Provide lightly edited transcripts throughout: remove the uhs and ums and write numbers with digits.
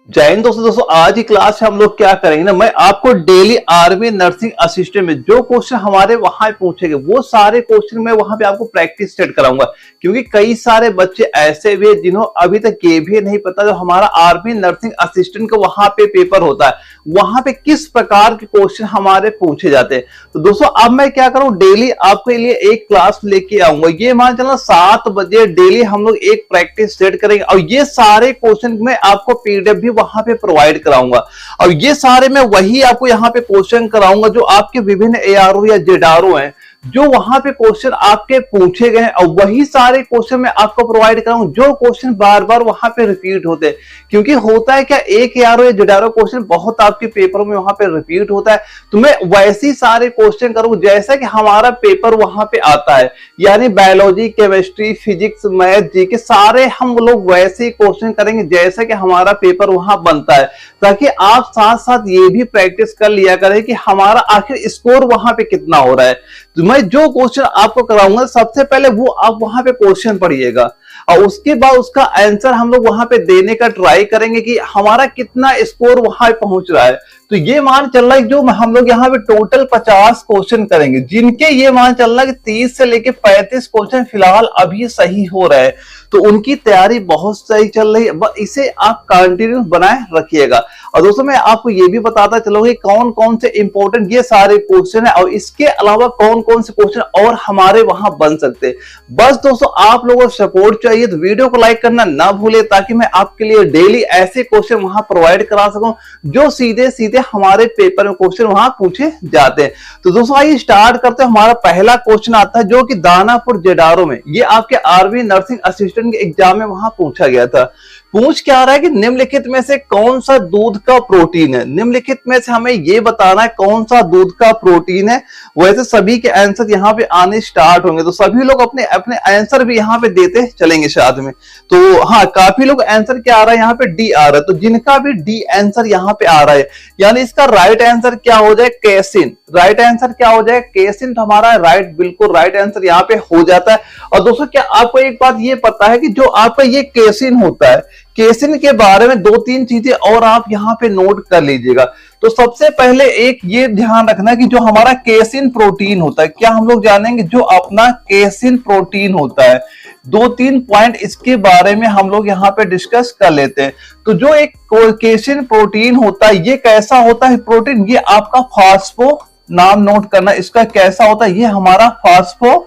जय हिंद दोस्तों आज की क्लास में हम लोग क्या करेंगे ना, मैं आपको डेली आर्मी नर्सिंग असिस्टेंट में जो क्वेश्चन हमारे वहां पूछेंगे वो सारे क्वेश्चन मैं वहां पे आपको प्रैक्टिस सेट कराऊंगा। क्योंकि कई सारे बच्चे ऐसे भी हैं जिन्हों अभी तक ये भी नहीं पता जो हमारा आर्मी नर्सिंग असिस्टेंट का वहां पे पेपर होता है, वहां पे किस प्रकार के क्वेश्चन हमारे पूछे जाते हैं। तो दोस्तों अब मैं क्या करूं, डेली आपके लिए एक क्लास लेके आऊंगा। ये मान चलना 7 बजे डेली हम लोग एक प्रैक्टिस सेट करेंगे और ये सारे क्वेश्चन में आपको पीडीएफ भी वहां पे प्रोवाइड कराऊंगा। और ये सारे मैं वही आपको यहाँ पे क्वेश्चन कराऊंगा जो आपके विभिन्न एआरओ या जेडआरओ हैं, जो वहां पे क्वेश्चन आपके पूछे गए हैं, और वही सारे क्वेश्चन मैं आपको प्रोवाइड कराऊंगा जो क्वेश्चन बार बार वहां पे रिपीट होते हैं। क्योंकि होता है क्या, एक एआरओ या जेडआरओ क्वेश्चन बहुत आपके पेपर में वहां पे रिपीट होता है, तो मैं वैसे सारे क्वेश्चन करूंगा जैसा कि हमारा पेपर वहां पे आता है। यानी biology, chemistry, physics, math, GK सारे हम लोग वैसे ही क्वेश्चन करेंगे जैसा कि हमारा पेपर वहां बनता है, ताकि आप साथ साथ ये भी प्रैक्टिस कर लिया करें कि हमारा आखिर स्कोर वहां पे कितना हो रहा है। तो मैं जो क्वेश्चन आपको कराऊंगा सबसे पहले वो आप वहां पे क्वेश्चन पढ़िएगा और उसके बाद उसका आंसर हम लोग वहां पे देने का ट्राई करेंगे कि हमारा कितना स्कोर वहां पे पहुंच रहा है। तो ये मान चल रहा है जो हम लोग यहाँ पे टोटल 50 क्वेश्चन करेंगे, जिनके ये मान चल रहा है कि 30 से लेके 35 क्वेश्चन फिलहाल अभी सही हो रहा है, तो उनकी तैयारी बहुत सही चल रही है। बस इसे आप कंटिन्यू बनाए रखिएगा। और दोस्तों मैं आपको ये भी बताता चलूंगा कौन कौन से इंपॉर्टेंट ये सारे क्वेश्चन है और इसके अलावा कौन कौन से क्वेश्चन और हमारे वहां बन सकते हैं। बस दोस्तों आप लोगों को सपोर्ट चाहिए तो वीडियो को लाइक करना ना भूले, ताकि मैं आपके लिए डेली ऐसे क्वेश्चन वहां प्रोवाइड करा सकूं जो सीधे सीधे हमारे पेपर में क्वेश्चन वहां पूछे जाते हैं। तो दोस्तों आइए स्टार्ट करते हैं। हमारा पहला क्वेश्चन आता है जो कि दानापुर जेडआरओ में, ये आपके आर्मी नर्सिंग असिस्टेंट के एग्जाम में वहां पूछा गया था। पूछ क्या रहा है कि निम्नलिखित में से कौन सा दूध का प्रोटीन है। निम्नलिखित में से हमें यह बताना है कौन सा दूध का प्रोटीन है। वैसे सभी के आंसर यहाँ पे आने स्टार्ट होंगे, तो सभी लोग अपने अपने आंसर भी यहाँ पे देते चलेंगे साथ में। तो हाँ, काफी लोग आंसर क्या आ रहा है यहाँ पे डी आ रहा है, तो जिनका भी डी आंसर यहाँ पे आ रहा है यानी इसका राइट आंसर क्या हो जाए, केसिन। राइट आंसर क्या हो जाए, केसिन। तो हमारा राइट, बिल्कुल राइट आंसर यहाँ पे हो जाता है। और दोस्तों क्या आपको एक बात ये पता है कि जो आपका ये केसिन होता है, केसिन के बारे में 2-3 चीजें और आप यहाँ पे नोट कर लीजिएगा। तो सबसे पहले एक ये ध्यान रखना कि जो हमारा केसिन प्रोटीन होता है, क्या हम लोग जानेंगे जो अपना केसिन प्रोटीन होता है, 2-3 पॉइंट इसके बारे में हम लोग यहाँ पे डिस्कस कर लेते हैं। तो जो एक केसिन प्रोटीन होता है ये कैसा होता है प्रोटीन, ये आपका फास्फो, नाम नोट करना इसका कैसा होता है, ये हमारा फास्फो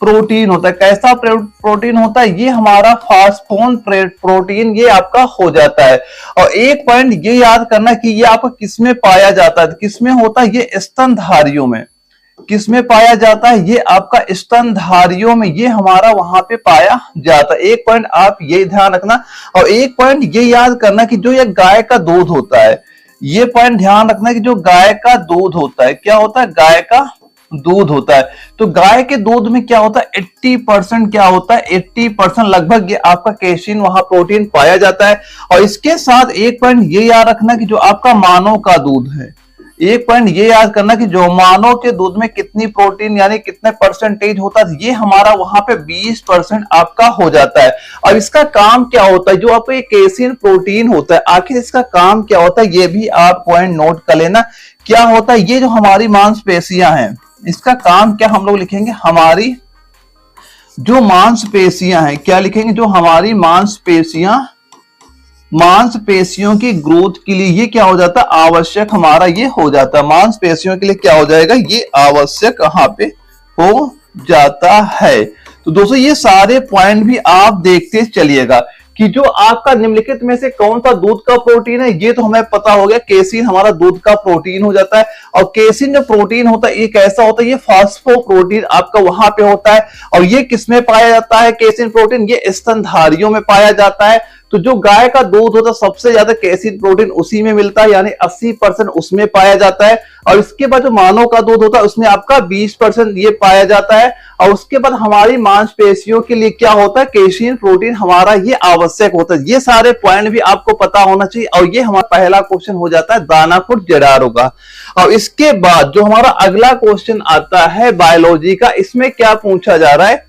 प्रोटीन होता है। कैसा प्रोटीन होता है, ये हमारा फास्फोन प्रोटीन ये आपका हो जाता है। और एक पॉइंट ये याद करना कि ये आपका किसमें पाया जाता है, किसमें होता है, ये स्तनधारियों में। किसमें पाया जाता है, ये आपका स्तनधारियों में ये हमारा वहां पे पाया जाता है। एक पॉइंट आप ये ध्यान रखना। और एक पॉइंट ये याद करना कि जो ये गाय का दूध होता है, ये पॉइंट ध्यान रखना कि जो गाय का दूध होता है, क्या होता है, गाय का दूध होता है। तो गाय के दूध में क्या होता है, 80% क्या होता है, 80% लगभग ये आपका केसिन वहां प्रोटीन पाया जाता है। और इसके साथ एक पॉइंट ये याद रखना कि जो आपका मानव का दूध है, एक पॉइंट ये याद करना कि जो मानव के दूध में कितनी प्रोटीन यानी कितने परसेंटेज होता है, ये हमारा वहां पे 20% आपका हो जाता है। और इसका काम क्या होता है, जो आपका ये केसिन प्रोटीन होता है आखिर इसका काम क्या होता है, ये भी आप पॉइंट नोट कर लेना। क्या होता है, ये जो हमारी मांसपेशियां हैं इसका काम क्या हम लोग लिखेंगे, हमारी जो मांसपेशियां हैं, क्या लिखेंगे, जो हमारी मांसपेशियों की ग्रोथ के लिए ये क्या हो जाता है, आवश्यक हमारा ये हो जाता है। मांसपेशियों के लिए क्या हो जाएगा, ये आवश्यक यहाँ पे हो जाता है। तो दोस्तों ये सारे पॉइंट भी आप देखते चलिएगा कि जो आपका निम्नलिखित में से कौन सा दूध का प्रोटीन है, ये तो हमें पता हो गया, केसिन हमारा दूध का प्रोटीन हो जाता है। और केसिन जो प्रोटीन होता है ये कैसा होता है, ये फास्फो प्रोटीन आपका वहां पे होता है। और ये किसमें पाया जाता है, केसिन प्रोटीन ये स्तनधारियों में पाया जाता है। तो जो गाय का दूध होता है सबसे ज्यादा केसिन प्रोटीन उसी में मिलता है, यानी 80% उसमें पाया जाता है। और इसके बाद जो मानव का दूध होता है उसमें आपका 20% ये पाया जाता है। और उसके बाद हमारी मांसपेशियों के लिए क्या होता है, केसिन प्रोटीन हमारा ये आवश्यक होता है। ये सारे पॉइंट भी आपको पता होना चाहिए। और ये हमारा पहला क्वेश्चन हो जाता है दानापुर जेडआरओ का। और इसके बाद जो हमारा अगला क्वेश्चन आता है बायोलॉजी का, इसमें क्या पूछा जा रहा है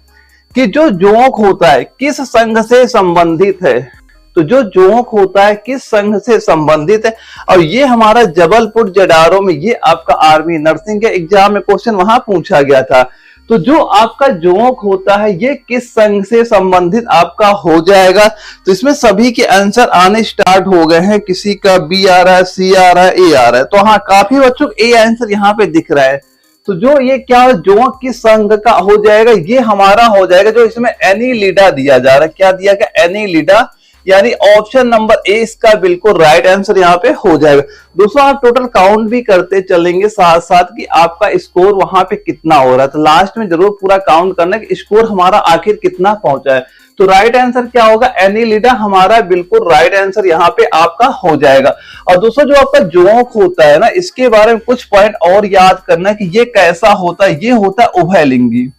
कि जो जोंक होता है किस संघ से संबंधित है। तो तो जो जोंक होता है किस संघ से संबंधित है, और ये हमारा जबलपुर जडारो में, ये आपका आर्मी नर्सिंग के एग्जाम में क्वेश्चन वहां पूछा गया था। तो जो आपका जोंक होता है ये किस संघ से संबंधित आपका हो जाएगा। तो इसमें सभी के आंसर आने स्टार्ट हो गए हैं, किसी का बी आ रहा है, सी आ रहा है, ए आ रहा है। तो हाँ, काफी बच्चों को ए आंसर यहाँ पे दिख रहा है। तो जो ये क्या जोंक किस संघ का हो जाएगा, ये हमारा हो जाएगा जो इसमें एनीलिडा दिया जा रहा है। क्या दिया गया, एनीलिडा, यानी ऑप्शन नंबर ए इसका बिल्कुल राइट आंसर यहाँ पे हो जाएगा। दोस्तों आप टोटल काउंट भी करते चलेंगे साथ साथ कि आपका स्कोर वहां पे कितना हो रहा है। तो लास्ट में जरूर पूरा काउंट करना कि स्कोर हमारा आखिर कितना पहुंचा है। तो राइट आंसर क्या होगा, एनीलिडा हमारा बिल्कुल राइट आंसर यहाँ पे आपका हो जाएगा। और दोस्तों जो आपका जोंक होता है ना, इसके बारे में कुछ पॉइंट और याद करना कि ये कैसा होता है, ये होता है उभयलिंगी।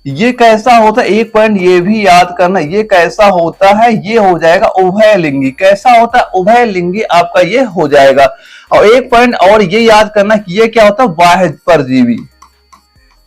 ये कैसा होता है, एक पॉइंट ये भी याद करना, ये कैसा होता है, ये हो जाएगा उभयलिंगी। कैसा होता है, उभयलिंगी आपका ये हो जाएगा। और एक पॉइंट और ये याद करना कि ये क्या होता है, बाह्य परजीवी।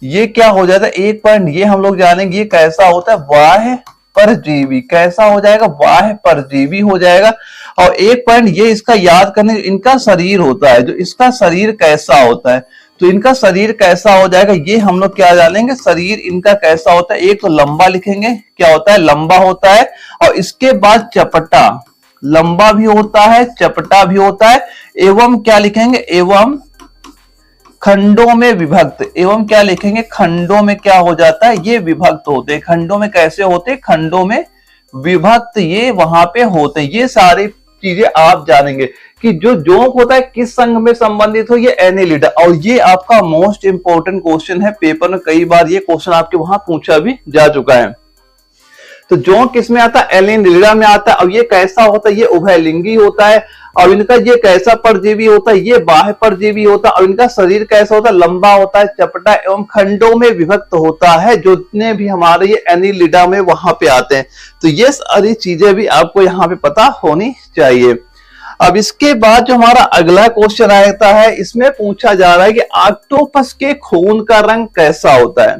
ये क्या हो जाता है, एक पॉइंट ये हम लोग जानेंगे, ये कैसा होता है, बाह्य परजीवी। कैसा हो जाएगा, बाह्य परजीवी हो जाएगा। और एक पॉइंट ये इसका याद करने, इनका शरीर होता है, जो इसका शरीर कैसा होता है, तो इनका शरीर कैसा हो जाएगा, ये हम लोग क्या जानेंगे, शरीर इनका कैसा होता है। एक तो लंबा लिखेंगे, क्या होता है, लंबा होता है। और इसके बाद चपटा, लंबा भी होता है, चपटा भी होता है। एवं क्या लिखेंगे, एवं खंडों में विभक्त। एवं क्या लिखेंगे, खंडों में क्या हो जाता है, ये विभक्त होते हैं। खंडों में कैसे होते हैं, खंडों में विभक्त ये वहां पे होते हैं। ये सारी चीजें आप जानेंगे कि जो जोंक होता है किस संघ में संबंधित हो, ये एनीलिडा। और ये आपका मोस्ट इंपोर्टेंट क्वेश्चन है, पेपर में कई बार ये क्वेश्चन आपके वहां पूछा भी जा चुका है। तो जोंक किस में आता है, एनीलिडा में आता है। और ये कैसा होता है, ये उभयलिंगी होता है। और इनका ये कैसा परजीवी होता है, ये बाह्य परजीवी होता है। और इनका शरीर कैसा होता है, लंबा होता है, चपटा एवं खंडों में विभक्त होता है। जितने भी हमारे ये एनीलिडा में वहां पे आते हैं। तो ये सारी चीजें भी आपको यहाँ पे पता होनी चाहिए। अब इसके बाद जो हमारा अगला क्वेश्चन आता है, इसमें पूछा जा रहा है कि ऑक्टोपस के खून का रंग कैसा होता है।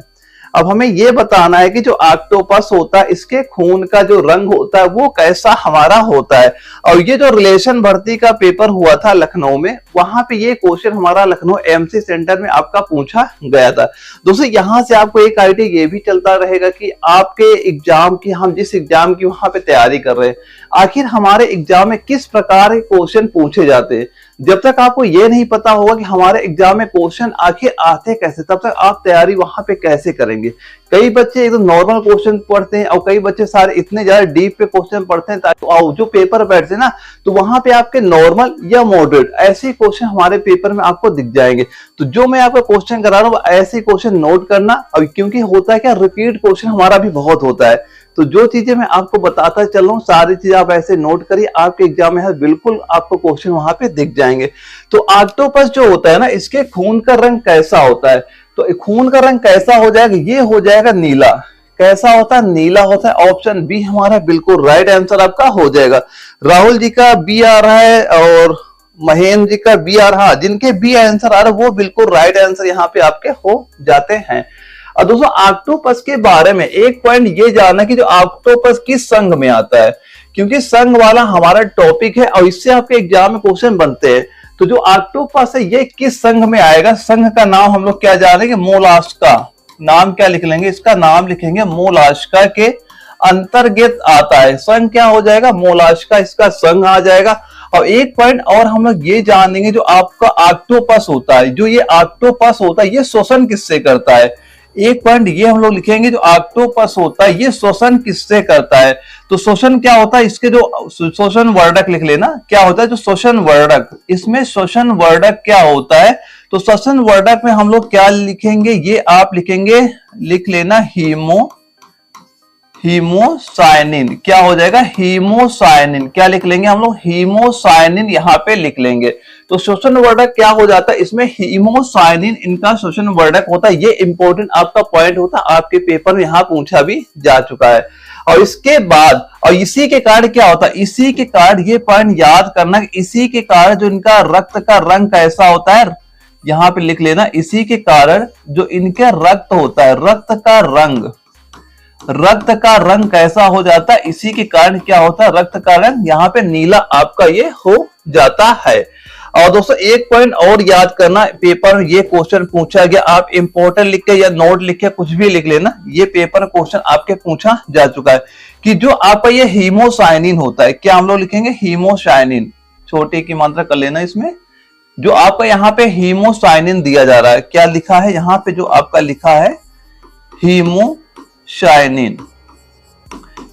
अब हमें यह बताना है कि जो ऑक्टोपस होता है इसके खून का जो रंग होता है वो कैसा हमारा होता है। और ये जो रिलेशन भर्ती का पेपर हुआ था लखनऊ में, वहां पे ये क्वेश्चन हमारा लखनऊ एमसी सेंटर में आपका पूछा गया था। दोस्तों यहां से आपको एक आइडिया ये भी चलता रहेगा कि आपके एग्जाम की, हम जिस एग्जाम की वहां पे तैयारी कर रहे हैं, आखिर हमारे एग्जाम में किस प्रकार के क्वेश्चन पूछे जाते हैं। जब तक आपको ये नहीं पता होगा कि हमारे एग्जाम में क्वेश्चन आखिर आते कैसे, तब तक आप तैयारी वहां पे कैसे करेंगे। कई बच्चे एकदम नॉर्मल क्वेश्चन पढ़ते हैं और कई बच्चे सारे इतने ज्यादा डीप पे क्वेश्चन पढ़ते हैं, ताकि जो पेपर बैठते हैं ना, तो वहां पे आपके नॉर्मल या मॉडरेट ऐसे क्वेश्चन हमारे पेपर में आपको दिख जाएंगे। तो जो मैं आपको क्वेश्चन करा रहा हूँ ऐसे क्वेश्चन नोट करना। और क्योंकि होता है क्या, रिपीट क्वेश्चन हमारा भी बहुत होता है। तो जो चीजें मैं आपको बताता चल रहा हूँ सारी चीजें आप ऐसे नोट करिए, आपके एग्जाम में बिल्कुल आपको क्वेश्चन वहां पे दिख जाएंगे। तो ऑक्टोपस जो होता है ना, इसके खून का रंग कैसा होता है। तो खून का रंग कैसा हो जाएगा, ये हो जाएगा नीला। कैसा होता है, नीला होता है। ऑप्शन बी हमारा बिल्कुल राइट आंसर आपका हो जाएगा। राहुल जी का बी आ रहा है और महेंद्र जी का बी आ रहा है। जिनके बी आंसर आ रहा है वो बिल्कुल राइट आंसर यहाँ पे आपके हो जाते हैं। और दोस्तों ऑक्टोपस के बारे में एक पॉइंट ये जानना कि जो ऑक्टोपस किस संघ में आता है, क्योंकि संघ वाला हमारा टॉपिक है और इससे आपके एग्जाम में क्वेश्चन बनते हैं। तो जो ऑक्टोपस है ये किस संघ में आएगा, संघ का नाम हम लोग क्या जानेंगे, मोलास्का। नाम क्या लिख लेंगे, इसका नाम लिखेंगे मोलास्का के अंतर्गत आता है। संघ क्या हो जाएगा, मोलास्का इसका संघ आ जाएगा। और एक पॉइंट और हम लोग ये जानेंगे, जो आपका ऑक्टोपस होता है, जो ये ऑक्टोपस होता है ये श्वसन किससे करता है। एक पॉइंट ये हम लोग लिखेंगे, जो ऑक्टोपस होता है ये श्वसन किससे करता है। तो श्वसन क्या होता है, इसके जो श्वसन वर्धक लिख लेना, क्या होता है जो श्वसन वर्धक, इसमें श्वसन वर्धक क्या होता है। तो श्वसन वर्धक में हम लोग क्या लिखेंगे, ये आप लिखेंगे, लिख लेना हीमोसाइनिन। क्या हो जाएगा, हीमोसाइनिन। क्या लिख लेंगे हम लोग, हीमोसाइनिन यहाँ पे लिख लेंगे। तो श्वसन वर्धक क्या हो जाता है, इसमें हीमोसाइनिन इनका श्वसन वर्धक होता है। ये इंपॉर्टेंट आपका पॉइंट होता है, आपके पेपर में यहाँ पूछा भी जा चुका है। और इसके बाद, और इसी के कारण क्या होता है, इसी के कारण ये पॉइंट याद करना, इसी के कारण जो इनका रक्त का रंग कैसा होता है, यहाँ पे लिख लेना, इसी के कारण जो इनके रक्त होता है, रक्त का रंग, रक्त का रंग कैसा हो जाता है, इसी के कारण क्या होता है, रक्त का रंग यहाँ पे नीला आपका ये हो जाता है। और दोस्तों एक पॉइंट और याद करना, पेपर में ये क्वेश्चन पूछा गया, आप इंपोर्टेंट लिख के या नोट लिख के कुछ भी लिख लेना, ये पेपर क्वेश्चन आपके पूछा जा चुका है कि जो आपका ये हीमोसाइनिन होता है, क्या हम लोग लिखेंगे हीमोसाइनिन, छोटे की मात्रा कर लेना इसमें, जो आपका यहाँ पे हीमोसाइनिन दिया जा रहा है, क्या लिखा है यहाँ पे जो आपका लिखा है हीमोसाइनिन,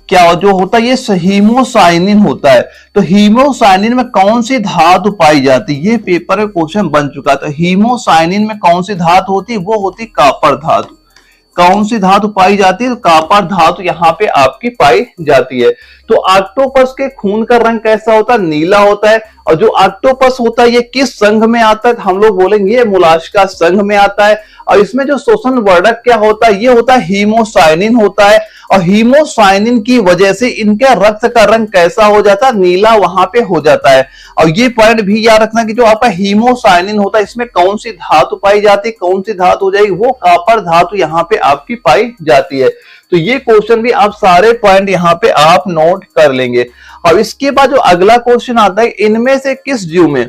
क्या जो होता है ये हीमोसाइनिन होता है। तो हीमोसाइनिन में कौन सी धातु पाई जाती है, ये पेपर में क्वेश्चन बन चुका है। तो हीमोसाइनिन में कौन सी धातु होती है, वो होती कॉपर धातु। कौन सी धातु पाई जाती है, तो कॉपर धातु यहाँ पे आपकी पाई जाती है। तो ऑक्टोपस के खून का रंग कैसा होता है, नीला होता है। और जो ऑक्टोपस होता है ये किस संघ में आता है, हम लोग बोलेंगे ये मोलास्का संघ में आता है। और इसमें जो शोषण वर्धक क्या होता है, ये होता है हीमोसाइनिन होता है। और हीमोसाइनिन की वजह से इनके रक्त का रंग कैसा हो जाता है, नीला वहां पे हो जाता है। और ये पॉइंट भी याद रखना कि जो आपका हीमोसाइनिन होता है इसमें कौन सी धातु पाई जाती है, कौन सी धातु हो जाएगी, वो कॉपर धातु यहाँ पे आपकी पाई जाती है। तो ये क्वेश्चन भी आप सारे पॉइंट यहाँ पे आप नोट कर लेंगे। और इसके बाद जो अगला क्वेश्चन आता है, इनमें से किस जीव में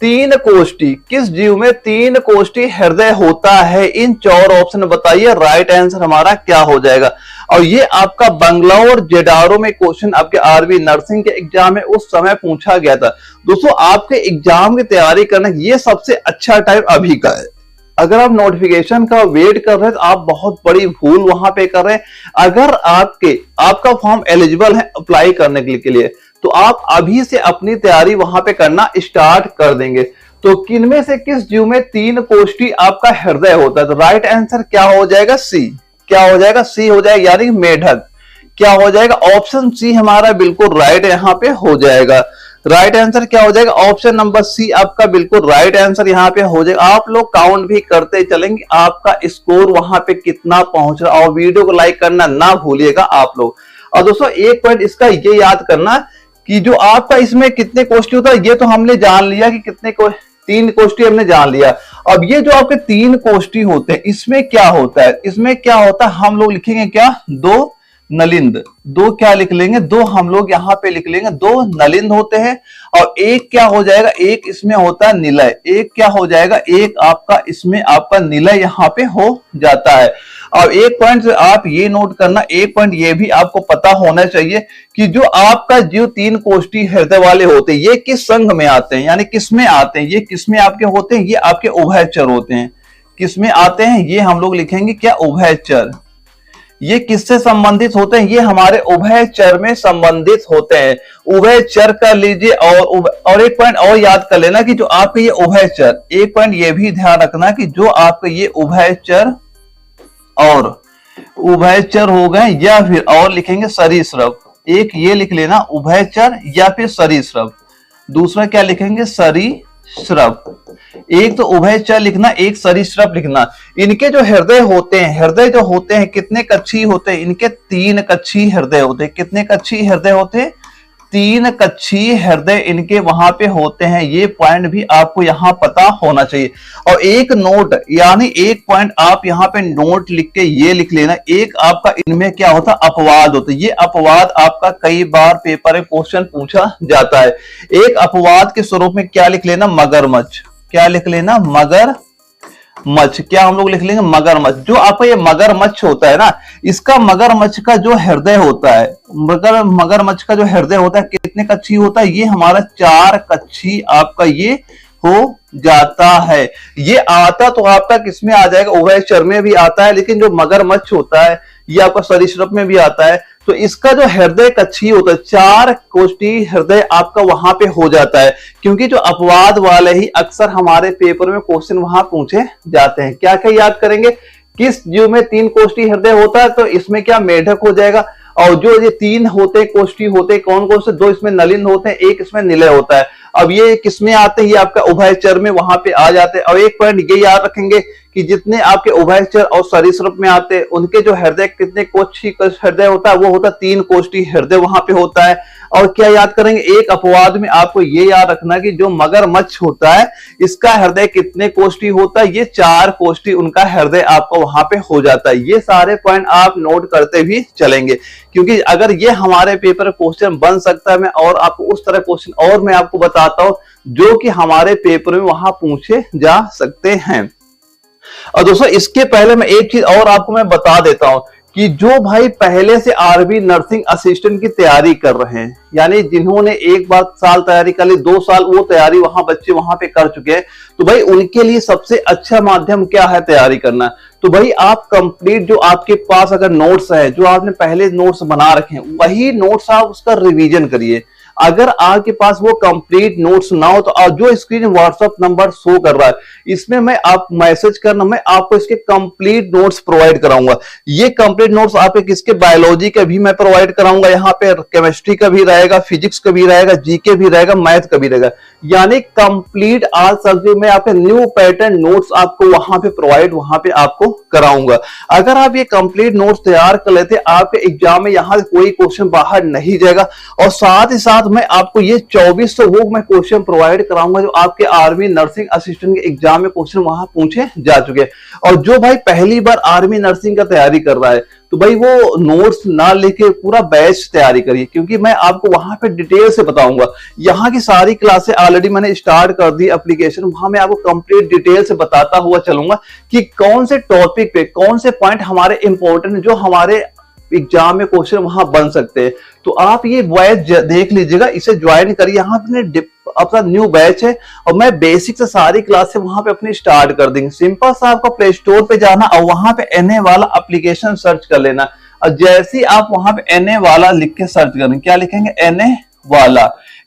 तीन कोष्ठी, किस जीव में तीन कोष्ठी हृदय होता है, इन 4 ऑप्शन बताइए, राइट आंसर हमारा क्या हो जाएगा। और ये आपका बंगलौर जेडारो में क्वेश्चन आपके आरबी नर्सिंग के एग्जाम में उस समय पूछा गया था। दोस्तों आपके एग्जाम की तैयारी करना ये सबसे अच्छा टाइम अभी का है। अगर आप नोटिफिकेशन का वेट कर रहे हैं तो आप बहुत बड़ी भूल वहां पे कर रहे हैं। अगर आपका फॉर्म एलिजिबल है अप्लाई करने के लिए, तो आप अभी से अपनी तैयारी वहां पे करना स्टार्ट कर देंगे। तो किनमें से किस जीव में तीन कोष्ठी आपका हृदय होता है, तो राइट आंसर क्या हो जाएगा, सी। क्या हो जाएगा, सी हो जाएगा, यानी मेढक। क्या हो जाएगा, ऑप्शन सी हमारा बिल्कुल राइट यहाँ पे हो जाएगा। राइट आंसर क्या हो जाएगा, ऑप्शन नंबर सी आपका बिल्कुल राइट आंसर यहाँ पे हो जाएगा। आप लोग काउंट भी करते चलेंगे आपका स्कोर वहां पे कितना पहुंच रहा, और वीडियो को लाइक करना ना भूलिएगा आप लोग। और दोस्तों एक पॉइंट इसका ये याद करना कि जो आपका इसमें कितने कोष्ठी होता है, ये तो हमने जान लिया कि कितने तीन कोष्ठी हमने जान लिया। अब ये जो आपके तीन कोष्ठी होते हैं इसमें क्या होता है, इसमें क्या होता है, हम लोग लिखेंगे क्या, दो नलिंद। दो क्या लिख लेंगे, दो हम लोग यहाँ पे लिख लेंगे, दो नलिंद होते हैं। और एक क्या हो जाएगा, एक इसमें होता है निलय। एक क्या हो जाएगा, एक आपका इसमें आपका निलय यहाँ पे हो जाता है। और एक पॉइंट आप ये नोट करना, एक पॉइंट ये भी आपको पता होना चाहिए कि जो आपका जीव तीन कोष्ठी हृदय वाले होते हैं ये किस संघ में आते हैं, यानी किस में आते हैं, ये किस में आपके होते हैं, ये आपके उभयचर होते हैं। किस में आते हैं, ये हम लोग लिखेंगे क्या, उभयचर। ये किससे संबंधित होते हैं, ये हमारे उभयचर में संबंधित होते हैं। उभयचर कर लीजिए। और एक पॉइंट और याद कर लेना कि जो आपके ये उभयचर, एक पॉइंट ये भी ध्यान रखना कि जो आपके ये उभयचर और उभयचर हो गए, या फिर और लिखेंगे सरीसृप। एक ये लिख लेना उभयचर या फिर सरीसृप, दूसरा क्या लिखेंगे, सरीसृप। एक तो उभयचर लिखना, एक सरीसृप लिखना। इनके जो हृदय होते हैं, हृदय जो होते हैं कितने कक्षीय होते हैं, इनके 3 कक्षीय हृदय होते हैं। कितने कक्षीय हृदय होते हैं, 3 कक्षीय हृदय इनके वहां पे होते हैं। ये पॉइंट भी आपको यहाँ पता होना चाहिए। और एक नोट, यानी एक पॉइंट आप यहाँ पे नोट लिख के ये लिख लेना, एक आपका इनमें क्या होता है, अपवाद होता है। ये अपवाद आपका कई बार पेपर में क्वेश्चन पूछा जाता है। एक अपवाद के स्वरूप में क्या लिख लेना, मगरमच्छ। क्या लिख लेना, मगरमच्छ। क्या हम लोग लिख लेंगे, मगरमच्छ। जो आपका ये मगरमच्छ होता है ना, इसका मगरमच्छ का जो हृदय होता है, मगरमच्छ का जो हृदय होता है कितने कक्षीय होता है, ये हमारा 4 कक्षीय आपका ये हो जाता है। ये आता तो आपका किसमें आ जाएगा, उभयचर में भी आता है, लेकिन जो मगरमच्छ होता है ये आपका सरीसृप में भी आता है। तो इसका जो हृदय कक्षीय होता है, 4 कोष्ठी हृदय आपका वहां पे हो जाता है। क्योंकि जो अपवाद वाले ही अक्सर हमारे पेपर में क्वेश्चन वहां पूछे जाते हैं। क्या क्या याद करेंगे, किस जीव में 3 कोष्ठी हृदय होता है, तो इसमें क्या मेढक हो जाएगा। और जो ये 3 होते कोष्ठी होते कौन कौन से, 2 इसमें नलिन होते हैं, एक इसमें निलय होता है। अब ये किसमें आते हैं, ये आपका उभयचर में वहां पे आ जाते हैं। और एक पॉइंट ये याद रखेंगे कि जितने आपके उभयचर और सरीसृप में आते हैं उनके जो हृदय कितने कोष्ठी हृदय होता है, वो होता है 3 कोष्ठी हृदय वहां पे होता है। और क्या याद करेंगे, एक अपवाद में आपको ये याद रखना कि जो मगरमच्छ होता है इसका हृदय कितने कोष्ठी होता है, ये 4 कोष्ठी उनका हृदय आपका वहां पे हो जाता है। ये सारे पॉइंट आप नोट करते भी चलेंगे, क्योंकि अगर ये हमारे पेपर क्वेश्चन बन सकता है। मैं और आपको उस तरह क्वेश्चन और मैं आपको बताता हूं जो कि हमारे पेपर में वहां पूछे जा सकते हैं। और दोस्तों इसके पहले मैं एक चीज और आपको मैं बता देता हूं कि जो भाई पहले से आर्मी नर्सिंग असिस्टेंट की तैयारी कर रहे हैं, यानी जिन्होंने एक बार साल तैयारी कर ली, 2 साल वो तैयारी वहां बच्चे वहां पे कर चुके हैं, तो भाई उनके लिए सबसे अच्छा माध्यम क्या है तैयारी करना। तो भाई आप कंप्लीट जो आपके पास अगर नोट्स है, जो आपने पहले नोट्स बना रखे हैं, वही नोट्स आप उसका रिवीजन करिए। अगर आपके पास वो कंप्लीट नोट्स ना हो तो जो स्क्रीन व्हाट्सएप नंबर शो कर रहा है इसमें मैं आप मैसेज करना, मैं आपको इसके कंप्लीट नोट्स प्रोवाइड कराऊंगा। ये कंप्लीट नोट्स आपके किसके, बायोलॉजी का भी मैं प्रोवाइड कराऊंगा, यहाँ पे केमिस्ट्री का भी रहेगा, फिजिक्स का भी रहेगा, जीके भी रहेगा, मैथ का भी रहेगा, यानी कंप्लीट आज सब्जेक्ट में आपके न्यू पैटर्न नोट्स आपको वहां पे प्रोवाइड वहां पे आपको कराऊंगा। अगर आप ये कंप्लीट नोट्स तैयार कर लेते आपके एग्जाम में यहाँ से कोई क्वेश्चन बाहर नहीं जाएगा। और साथ ही साथ मैं आपको ये 2400 वो मैं क्वेश्चन प्रोवाइड कराऊंगा जो आपके आर्मी नर्सिंग असिस्टेंट के एग्जाम में क्वेश्चन वहां पूछे जा चुके हैं। और जो भाई पहली बार आर्मी नर्सिंग का तैयारी कर रहा है तो भाई वो नोट्स ना लेके पूरा बैच तैयारी करिए, क्योंकि मैं आपको वहां पे डिटेल से बताऊंगा। यहाँ की सारी क्लासें ऑलरेडी मैंने स्टार्ट कर दी एप्लीकेशन, वहां मैं आपको कंप्लीट डिटेल से बताता हुआ चलूंगा कि कौन से टॉपिक पे कौन से पॉइंट हमारे इंपॉर्टेंट जो हमारे एग्जाम में क्वेश्चन वहां बन सकते हैं। तो आप ये बैच देख लीजिएगा, इसे ज्वाइन करिए। यहाँ पे अपना न्यू बैच है और मैं बेसिक से सारी क्लासें वहां पे अपनी स्टार्ट कर देंगे। सिंपल सा आपको प्ले स्टोर पे जाना और वहां पे एनए वाला एप्लीकेशन सर्च कर लेना। और जैसे ही आप वहां पे एनए वाला लिख के सर्च करेंगे, क्या लिखेंगे,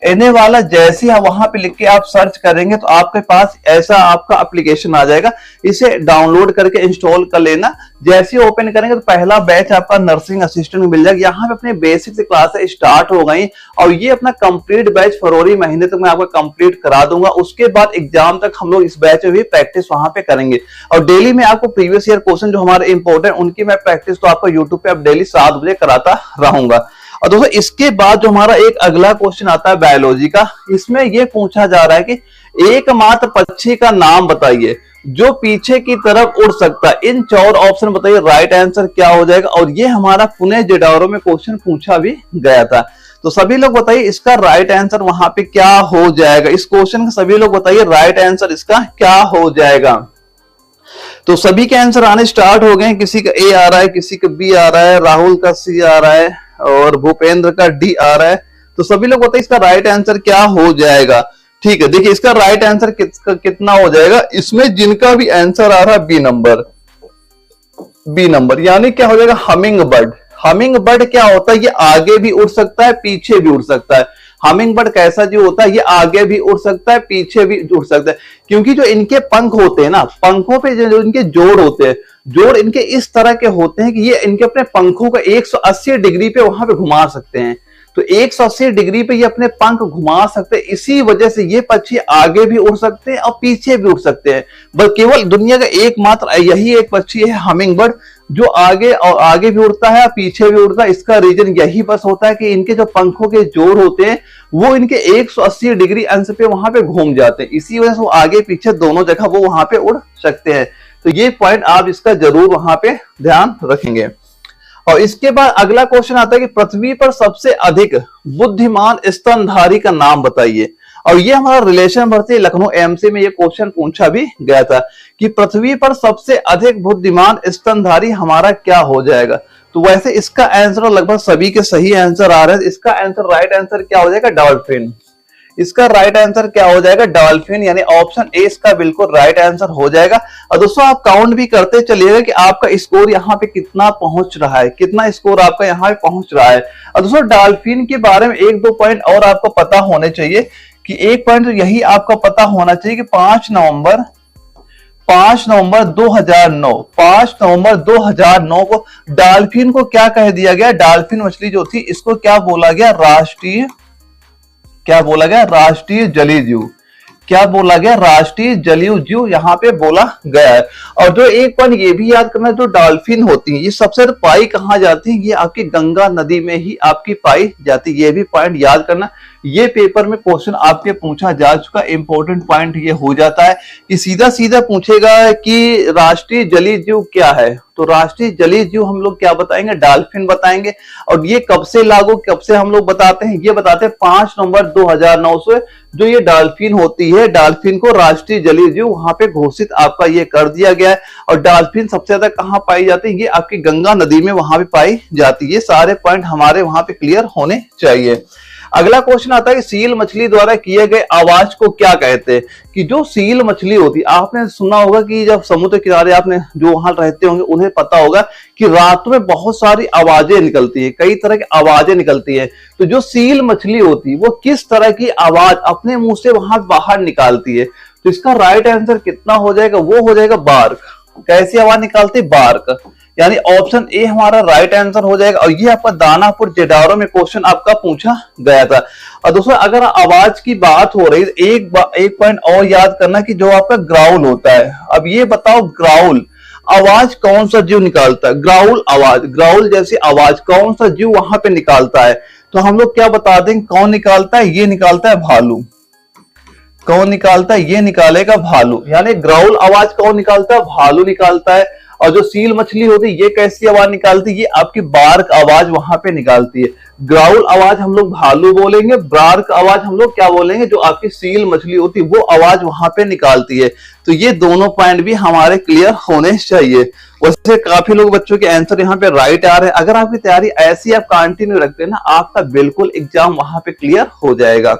एनए वाला जैसे ही वहां पे लिख के आप सर्च करेंगे तो आपके पास ऐसा आपका एप्लीकेशन आ जाएगा। इसे डाउनलोड करके इंस्टॉल कर लेना। जैसे ही ओपन करेंगे तो पहला बैच आपका नर्सिंग असिस्टेंट मिल जाएगा। यहाँ पे अपने बेसिक से क्लासेस स्टार्ट हो गई और ये अपना कंप्लीट बैच फरवरी महीने तक मैं आपको कंप्लीट करा दूंगा। उसके बाद एग्जाम तक हम लोग इस बैच में भी प्रैक्टिस वहां पे करेंगे। और डेली में आपको प्रीवियस ईयर क्वेश्चन जो हमारे इंपॉर्टेंट उनकी मैं प्रैक्टिस तो आपको यूट्यूब पे अब डेली 7 बजे कराता रहूंगा। और दोस्तों इसके बाद जो हमारा एक अगला क्वेश्चन आता है बायोलॉजी का, इसमें यह पूछा जा रहा है कि एकमात्र पक्षी का नाम बताइए जो पीछे की तरफ उड़ सकता है। इन 4 ऑप्शन बताइए, राइट आंसर क्या हो जाएगा। और ये हमारा पुणे जेडौरो में क्वेश्चन पूछा भी गया था। तो सभी लोग बताइए इसका राइट आंसर वहां पे क्या हो जाएगा। इस क्वेश्चन का सभी लोग बताइए राइट आंसर इसका क्या हो जाएगा। तो सभी के आंसर आने स्टार्ट हो गए। किसी का ए आ रहा है, किसी का बी आ रहा है, राहुल का सी आ रहा है और भूपेंद्र का डी आ रहा है। तो सभी लोग बताइए इसका राइट आंसर क्या हो जाएगा। ठीक है, देखिए इसका राइट आंसर कितना हो जाएगा। इसमें जिनका भी आंसर आ रहा है बी नंबर यानी क्या हो जाएगा, हमिंग बर्ड। हमिंग बर्ड क्या होता है, ये आगे भी उड़ सकता है, पीछे भी उड़ सकता है। हमिंग बर्ड कैसा जो होता है, ये आगे भी उड़ सकता है, पीछे भी उड़ सकता है, क्योंकि जो इनके पंख होते हैं ना, पंखों पे जो इनके जोड़ होते हैं, जोड़ इनके इस तरह के होते हैं कि ये इनके अपने पंखों को 180 डिग्री पे वहां पे घुमा सकते हैं। तो 180 डिग्री पे ये अपने पंख घुमा सकते हैं। इसी वजह से ये पक्षी आगे भी उड़ सकते हैं और पीछे भी उड़ सकते हैं। बस केवल दुनिया का एकमात्र यही एक पक्षी है हमिंग बर्ड जो आगे भी उड़ता है और पीछे भी उड़ता है। इसका रीजन यही बस होता है कि इनके जो पंखों के जोड़ होते हैं वो इनके 180 डिग्री अंश पे वहां पे घूम जाते हैं। इसी वजह से वो आगे पीछे दोनों जगह वो वहां पे उड़ सकते हैं। तो ये पॉइंट आप इसका जरूर वहां पे ध्यान रखेंगे। और इसके बाद अगला क्वेश्चन आता है कि पृथ्वी पर सबसे अधिक बुद्धिमान स्तनधारी का नाम बताइए। और ये हमारा रिलेशन भर्ती लखनऊ एमसी में ये क्वेश्चन पूछा भी गया था कि पृथ्वी पर सबसे अधिक बुद्धिमान स्तनधारी हमारा क्या हो जाएगा। तो वैसे इसका आंसर लगभग सभी के सही आंसर आ रहे हैं। इसका आंसर राइट आंसर क्या हो जाएगा, डॉल्फिन। इसका राइट आंसर क्या हो जाएगा, डॉल्फिन, यानी ऑप्शन ए इसका बिल्कुल राइट आंसर हो जाएगा। और दोस्तों आप काउंट भी करते चलिएगा कि आपका स्कोर यहाँ पे कितना पहुंच रहा है, कितना स्कोर आपका यहाँ पे पहुंच रहा है। और दोस्तों डॉल्फिन के बारे में 1-2 पॉइंट और आपको पता होने चाहिए कि एक पॉइंट तो यही आपको पता होना चाहिए कि 5 नवंबर 2009 को डॉल्फिन को क्या कह दिया गया, डॉल्फिन मछली जो थी इसको क्या बोला गया, राष्ट्रीय जलीय जीव। क्या बोला गया, राष्ट्रीय जलीय जीव यहाँ पे बोला गया है। और जो एक पॉइंट ये भी याद करना, जो डॉल्फिन होती है ये सबसे ज्यादा पाई कहाँ जाती है, ये आपकी गंगा नदी में ही आपकी पाई जाती है। ये भी पॉइंट याद करना, ये पेपर में क्वेश्चन आपके पूछा जा चुका। इंपॉर्टेंट पॉइंट ये हो जाता है कि सीधा सीधा पूछेगा कि राष्ट्रीय जलीय जीव क्या है, तो राष्ट्रीय जलीय जीव हम लोग क्या बताएंगे, डॉल्फिन बताएंगे। और ये कब से लागू, कब से हम लोग बताते हैं, ये बताते हैं 5 नवंबर 2009 से जो ये डॉल्फिन होती है, डॉल्फिन को राष्ट्रीय जलीय जीव वहां पे घोषित आपका ये कर दिया गया है। और डॉल्फिन सबसे ज्यादा कहाँ पाई जाती है, ये आपकी गंगा नदी में वहां पे पाई जाती है। ये सारे पॉइंट हमारे वहां पे क्लियर होने चाहिए। अगला क्वेश्चन आता है कि सील मछली द्वारा किए गए आवाज को क्या कहते हैं। कि जो सील मछली होती है, आपने सुना होगा कि जब समुद्र किनारे आपने जो वहां रहते होंगे उन्हें पता होगा कि रात में बहुत सारी आवाजें निकलती है, कई तरह की आवाजें निकलती है। तो जो सील मछली होती है वो किस तरह की आवाज अपने मुंह से वहां बाहर निकालती है, तो इसका राइट आंसर कितना हो जाएगा, वो हो जाएगा बार्क। कैसी आवाज निकालती है, बार्क, यानी ऑप्शन ए हमारा राइट आंसर हो जाएगा। और ये आपका दानापुर जेडारो में क्वेश्चन आपका पूछा गया था। और दोस्तों अगर आवाज की बात हो रही है, एक पॉइंट और याद करना कि जो आपका ग्राउल होता है। अब ये बताओ ग्राउल आवाज कौन सा जीव निकालता है, ग्राउल आवाज, ग्राउल जैसी आवाज कौन सा जीव वहां पे निकालता है, तो हम लोग क्या बता देंगे कौन निकालता है, ये निकालता है भालू। कौन निकालता है, ये निकालेगा भालू। यानी ग्राउल आवाज कौन निकालता है, भालू निकालता है। और जो सील मछली होती है ये कैसी आवाज निकालती है, ये आपकी बार्क आवाज वहां पे निकालती है। ग्राउल आवाज हम लोग भालू बोलेंगे, बार्क आवाज हम लोग क्या बोलेंगे, जो आपकी सील मछली होती है वो आवाज वहां पे निकालती है। तो ये दोनों पॉइंट भी हमारे क्लियर होने चाहिए। वैसे काफी लोग बच्चों के आंसर यहाँ पे राइट आ रहे हैं। अगर आपकी तैयारी ऐसी आप कंटिन्यू रखते हैं ना, आपका बिल्कुल एग्जाम वहां पे क्लियर हो जाएगा।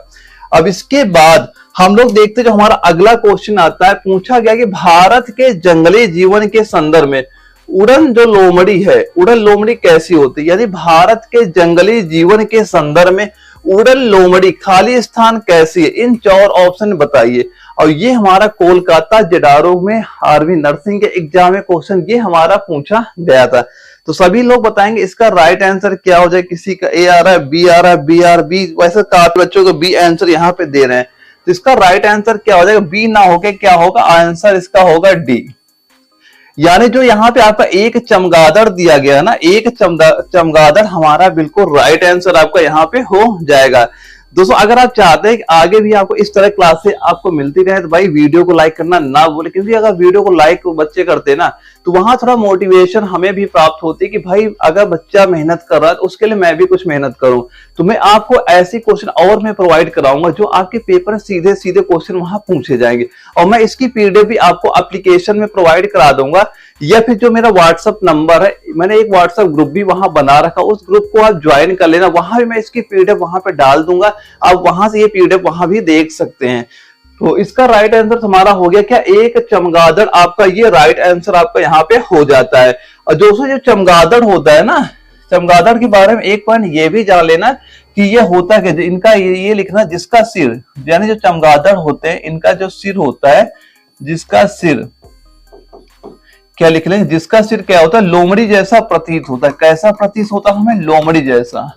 अब इसके बाद हम लोग देखते हैं जो हमारा अगला क्वेश्चन आता है, पूछा गया कि भारत के जंगली जीवन के संदर्भ में उड़न जो लोमड़ी है, उड़न लोमड़ी कैसी होती है, यानी भारत के जंगली जीवन के संदर्भ में उड़न लोमड़ी खाली स्थान कैसी है, इन 4 ऑप्शन बताइए। और ये हमारा कोलकाता जेडारो में आर्मी नर्सिंग के एग्जाम में क्वेश्चन ये हमारा पूछा गया था। तो सभी लोग बताएंगे इसका राइट आंसर क्या हो जाए। किसी का ए आ रहा है, बी आ रहा है, बी आर बी, वैसे काफी बच्चों को बी आंसर यहाँ पे दे रहे हैं। तो इसका राइट आंसर क्या हो जाएगा, बी ना होके क्या होगा, आंसर इसका होगा डी। यानी जो यहाँ पे आपका एक चमगादड़ दिया गया है ना, एक चमगादड़ हमारा बिल्कुल राइट आंसर आपका यहाँ पे हो जाएगा। दोस्तों अगर आप चाहते हैं कि आगे भी आपको इस तरह क्लासे आपको मिलती रहे तो भाई वीडियो को लाइक करना ना भूले, क्योंकि अगर वीडियो को लाइक बच्चे करते हैं ना तो वहां थोड़ा मोटिवेशन हमें भी प्राप्त होती है कि भाई अगर बच्चा मेहनत कर रहा है तो उसके लिए मैं भी कुछ मेहनत करूं। तो मैं आपको ऐसी क्वेश्चन और मैं प्रोवाइड कराऊंगा जो आपके पेपर सीधे सीधे क्वेश्चन वहां पूछे जाएंगे। और मैं इसकी पीडीएफ भी आपको एप्लीकेशन में प्रोवाइड करा दूंगा, या फिर जो मेरा व्हाट्सएप नंबर है, मैंने एक व्हाट्सएप ग्रुप भी वहां बना रखा, उस ग्रुप को आप ज्वाइन कर लेना। वहां भी मैं इसकी पीडीएफ वहां पे डाल दूंगा, आप वहां से ये पीडीएफ वहां भी देख सकते हैं। तो इसका राइट आंसर हमारा हो गया क्या, एक चमगादड़ आपका ये राइट आंसर आपका यहाँ पे हो जाता है। और दोस्तों जो चमगादड़ होता है ना, चमगादड़ के बारे में एक पॉइंट ये भी जान लेना कि ये होता है कि इनका ये लिखना जिसका सिर, यानी जो चमगादड़ होते हैं इनका जो सिर होता है, जिसका सिर क्या लिख लेंगे, जिसका सिर क्या होता है, लोमड़ी जैसा प्रतीत होता है। कैसा प्रतीत होता है हमें, लोमड़ी जैसा।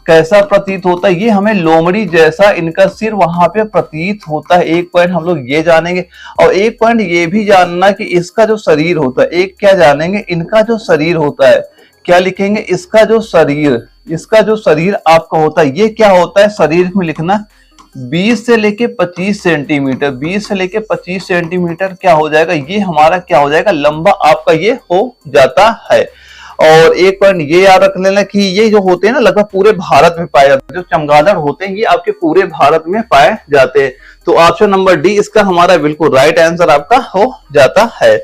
कैसा प्रतीत होता है, ये हमें लोमड़ी जैसा इनका सिर वहां पे प्रतीत होता है। एक पॉइंट हम लोग ये जानेंगे। और एक पॉइंट ये भी जानना कि इसका जो शरीर होता है, एक क्या जानेंगे, इनका जो शरीर होता है, क्या लिखेंगे, इसका जो शरीर, इसका जो शरीर आपका होता है, ये क्या होता है, शरीर में लिखना 20 से लेके 25 सेंटीमीटर, 20 से लेके 25 सेंटीमीटर क्या हो जाएगा, ये हमारा क्या हो जाएगा, लंबा आपका ये हो जाता है। और एक पॉइंट ये याद रख लेना कि ये जो होते हैं ना लगभग पूरे भारत में पाए जाते हैं, जो चमगादड़ होते हैं ये आपके पूरे भारत में पाए जाते हैं। तो ऑप्शन नंबर डी इसका हमारा बिल्कुल राइट आंसर आपका हो जाता है।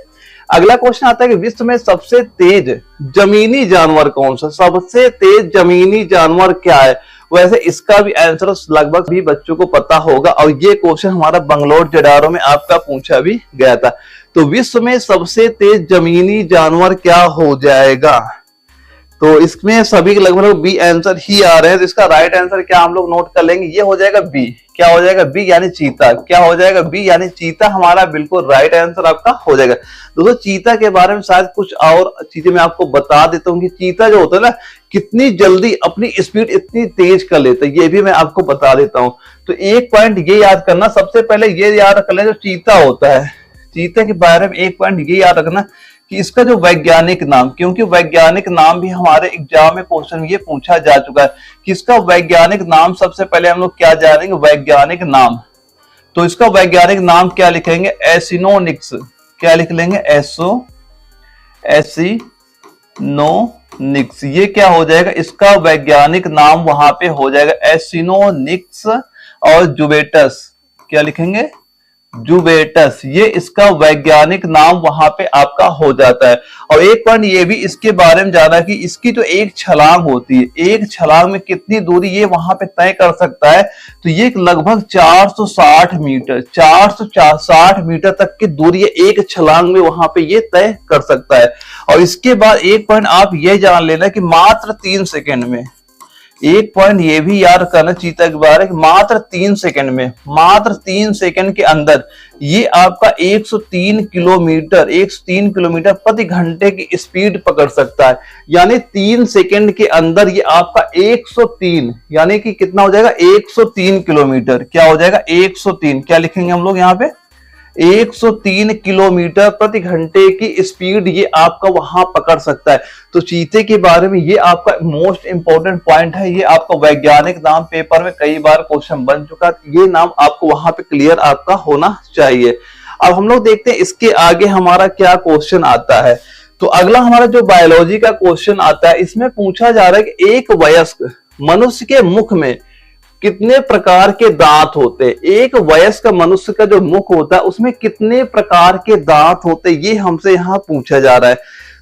अगला क्वेश्चन आता है कि विश्व में सबसे तेज जमीनी जानवर कौन सा, सबसे तेज जमीनी जानवर क्या है। वैसे इसका भी आंसर लगभग भी बच्चों को पता होगा, और ये क्वेश्चन हमारा बंगलोर जेडारो में आपका पूछा भी गया था। तो विश्व में सबसे तेज जमीनी जानवर क्या हो जाएगा, तो इसमें सभी लगभग बी आंसर ही आ रहे हैं। तो इसका राइट आंसर क्या हम लोग नोट कर लेंगे, ये हो जाएगा बी। क्या हो जाएगा, बी यानी चीता। क्या हो जाएगा, बी यानी चीता हमारा बिल्कुल राइट आंसर आपका हो जाएगा। दोस्तों चीता के बारे में शायद कुछ और चीजें मैं आपको बता देता हूँ कि चीता जो होता है ना कितनी जल्दी अपनी स्पीड इतनी तेज कर लेता है, ये भी मैं आपको बता देता हूँ। तो एक पॉइंट ये याद करना, सबसे पहले ये याद कर लें जो चीता होता है, चीते के बारे में एक पॉइंट ये याद रखना कि इसका जो वैज्ञानिक नाम, क्योंकि वैज्ञानिक नाम भी हमारे एग्जाम में क्वेश्चन ये पूछा जा चुका है कि इसका वैज्ञानिक नाम, सबसे पहले हम लोग क्या जानेंगे, वैज्ञानिक नाम। तो इसका वैज्ञानिक नाम क्या लिखेंगे, एसिनोनिक्स। क्या लिख लेंगे, एसिनोनिक्स। ये क्या हो जाएगा, इसका वैज्ञानिक नाम वहां पे हो जाएगा एसिनोनिक्स। और जुवेटस, क्या लिखेंगे, जुवेटस, ये इसका वैज्ञानिक नाम वहां पे आपका हो जाता है। और एक पॉइंट ये भी इसके बारे में जाना कि इसकी जो एक छलांग होती है, एक छलांग में कितनी दूरी ये वहां पे तय कर सकता है, तो ये लगभग 460 मीटर, 460 मीटर तक की दूरी एक छलांग में वहां पे ये तय कर सकता है। और इसके बाद एक पॉइंट आप ये जान लेना कि मात्र 3 सेकेंड में, एक पॉइंट ये भी याद करना चीता के बारे में, मात्र 3 सेकंड में, मात्र 3 सेकंड के अंदर ये आपका 103 किलोमीटर प्रति घंटे की स्पीड पकड़ सकता है। यानी 3 सेकंड के अंदर ये आपका 103, यानी कि कितना हो जाएगा, 103 किलोमीटर। क्या हो जाएगा, 103, क्या लिखेंगे हम लोग यहाँ पे, 103 किलोमीटर प्रति घंटे की स्पीड ये आपका वहां पकड़ सकता है। तो चीते के बारे में ये आपका मोस्ट इंपॉर्टेंट पॉइंट है। ये आपका वैज्ञानिक नाम पेपर में कई बार क्वेश्चन बन चुका है, ये नाम आपको वहां पे क्लियर आपका होना चाहिए। अब हम लोग देखते हैं इसके आगे हमारा क्या क्वेश्चन आता है। तो अगला हमारा जो बायोलॉजी का क्वेश्चन आता है, इसमें पूछा जा रहा है कि एक वयस्क मनुष्य के मुख में कितने प्रकार के दांत होते हैं। एक वयस्क मनुष्य का जो मुख होता है उसमें कितने प्रकार के दांत होते हैं, ये हमसे यहाँ पूछा जा रहा है।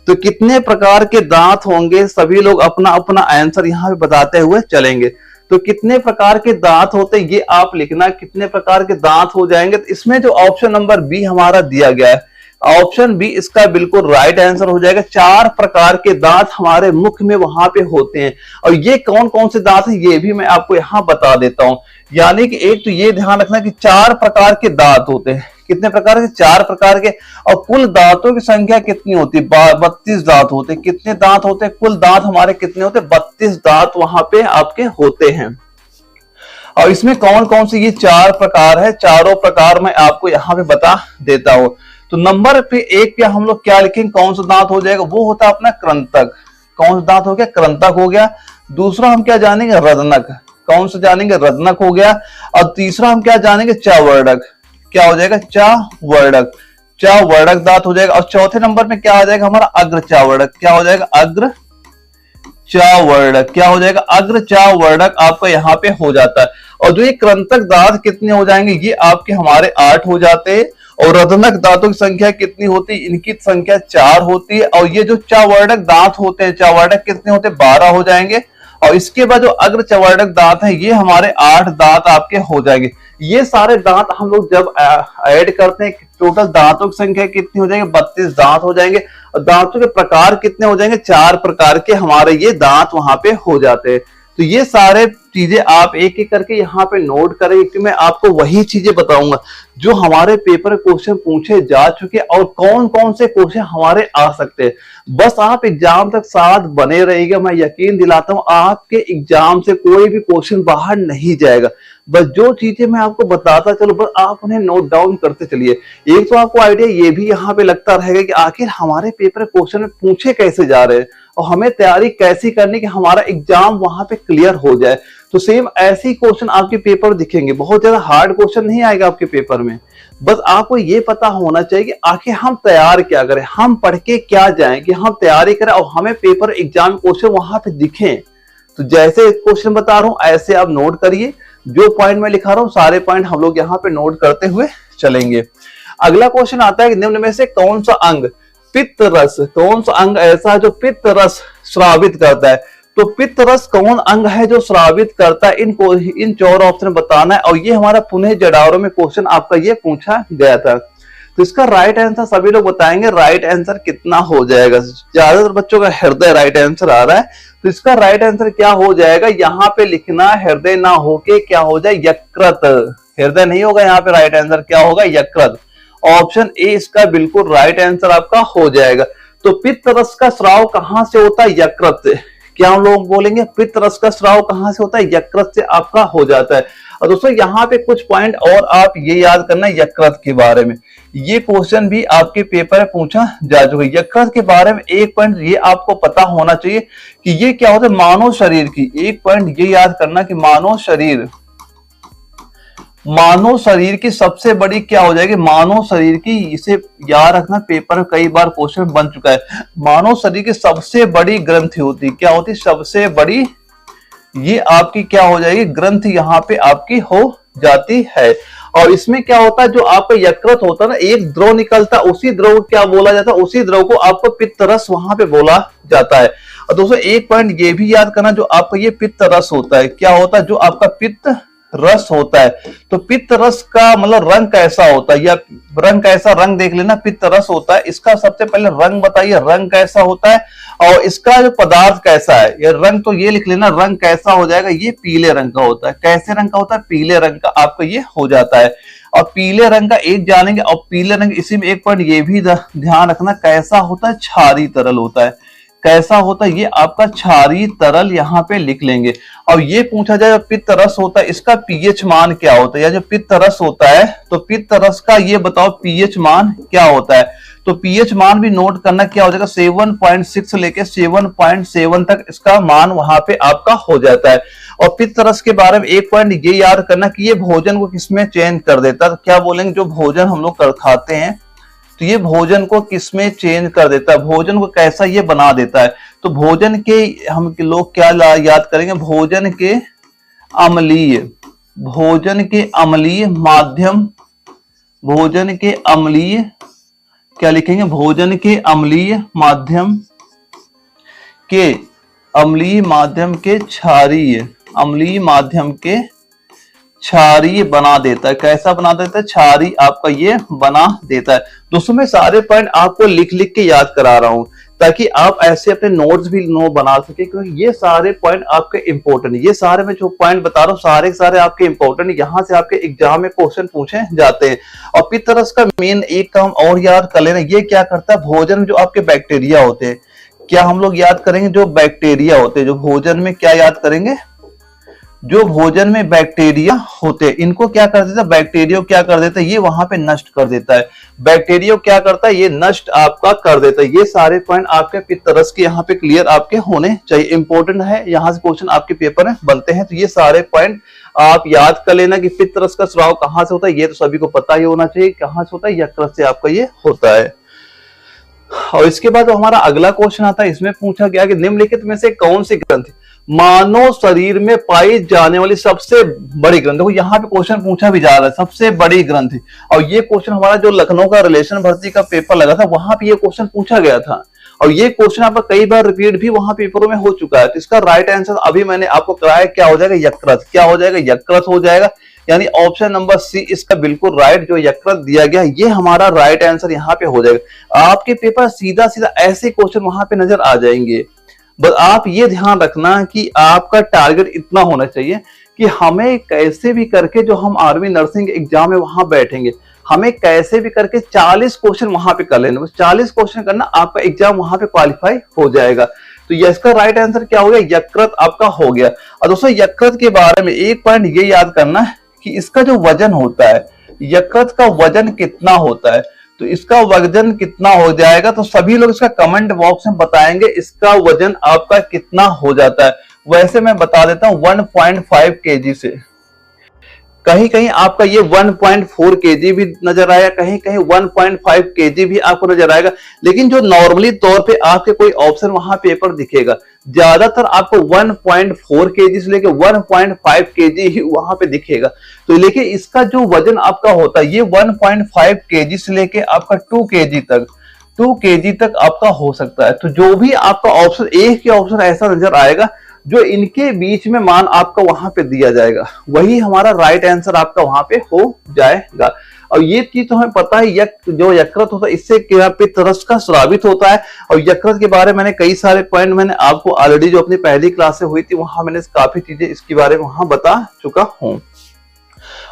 तो कितने प्रकार के दांत होंगे, सभी लोग अपना अपना आंसर यहाँ पे बताते हुए चलेंगे। तो कितने प्रकार के दांत होते हैं ये आप लिखना, कितने प्रकार के दांत हो जाएंगे। तो इसमें जो ऑप्शन नंबर बी हमारा दिया गया है, ऑप्शन बी इसका बिल्कुल राइट आंसर हो जाएगा। 4 प्रकार के दांत हमारे मुख में वहां पे होते हैं। और ये कौन कौन से दांत हैं ये भी मैं आपको यहाँ बता देता हूं। यानी कि एक तो ये ध्यान रखना कि 4 प्रकार के दांत होते हैं। कितने प्रकार के, 4 प्रकार के। और कुल दांतों की संख्या कितनी होती है, 32 दांत होते हैं। कितने दांत होते हैं, कुल दांत हमारे कितने होते हैं, 32 दांत वहां पे आपके होते हैं। और इसमें कौन कौन से ये 4 प्रकार है, चारों प्रकार मैं आपको यहाँ पे बता देता हूं। तो नंबर पे 1 पे हम लोग क्या लिखेंगे, कौन सा दांत हो जाएगा, वो होता है अपना कृंतक। कौन सा दांत हो गया, कृंतक हो गया। दूसरा हम क्या जानेंगे, रदनक। कौन सा जानेंगे, रदनक हो गया। और तीसरा हम क्या जानेंगे, चवर्णक। क्या हो जाएगा, चवर्णक, चवर्णक दांत हो जाएगा। और चौथे नंबर में क्या आ जाएगा हमारा, अग्र चवर्णक। क्या हो जाएगा, अग्र चवर्णक। क्या हो जाएगा, अग्र चवर्णक आपका यहाँ पे हो जाता है। और जो ये कृंतक दांत कितने हो जाएंगे, ये आपके हमारे 8 हो जाते हैं। और रदनक दांतों की संख्या कितनी होती है, इनकी संख्या 4 होती है। और ये जो चवर्णक दांत होते हैं, चवर्णक कितने होते हैं, 12 हो जाएंगे। और इसके बाद जो अग्र चवर्णक दांत है ये हमारे 8 दांत आपके हो जाएंगे। ये सारे दांत हम लोग जब ऐड करते हैं, टोटल दांतों की संख्या कितनी हो जाएगी, 32 दांत हो जाएंगे। और दांतों के प्रकार कितने हो जाएंगे, 4 प्रकार के हमारे ये दांत वहां पे हो जाते हैं। तो ये सारे चीजें आप एक एक करके यहाँ पे नोट करेंगे कि मैं आपको वही चीजें बताऊंगा जो हमारे पेपर क्वेश्चन पूछे जा चुके और कौन कौन से क्वेश्चन हमारे आ सकते हैं। बस आप एग्जाम तक साथ बने रहिएगा, मैं यकीन दिलाता हूं आपके एग्जाम से कोई भी क्वेश्चन बाहर नहीं जाएगा। बस जो चीजें मैं आपको बताता चलो, बस आप उन्हें नोट डाउन करते चलिए। एक तो आपको आइडिया ये भी यहाँ पे लगता रहेगा कि आखिर हमारे पेपर क्वेश्चन पूछे कैसे जा रहे हैं और हमें तैयारी कैसी करनी कि हमारा एग्जाम वहां पे क्लियर हो जाए। तो सेम ऐसे ही क्वेश्चन आपके पेपर दिखेंगे, बहुत ज्यादा हार्ड क्वेश्चन नहीं आएगा आपके पेपर में। बस आपको ये पता होना चाहिए कि आखिर हम तैयार क्या करें, हम पढ़ के क्या जाएं, कि हम तैयारी करें और हमें पेपर एग्जाम क्वेश्चन वहां पे दिखें। तो जैसे क्वेश्चन बता रहा हूं ऐसे आप नोट करिए, जो पॉइंट मैं लिखा रहा हूं सारे पॉइंट हम लोग यहाँ पे नोट करते हुए चलेंगे। अगला क्वेश्चन आता है कि निम्न में से कौन सा अंग पित्त रस, कौन सा अंग ऐसा है जो पित्त रस स्रावित करता है। तो पित्त रस कौन अंग है जो स्रावित करता है, इन 4 ऑप्शन बताना है। और ये हमारा पुनः जड़ावरों में क्वेश्चन आपका ये पूछा गया था। तो इसका राइट आंसर सभी लोग बताएंगे, राइट आंसर कितना हो जाएगा। ज्यादातर बच्चों का हृदय राइट आंसर आ रहा है, तो इसका राइट आंसर क्या हो जाएगा, यहाँ पे लिखना हृदय ना होके क्या हो जाए, यकृत। हृदय नहीं होगा यहाँ पे, राइट आंसर क्या होगा, यकृत। ऑप्शन ए इसका बिल्कुल राइट आंसर आपका हो जाएगा। तो पित्त रस का स्राव कहां से होता है, यकृत से। क्या हम लोग बोलेंगे, पित्त रस का स्राव कहां से होता है, यकृत से आपका हो जाता है। और दोस्तों यहाँ पे कुछ पॉइंट और आप ये याद करना यकृत के बारे में, ये क्वेश्चन भी आपके पेपर में पूछा जा चुका है। यकृत के बारे में एक पॉइंट ये आपको पता होना चाहिए कि ये क्या होता है मानव शरीर की, एक पॉइंट ये याद करना कि मानव शरीर की सबसे बड़ी क्या हो जाएगी, मानव शरीर की, इसे याद रखना पेपर में कई बार क्वेश्चन बन चुका है। मानव शरीर की सबसे बड़ी ग्रंथि होती, क्या होती, सबसे बड़ी, ये आपकी क्या हो जाएगी, ग्रंथि यहाँ पे आपकी हो जाती है। और इसमें क्या होता है, जो आपका यकृत होता है ना, एक द्रव निकलता है, उसी द्रव को क्या बोला जाता है, उसी द्रव को आपको पित्त रस वहां पे बोला जाता है। और दोस्तों एक पॉइंट ये भी याद करना, जो आपका ये पित्त रस होता है, क्या होता है, जो आपका पित्त रस होता है, तो पित्त रस का मतलब रंग कैसा होता है, या रंग कैसा, रंग देख लेना, पित्त रस होता है, इसका सबसे पहले रंग बताइए, रंग कैसा होता है, और इसका जो पदार्थ कैसा है, ये रंग तो ये लिख लेना, रंग कैसा हो जाएगा, ये पीले रंग का होता है। कैसे रंग का होता है, पीले रंग का आपका ये हो जाता है। और पीले रंग का एक जानेंगे, और पीले रंग, इसी में एक पॉइंट ये भी ध्यान रखना, कैसा होता है, क्षारीय तरल होता है। कैसा होता है, ये आपका क्षारीय तरल यहाँ पे लिख लेंगे। और ये पूछा जाए पित्त रस होता है, इसका पीएच मान क्या होता है, या जो पित्त रस होता है, तो पित्त रस का ये बताओ पीएच मान क्या होता है। तो पीएच मान भी नोट करना, क्या हो जाएगा, 7.6 लेके 7.7 तक इसका मान वहां पे आपका हो जाता है। और पित्त रस के बारे में एक पॉइंट ये याद करना कि ये भोजन को किसमें चेंज कर देता है, तो क्या बोलेंगे, जो भोजन हम लोग खाते हैं, तो ये भोजन को किसमें चेंज कर देता है, भोजन को कैसा ये बना देता है। तो भोजन के हम लोग क्या याद करेंगे, भोजन के अम्लीय माध्यम, भोजन के अम्लीय क्या लिखेंगे, भोजन के अम्लीय माध्यम के क्षारीय, अम्लीय माध्यम के क्षारीय बना देता है। कैसा बना देता है, क्षारीय आपका ये बना देता है। दोस्तों मैं सारे पॉइंट आपको लिख लिख के याद करा रहा हूं, ताकि आप ऐसे अपने नोट्स भी बना सके, क्योंकि ये सारे पॉइंट आपके इंपॉर्टेंट, ये सारे मैं जो पॉइंट बता रहा हूँ सारे सारे आपके इंपॉर्टेंट, यहाँ से आपके एग्जाम में क्वेश्चन पूछे जाते हैं। और पित्त रस का मेन एक काम और याद कर लेना, ये क्या करता है, भोजन में जो आपके बैक्टीरिया होते हैं, क्या हम लोग याद करेंगे, जो बैक्टीरिया होते हैं, जो भोजन में क्या याद करेंगे, जो भोजन में बैक्टीरिया होते हैं, इनको क्या कर देता है, बैक्टीरिया क्या कर देता है, ये वहां पे नष्ट कर देता है। बैक्टीरिया क्या करता है, ये नष्ट आपका कर देता है। ये सारे पॉइंट आपके पित्त रस के यहाँ पे क्लियर आपके होने चाहिए, इंपॉर्टेंट है, यहाँ से क्वेश्चन आपके पेपर में बनते हैं। तो ये सारे पॉइंट आप याद कर लेना कि पित्त रस का स्राव कहाँ से होता है, ये तो सभी को पता ही होना चाहिए, कहाँ से होता है, यकृत से आपका ये होता है। और इसके बाद हमारा अगला क्वेश्चन आता है, इसमें पूछा गया कि निम्नलिखित में से कौन सी ग्रंथि मानव शरीर में पाई जाने वाली सबसे बड़ी ग्रंथि, देखो यहाँ पे क्वेश्चन पूछा भी जा रहा है, सबसे बड़ी ग्रंथि। और ये क्वेश्चन हमारा जो लखनऊ का रिलेशन भर्ती का पेपर लगा था, वहां पे ये क्वेश्चन पूछा गया था, और ये क्वेश्चन आपका कई बार रिपीट भी वहां पेपरों में हो चुका है। तो इसका राइट आंसर अभी मैंने आपको कराया, क्या हो जाएगा, यकृत। क्या हो जाएगा, यकृत हो जाएगा, यानी ऑप्शन नंबर सी इसका बिल्कुल राइट, जो यकृत दिया गया ये हमारा राइट आंसर यहाँ पे हो जाएगा। आपके पेपर सीधा सीधा ऐसे क्वेश्चन वहां पे नजर आ जाएंगे। बस आप ये ध्यान रखना कि आपका टारगेट इतना होना चाहिए कि हमें कैसे भी करके, जो हम आर्मी नर्सिंग एग्जाम में वहां बैठेंगे, हमें कैसे भी करके 40 क्वेश्चन वहां पे कर लेना, बस 40 क्वेश्चन करना, आपका एग्जाम वहां पे क्वालिफाई हो जाएगा। तो इसका राइट आंसर क्या हो गया, यकृत आपका हो गया। और दोस्तों यकृत के बारे में एक पॉइंट ये याद करना है कि इसका जो वजन होता है, यकृत का वजन कितना होता है, तो इसका वजन कितना हो जाएगा, तो सभी लोग इसका कमेंट बॉक्स में बताएंगे इसका वजन आपका कितना हो जाता है। वैसे मैं बता देता हूं 1.5 केजी से, कहीं कहीं आपका ये 1.4 केजी भी नजर आएगा, कहीं कहीं 1.5 केजी भी आपको नजर आएगा, लेकिन जो नॉर्मली तौर पे आपके कोई ऑप्शन वहां पेपर दिखेगा, ज्यादातर आपको 1.4 केजी से लेके 1.5 केजी ही वहां पे दिखेगा। तो लेकिन इसका जो वजन आपका होता है ये 1.5 केजी से लेके आपका 2 केजी तक आपका हो सकता है। तो जो भी आपका ऑप्शन, एक ही ऑप्शन ऐसा नजर आएगा जो इनके बीच में मान आपका वहां पे दिया जाएगा, वही हमारा राइट आंसर आपका वहां पे हो जाएगा। और ये चीज तो हमें पता है, जो यकृत होता है इससे क्या पित्त रस का स्रावित होता है। और यकृत के बारे में मैंने कई सारे पॉइंट मैंने आपको ऑलरेडी जो अपनी पहली क्लास से हुई थी वहां मैंने काफी चीजें इसके बारे में वहां बता चुका हूं।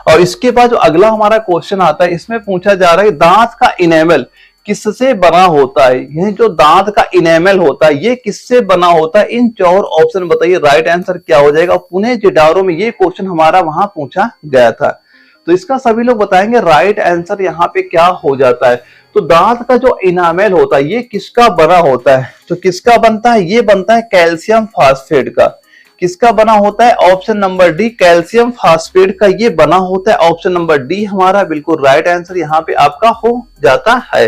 और इसके बाद जो अगला हमारा क्वेश्चन आता है, इसमें पूछा जा रहा है दांत का इनेमल किससे बना होता है, ये जो दांत का इनेमल होता है ये किससे बना होता है, इन चार ऑप्शन बताइए राइट आंसर क्या हो जाएगा। पुणे जिडारो में ये क्वेश्चन हमारा वहां पूछा गया था, तो इसका सभी लोग बताएंगे राइट आंसर यहाँ पे क्या हो जाता है। तो दांत का जो इनामेल होता है ये किसका बना होता है, तो किसका बनता है, ये बनता है कैल्शियम फास्फेट का। किसका बना होता है, option number D calcium phosphate का ये बना होता है। ऑप्शन नंबर डी हमारा बिल्कुल राइट आंसर यहाँ पे आपका हो जाता है।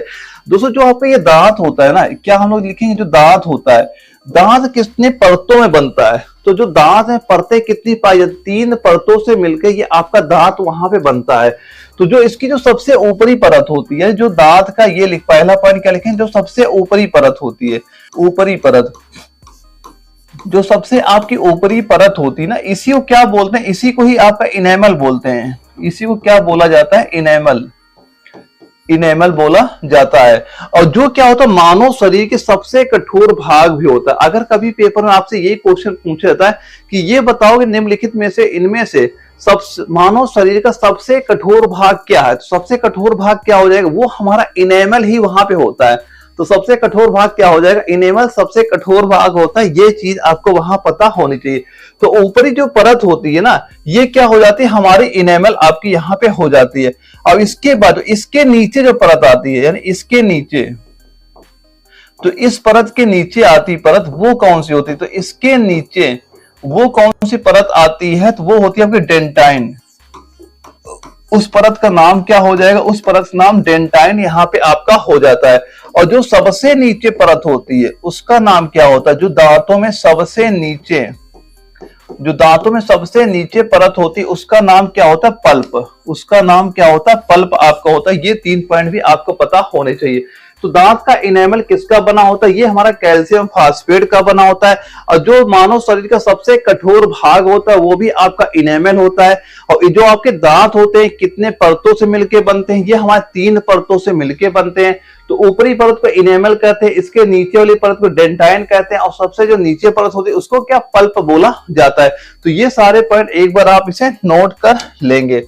दोस्तों जो आपका ये दांत होता है ना, क्या हम लोग लिखेंगे, जो दांत होता है, दांत कितने परतों में बनता है, तो जो दांत है परतें कितनी पाई जाती, 3 परतों से मिलकर ये आपका दांत वहां पे बनता है। तो जो इसकी जो सबसे ऊपरी परत होती है, जो दांत का ये पहला पॉइंट क्या लिखें, जो सबसे ऊपरी परत होती है, ऊपरी परत, जो सबसे आपकी ऊपरी परत होती है ना, इसी को क्या बोलते हैं, इसी को ही आपका इनेमल बोलते हैं। इसी को क्या बोला जाता है, इनेमल, इनेमल बोला जाता है। और जो क्या होता है, मानव शरीर के सबसे कठोर भाग भी होता है। अगर कभी पेपर में आपसे ये क्वेश्चन पूछा जाता है कि ये बताओ कि निम्नलिखित में से इनमें से मानव शरीर का सबसे कठोर भाग क्या है, तो सबसे कठोर भाग क्या हो जाएगा, वो हमारा इनेमल ही वहां पे होता है। तो सबसे कठोर भाग क्या हो जाएगा, इनेमल सबसे कठोर भाग होता है। ये चीज आपको वहां पता होनी चाहिए। तो ऊपरी जो परत होती है ना, ये क्या हो जाती है, हमारी इनेमल आपकी यहाँ पे हो जाती है। और इसके बाद इसके नीचे जो परत आती है, यानी इसके नीचे, तो इस परत के नीचे आती परत वो कौन सी होती है, तो इसके नीचे वो कौन सी परत आती है, तो वो होती है आपकी डेंटाइन। उस परत का नाम क्या हो जाएगा, उस परत का नाम डेंटाइन यहाँ पे आपका हो जाता है। और जो सबसे नीचे परत होती है उसका नाम क्या होता है, जो दांतों में सबसे नीचे, जो दांतों में सबसे नीचे परत होती है उसका नाम क्या होता है, पल्प। उसका नाम क्या होता है, पल्प आपका होता है। ये 3 पॉइंट भी आपको पता होने चाहिए। तो दांत का इनेमल किसका बना होता है, ये हमारा कैल्शियम फास्फेट का बना होता है। और जो मानव शरीर का सबसे कठोर भाग होता है वो भी आपका इनेमल होता है। और जो आपके दांत होते हैं कितने परतों से मिलके बनते हैं, ये हमारे 3 परतों से मिलके बनते हैं। तो ऊपरी परत को इनेमल कहते हैं, इसके नीचे वाली परत को डेंटाइन कहते हैं, और सबसे जो नीचे परत होती है उसको क्या, पल्प बोला जाता है। तो ये सारे पॉइंट एक बार आप इसे नोट कर लेंगे।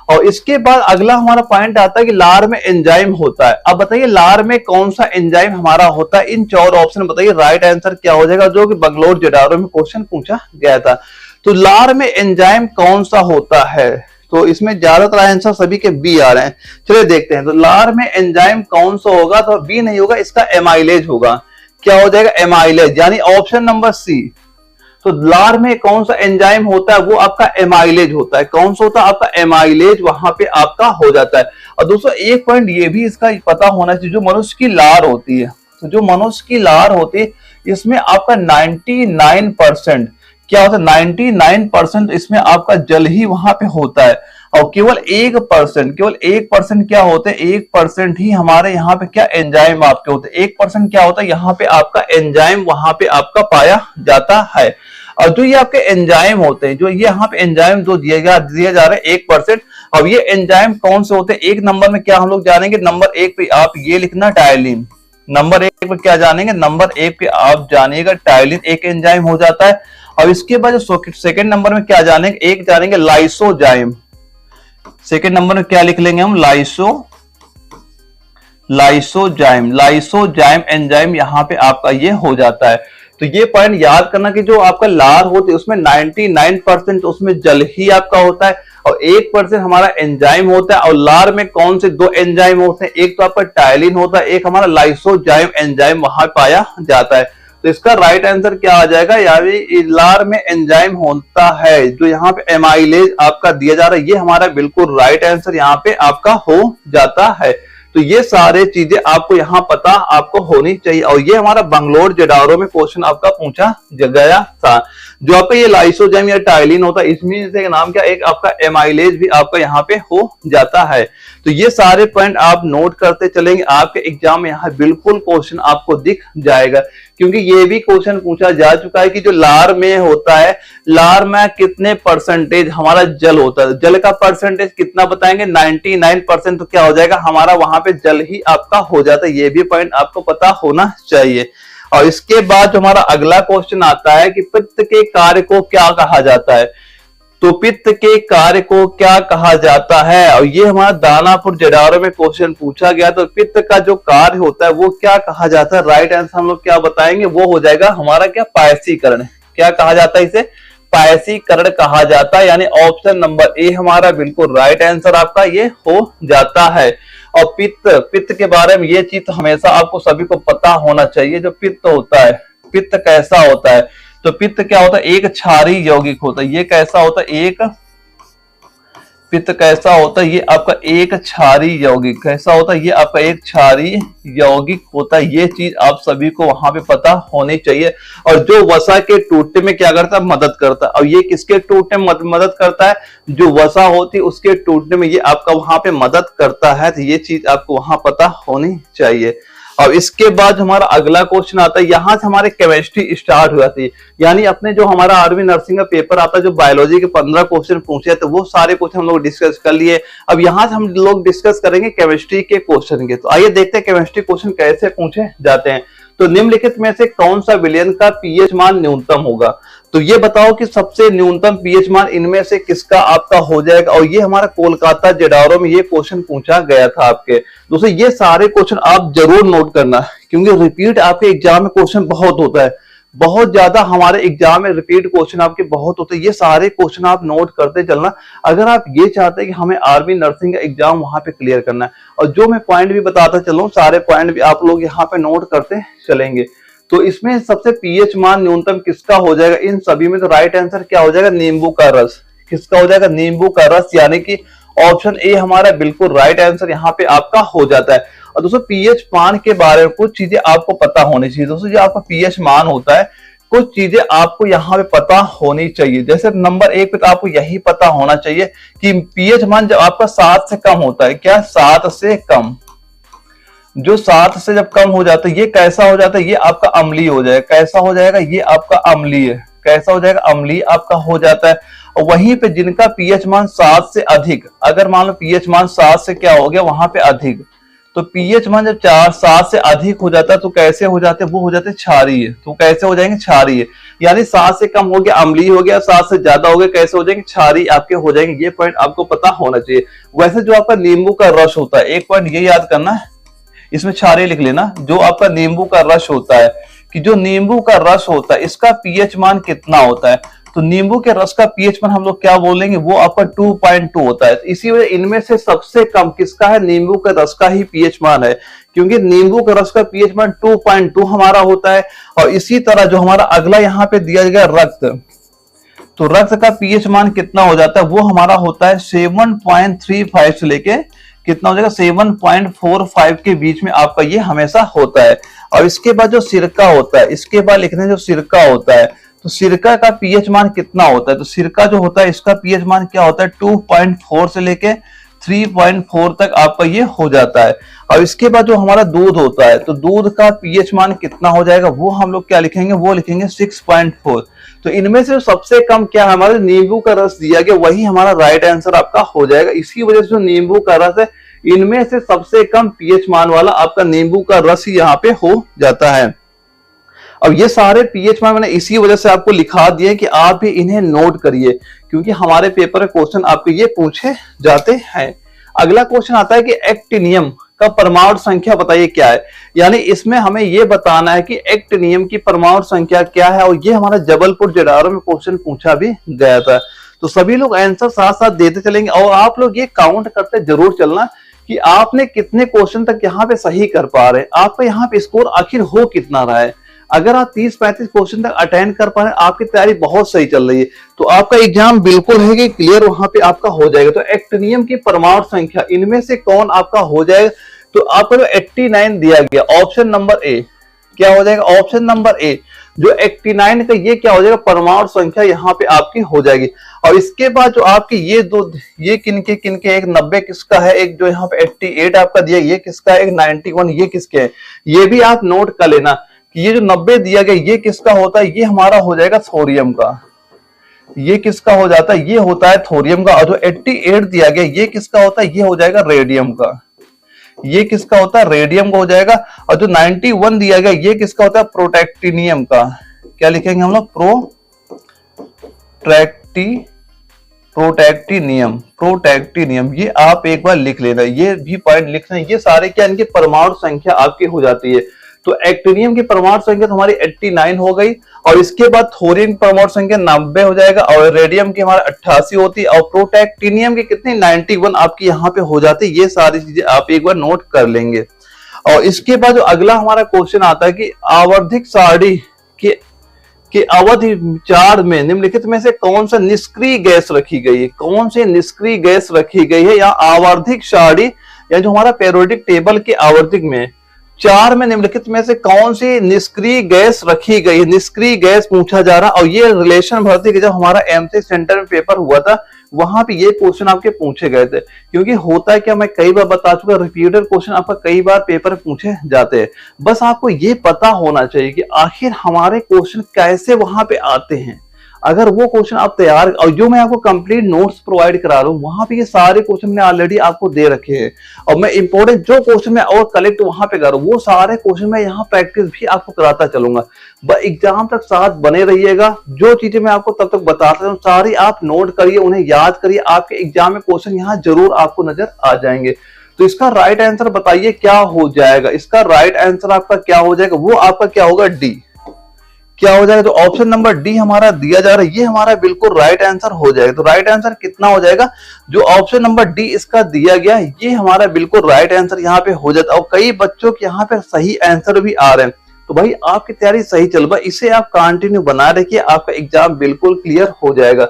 और इसके बाद अगला हमारा पॉइंट आता है कि लार में एंजाइम होता है। अब बताइए लार में कौन सा एंजाइम हमारा होता है, इन 4 ऑप्शन बताइए राइट आंसर क्या हो जाएगा, जो कि बंगलोर जिडारो में क्वेश्चन पूछा गया था। तो लार में एंजाइम कौन सा होता है, तो इसमें ज्यादातर आंसर सभी के बी आ रहे हैं। चलिए देखते हैं, तो लार में एंजाइम कौन सा होगा, तो बी नहीं होगा, इसका एमाइलेज होगा। क्या हो जाएगा, एमाइलेज, यानी ऑप्शन नंबर सी। तो लार में कौन सा एंजाइम होता है, वो आपका एमाइलेज होता है। कौन सा होता है, आपका एमाइलेज वहां पे आपका हो जाता है। और दोस्तों एक पॉइंट ये भी इसका पता होना चाहिए, जो मनुष्य की लार होती है, तो जो मनुष्य की लार होती है इसमें आपका 99% क्या होता है, 99% इसमें आपका जल ही वहां पे होता है। और केवल 1% क्या होते हैं, 1% ही हमारे यहाँ पे क्या एंजाइम आपके होते हैं। 1% क्या होता है, यहाँ पे आपका एंजाइम वहां पे आपका पाया जाता है। और जो ये आपके एंजाइम होते हैं, जो ये यहाँ पे एंजाइम जो दिया जा रहा है 1%। अब ये एंजाइम कौन से होते हैं, 1 नंबर में क्या हम लोग जानेंगे, नंबर 1 पे आप ये लिखना टायलिन। नंबर 1 पे क्या जानेंगे, नंबर 1 पे आप जानिएगा टायलिन एक एंजाइम हो जाता है। और इसके बाद जो सेकंड नंबर में क्या जानेंगे, एक जानेंगे लाइसोजाइम। सेकंड नंबर में क्या लिख लेंगे हम, लाइसोजाइम एंजाइम यहाँ पे आपका ये हो जाता है। तो ये पॉइंट याद करना कि जो आपका लार होती है उसमें 99% उसमें जल ही आपका होता है, और 1% हमारा एंजाइम होता है। और लार में कौन से 2 एंजाइम होते हैं, एक तो आपका टायलिन होता है, एक हमारा लाइसोजाइम एंजाइम वहां पाया जाता है। तो इसका राइट आंसर क्या आ जाएगा, यानी लार में एंजाइम होता है। जो यहाँ पे एमाइलेज आपका दिया जा रहा है, ये हमारा बिल्कुल राइट आंसर यहाँ पे आपका हो जाता है। तो ये सारे चीजें आपको यहाँ पता आपको होनी चाहिए। और ये हमारा बंगलोर जिडारो में क्वेश्चन आपका पूछा गया था। जो आपका ये लाइसोजाइम या टायलिन होता है, इसमें से नाम क्या, एक आपका एमाइलेज भी आपका यहाँ पे हो जाता है। तो ये सारे पॉइंट आप नोट करते चलेंगे, आपके एग्जाम में यहाँ बिल्कुल क्वेश्चन आपको दिख जाएगा। क्योंकि ये भी क्वेश्चन पूछा जा चुका है कि जो लार में होता है, लार में कितने परसेंटेज हमारा जल होता है, जल का परसेंटेज कितना बताएंगे, 99%। तो क्या हो जाएगा, हमारा वहां पे जल ही आपका हो जाता है। ये भी पॉइंट आपको पता होना चाहिए। और इसके बाद जो हमारा अगला क्वेश्चन आता है कि पित्त के कार्य को क्या कहा जाता है। तो पित्त के कार्य को क्या कहा जाता है? और ये हमारा दानापुर जडारो में क्वेश्चन पूछा गया। तो पित्त का जो कार्य होता है वो क्या कहा जाता है? राइट आंसर हम लोग क्या बताएंगे, वो हो जाएगा हमारा क्या, पायसीकरण। क्या कहा जाता है इसे? पायसीकरण कहा जाता है, यानी ऑप्शन नंबर ए हमारा बिल्कुल राइट आंसर आपका ये हो जाता है। और पित्त के बारे में ये चीज तो हमेशा आपको सभी को पता होना चाहिए। जो पित्त होता है, पित्त कैसा होता है? तो पित्त क्या होता है? एक क्षारीय यौगिक होता है। ये कैसा होता है? एक पित्त कैसा होता है? ये आपका एक क्षारीय यौगिक कैसा होता है? ये आपका एक क्षारीय यौगिक होता है। ये चीज आप सभी को वहां पे पता होनी चाहिए। और जो वसा के टूटने में क्या करता है? मदद करता है। और ये किसके टूटने में मदद करता है? जो वसा होती है उसके टूटने में ये आपका वहां पे मदद करता है। तो ये चीज आपको वहां पता होनी चाहिए। और इसके बाद हमारा अगला क्वेश्चन आता है, यहां से हमारे केमिस्ट्री स्टार्ट हो जाती है। यानी अपने जो हमारा आर्मी नर्सिंग का पेपर आता है, जो बायोलॉजी के 15 क्वेश्चन पूछे तो वो सारे क्वेश्चन हम लोग डिस्कस कर लिए। अब यहां से हम लोग डिस्कस करेंगे केमिस्ट्री के क्वेश्चन के। तो आइए देखते हैं केमिस्ट्री क्वेश्चन कैसे पूछे जाते हैं। तो निम्नलिखित में से कौन सा विलयन का पीएच मान न्यूनतम होगा? तो ये बताओ कि सबसे न्यूनतम पीएच मान इनमें से किसका आपका हो जाएगा? और ये हमारा कोलकाता जडारो में ये क्वेश्चन पूछा गया था आपके। दोस्तों ये सारे क्वेश्चन आप जरूर नोट करना, क्योंकि रिपीट आपके एग्जाम में क्वेश्चन बहुत होता है, बहुत ज्यादा हमारे एग्जाम में रिपीट क्वेश्चन आपके बहुत होते हैं। ये सारे क्वेश्चन आप नोट करते चलना, अगर आप ये चाहते हैं कि हमें आर्मी नर्सिंग का एग्जाम वहां पे क्लियर करना है। और जो मैं पॉइंट भी बताता चलूं, सारे पॉइंट भी आप लोग यहाँ पे नोट करते चलेंगे। तो इसमें सबसे पीएच मान न्यूनतम किसका हो जाएगा इन सभी में? तो राइट आंसर क्या हो जाएगा? नींबू का रस। किसका हो जाएगा? नींबू का रस, यानी कि ऑप्शन ए हमारा बिल्कुल राइट आंसर यहाँ पे आपका हो जाता है। और दोस्तों पीएच मान के बारे में कुछ चीजें आपको पता होनी चाहिए। दोस्तों जो आपका पीएच मान होता है, कुछ चीजें आपको यहाँ पे पता होनी चाहिए। जैसे नंबर एक पे तो आपको यही पता होना चाहिए कि पीएच मान जब आपका 7 से कम होता है, क्या 7 से कम, जो 7 से जब कम हो जाता है ये कैसा हो जाता है? ये आपका अम्लीय हो जाएगा। कैसा हो जाएगा? ये आपका अम्लीय। कैसा हो जाएगा? अम्लीय आपका हो जाता है। और वहीं पे जिनका पीएच मान 7 से अधिक, अगर मान लो पीएच मान 7 से क्या हो गया वहां पे अधिक, तो पीएच मान जब 7 से अधिक हो जाता है तो कैसे हो जाते हैं? वो हो जाते हैं क्षारीय। तो कैसे हो जाएंगे? क्षारीय। यानी 7 से कम हो गया अम्लीय हो गया, 7 से ज्यादा हो गया कैसे हो जाएंगे? क्षारीय आपके हो जाएंगे। ये पॉइंट आपको पता होना चाहिए। वैसे जो आपका नींबू का रस होता है, एक पॉइंट ये याद करना है, इसमें क्षारीय लिख लेना। जो आपका नींबू का रस होता है, कि जो नींबू का रस होता है इसका पीएच मान कितना होता है? तो नींबू के रस का पीएच मान हम लोग क्या बोलेंगे? वो आपका 2.2 होता है। इसी वजह इनमें से सबसे कम किसका है? नींबू के रस का ही पीएच मान है, क्योंकि नींबू के रस का पीएच मान 2.2 हमारा होता है। और इसी तरह जो हमारा अगला यहाँ पे दिया गया रक्त, तो रक्त का पीएच मान कितना हो जाता है? वो हमारा होता है 7.35 से लेके कितना हो जाएगा? 7.45 के बीच में आपका ये हमेशा होता है। और इसके बाद जो सिरका होता है, इसके बाद लिखने जो सिरका होता है, तो सिरका का पीएच मान कितना होता है? तो सिरका जो होता है इसका पीएच मान क्या होता है? 2.4 से लेके 3.4 तक आपका ये हो जाता है। और इसके बाद जो हमारा दूध होता है, तो दूध का पीएच मान कितना हो जाएगा? वो हम लोग क्या लिखेंगे? वो लिखेंगे 6.4। तो इनमें से सबसे कम क्या हमारे नींबू का रस दिया गया, वही हमारा राइट आंसर आपका हो जाएगा। इसी वजह से जो नींबू का रस है, इनमें से सबसे कम पीएच मान वाला आपका नींबू का रस ही यहाँ पे हो जाता है। अब ये सारे पीएच मान मैंने इसी वजह से आपको लिखा दिए कि आप भी इन्हें नोट करिए, क्योंकि हमारे पेपर में क्वेश्चन आपके ये पूछे जाते हैं। अगला क्वेश्चन आता है कि एक्टिनियम का परमाणु संख्या बताइए क्या है। यानी इसमें हमें ये बताना है कि एक्टिनियम की परमाणु संख्या क्या है। और ये हमारा जबलपुर जडारो में क्वेश्चन पूछा भी गया था। तो सभी लोग आंसर साथ साथ देते चलेंगे, और आप लोग ये काउंट करते जरूर चलना कि आपने कितने क्वेश्चन तक यहाँ पे सही कर पा रहे हैं, आपका यहाँ पे स्कोर आखिर हो कितना रहा है। अगर आप 30-35 क्वेश्चन तक अटेंड कर पा रहे हैं, आपकी तैयारी बहुत सही चल रही है, तो आपका एग्जाम बिल्कुल है कि क्लियर वहां पे आपका हो जाएगा। तो एक्टिनियम की परमाणु संख्या इनमें से कौन आपका हो जाएगा? तो आपका जो 89 दिया गया, ऑप्शन नंबर ए क्या हो जाएगा? ऑप्शन नंबर ए जो 89 का ये क्या हो जाएगा? परमाणु संख्या यहाँ पे आपकी हो जाएगी। और इसके बाद जो आपकी ये दो, ये किनके एक 90 किसका है, एक जो यहाँ पे 88 आपका दिया ये किसका है, एक 91 ये किसके है। ये भी आप नोट कर लेना कि ये जो 90 दिया गया ये किसका होता है? ये हमारा हो जाएगा थोरियम का। ये किसका हो जाता है? ये होता है थोरियम का। और जो 88 दिया गया ये किसका होता है? ये हो जाएगा रेडियम का। ये किसका होता है? रेडियम का हो जाएगा। और जो 91 दिया गया ये किसका होता है? प्रोटेक्टिनियम का। क्या लिखेंगे हम लोग? प्रोट्रैक्टिनियम प्रोटैक्टिनियम, प्रोटैक्टिनियम, ये आप एक बार लिख लेना, ये भी पॉइंट लिखना। ये सारे क्या इनकी परमाणु संख्या आपकी हो जाती है। तो एक्टिनियम की परमाणु संख्या तो हमारी 89 हो गई, और इसके बाद थोरियम की परमाणु संख्या 90 हो जाएगा, और रेडियम की हमारा 88 होती है, और प्रोटैक्टिनियम की कितनी 91 आपकी यहाँ पे हो जाती है। ये सारी चीजें आप एक बार नोट कर लेंगे। और इसके बाद जो अगला हमारा क्वेश्चन आता है कि आवर्धिक सारणी के अवधि चार्ट में निम्नलिखित में से कौन सा निष्क्रिय गैस रखी गई है, कौन सी निष्क्रिय गैस रखी गई है, या आवर्धिक सारणी या जो हमारा पेरियोडिक टेबल के आवर्धिक में 4 में निम्नलिखित में से कौन सी निष्क्रिय गैस रखी गई है। निष्क्रिय गैस पूछा जा रहा, और ये रिलेशन भर्ती के जब हमारा एमसी सेंटर में पेपर हुआ था वहां पे ये क्वेश्चन आपके पूछे गए थे। क्योंकि होता है क्या, मैं कई बार बता चुका, रिपीटेड क्वेश्चन आपका कई बार पेपर में पूछे जाते हैं। बस आपको ये पता होना चाहिए कि आखिर हमारे क्वेश्चन कैसे वहां पे आते हैं। अगर वो क्वेश्चन आप तैयार, और जो मैं आपको कंप्लीट नोट्स प्रोवाइड करा रहा हूँ वहां पे ये सारे क्वेश्चन मैंने ऑलरेडी आपको दे रखे हैं, और मैं इंपॉर्टेंट जो क्वेश्चन मैं और कलेक्ट वहां पे कर रहा हूँ वो सारे क्वेश्चन मैं यहाँ प्रैक्टिस भी आपको कराता चलूंगा। एग्जाम तक साथ बने रहिएगा। जो चीजें मैं आपको तब तक बताता हूँ सारी आप नोट करिए, उन्हें याद करिए, आपके एग्जाम में क्वेश्चन यहाँ जरूर आपको नजर आ जाएंगे। तो इसका राइट आंसर बताइए क्या हो जाएगा। इसका राइट आंसर आपका क्या हो जाएगा, वो आपका क्या होगा, डी। क्या हो जाएगा, तो ऑप्शन नंबर डी हमारा दिया जा रहा है, ये हमारा बिल्कुल राइट आंसर हो जाएगा। तो राइट आंसर कितना हो जाएगा, जो ऑप्शन नंबर डी इसका दिया गया है ये हमारा बिल्कुल राइट आंसर यहाँ पे हो जाता है। और कई बच्चों के यहाँ पे सही आंसर भी आ रहे हैं। तो भाई आपकी तैयारी सही चल रहा है, इसे आप कंटिन्यू बना रखिए, आपका एग्जाम बिल्कुल क्लियर हो जाएगा।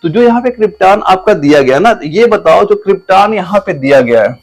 तो जो यहाँ पे क्रिप्टॉन आपका दिया गया ना, ये बताओ जो क्रिप्टॉन यहाँ पे दिया गया है,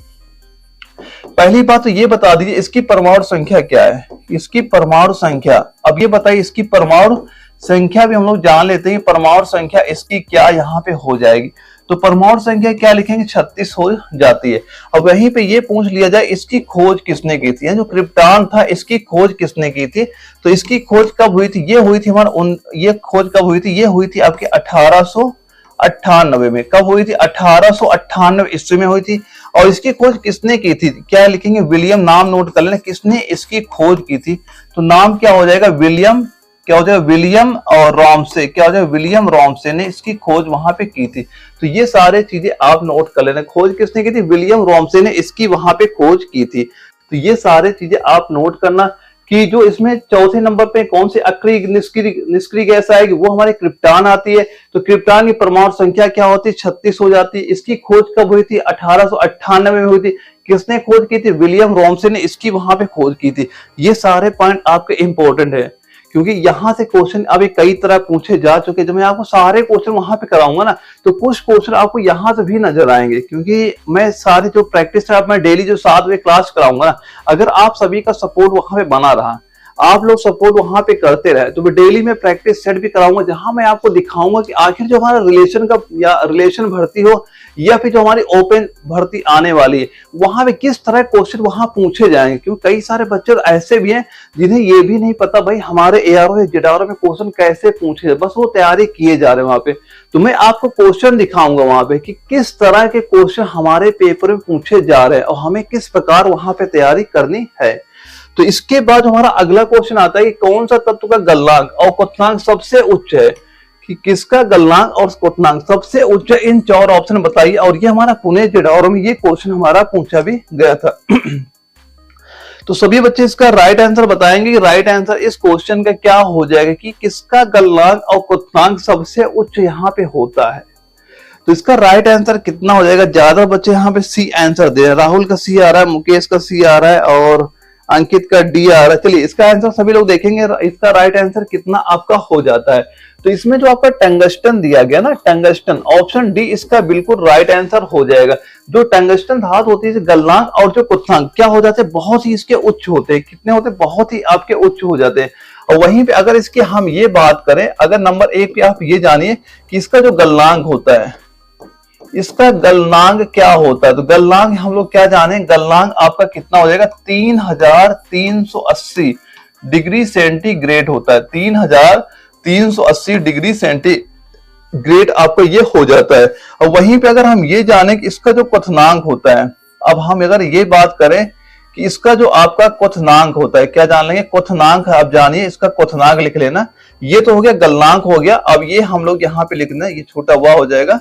पहली बात तो ये बता दीजिए इसकी परमाणु संख्या क्या है। इसकी परमाणु संख्या, अब ये बताइए इसकी परमाणु संख्या भी हम लोग जान लेते हैं, परमाणु संख्या इसकी क्या यहाँ पे हो जाएगी। तो परमाणु संख्या क्या लिखेंगे, 36 हो जाती है। अब वहीं पे ये पूछ लिया जाए इसकी खोज किसने की थी, जो क्रिप्टॉन था इसकी खोज किसने की थी। तो इसकी खोज कब हुई थी, ये हुई थी हमारा ये खोज कब हुई थी, ये हुई थी आपके 1898 में। कब हुई थी, 1898 ईस्वी में हुई थी। और इसकी खोज किसने की थी, क्या लिखेंगे, विलियम, नाम नोट कर लेना किसने इसकी खोज की थी। तो नाम क्या हो जाएगा, विलियम, क्या हो जाएगा, विलियम और रॉमसे, क्या हो जाएगा, विलियम रॉमसे ने इसकी खोज वहां पे की थी। तो ये सारे चीजें आप नोट कर लेना, खोज किसने की थी, विलियम रॉमसे ने इसकी वहां पे खोज की थी। तो ये सारे चीजें आप नोट करना कि जो इसमें चौथे नंबर पे कौन सी अक्रिय निष्क्रिय गैस आएगी, वो हमारी क्रिप्टॉन आती है। तो क्रिप्टॉन की परमाणु संख्या क्या होती है, 36 हो जाती है। इसकी खोज कब हुई थी, 1898 में हुई थी। किसने खोज की थी, विलियम रॉमसे ने इसकी वहां पे खोज की थी। ये सारे पॉइंट आपके इंपॉर्टेंट है, क्योंकि यहां से क्वेश्चन अभी कई तरह पूछे जा चुके। जब मैं आपको सारे क्वेश्चन वहां पे कराऊंगा ना, तो कुछ क्वेश्चन आपको यहां से भी नजर आएंगे, क्योंकि मैं सारे जो प्रैक्टिस है मैं डेली जो 7 बजे क्लास कराऊंगा ना, अगर आप सभी का सपोर्ट वहां पे बना रहा, आप लोग सपोर्ट वहां पे करते रहे, तो मैं डेली में प्रैक्टिस सेट भी कराऊंगा, जहां मैं आपको दिखाऊंगा कि आखिर जो हमारा रिलेशन का या रिलेशन भर्ती हो या फिर जो हमारी ओपन भर्ती आने वाली है, वहां पे किस तरह क्वेश्चन वहां पूछे जाएंगे। क्योंकि कई सारे बच्चे ऐसे भी हैं जिन्हें ये भी नहीं पता भाई हमारे एआरओ या जेडआरओ में क्वेश्चन कैसे पूछे जाए, बस वो तैयारी किए जा रहे हैं वहां पे। तो मैं आपको क्वेश्चन दिखाऊंगा वहां पे कि किस तरह के क्वेश्चन हमारे पेपर में पूछे जा रहे हैं और हमें किस प्रकार वहां पे तैयारी करनी है। तो इसके बाद हमारा अगला क्वेश्चन आता है कि कौन सा तत्व का गलनांक और क्वथनांक सबसे उच्च है, कि किसका गलनांक और क्वथनांक सबसे उच्च है, इन 4 ऑप्शन बताइए। और ये हमारा पुणे जेडआरओ में ये क्वेश्चन हमारा पूछा भी गया था। तो सभी बच्चे इसका राइट आंसर बताएंगे कि राइट आंसर इस क्वेश्चन का क्या हो जाएगा, कि किसका गलनांक और क्वथनांक सबसे उच्च यहाँ पे होता है। तो इसका राइट आंसर कितना हो जाएगा, ज्यादा बच्चे यहाँ पे सी आंसर दे रहे हैं। राहुल का सी आ रहा है, मुकेश का सी आ रहा है और अंकित का डी आ रहा है। चलिए इसका आंसर सभी लोग देखेंगे, इसका राइट आंसर कितना आपका हो जाता है। तो इसमें जो आपका टंगस्टन दिया गया ना, टंगस्टन, ऑप्शन डी इसका बिल्कुल राइट आंसर हो जाएगा। जो टंगस्टन धातु होती है, गलनांक और जो क्वथनांक क्या हो जाते हैं, बहुत ही इसके उच्च होते हैं। कितने होते हैं, बहुत ही आपके उच्च हो जाते हैं। और वहीं पे अगर इसकी हम ये बात करें, अगर नंबर 1 पे आप ये जानिए कि इसका जो गलनांक होता है, इसका गलनांक क्या होता है। तो गलनांक हम लोग क्या जाने, गलनांक आपका कितना हो जाएगा, 3380 डिग्री सेंटीग्रेड होता है। 3380 डिग्री सेंटीग्रेड आपका ये हो जाता है। और वहीं पे अगर हम ये जाने कि इसका जो क्वथनांक होता है, अब हम अगर ये बात करें कि इसका जो आपका क्वथनांक होता है, क्या जान लेंगे, क्वथनांक आप जानिए, इसका क्वथनांक लिख लेना। ये तो हो गया गलनांक हो गया। अब ये हम लोग यहाँ पे लिखना है, ये छोटा हुआ हो जाएगा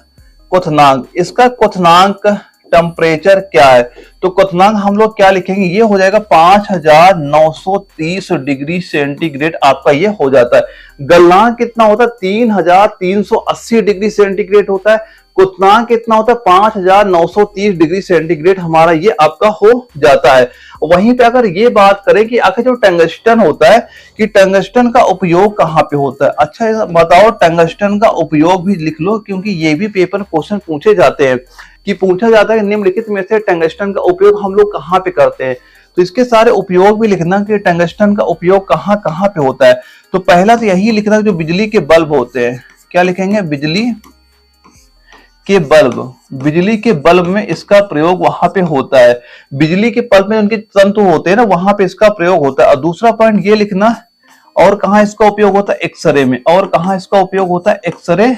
क्वथनांक, इसका क्वथनांक टेम्परेचर क्या है? तो क्वथनांक हम लोग क्या लिखेंगे, ये हो जाएगा 5930 डिग्री सेंटीग्रेड आपका ये हो जाता है। गलनांक कितना होता है? 3380 डिग्री सेंटीग्रेड होता है। क्वथनांक कितना होता है? 5930 डिग्री सेंटीग्रेड हमारा ये आपका हो जाता है। वहीं पे अगर ये बात करें कि आखिर जो टंगस्टन होता है, कि टंगस्टन का उपयोग कहाँ पे होता है? अच्छा बताओ, टंगस्टन का उपयोग भी लिख लो, क्योंकि ये भी पेपर क्वेश्चन पूछे जाते हैं, कि पूछा जाता है निम्नलिखित में से टंगस्टन का उपयोग हम लोग कहाँ पे करते हैं। तो इसके सारे उपयोग भी लिखना कि टंगस्टन का उपयोग कहाँ कहाँ पे होता है। तो पहला तो यही लिखना, जो बिजली के बल्ब होते हैं, क्या लिखेंगे? बिजली के बल्ब, बिजली के बल्ब में इसका प्रयोग वहां पे होता है। बिजली के बल्ब में उनके तंतु होते हैं ना, वहां पे इसका प्रयोग होता है। और दूसरा पॉइंट ये लिखना, और कहाँ इसका उपयोग होता है? एक्सरे में। और कहाँ इसका उपयोग होता है? एक्सरे,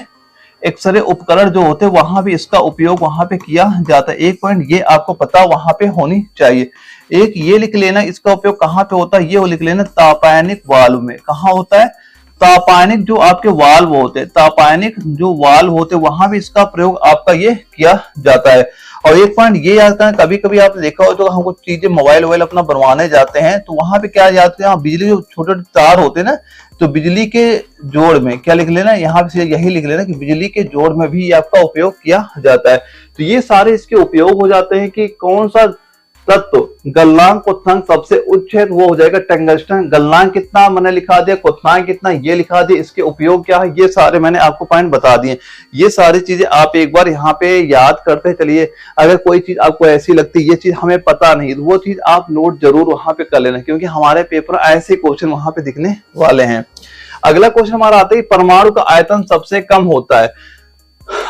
एक्सरे उपकरण जो होते हैं वहां भी इसका उपयोग वहां पे किया जाता है। एक पॉइंट ये आपको पता वहां पे होनी चाहिए। एक ये लिख लेना, इसका उपयोग कहाँ पे होता है? ये लिख लेना, तापायनिक वाल्व में। कहाँ होता है? तापायनिक जो आपके वाल्व होते हैं, तापायनिक जो वाल्व होते हैं वहां भी इसका प्रयोग आपका ये किया जाता है। और एक पॉइंट ये याद करना, कभी कभी आपने देखा हो तो हम कुछ चीजें मोबाइल वोबाइल अपना बनवाने जाते हैं, तो वहां पे क्या याद करें, बिजली जो छोटे छोटे तार होते हैं ना, तो बिजली के जोड़ में क्या लिख लेना, यहाँ पे यही लिख लेना कि बिजली के जोड़ में भी आपका उपयोग किया जाता है। तो ये सारे इसके उपयोग हो जाते हैं कि कौन सा तत्व गलनांक क्वथनांक सबसे उच्च है, वो हो जाएगा टंगस्टन। गलनांक कितना मैंने लिखा दिया, क्वथनांक कितना ये लिखा दिया, इसके उपयोग क्या है ये सारे मैंने आपको पॉइंट बता दिए। ये सारी चीजें आप एक बार यहाँ पे याद करते चलिए। अगर कोई चीज आपको ऐसी लगती है ये चीज हमें पता नहीं, तो वो चीज आप नोट जरूर वहां पे कर लेना, क्योंकि हमारे पेपर ऐसे क्वेश्चन वहां पे दिखने वाले हैं। अगला क्वेश्चन हमारा आता है, परमाणु का आयतन सबसे कम होता है।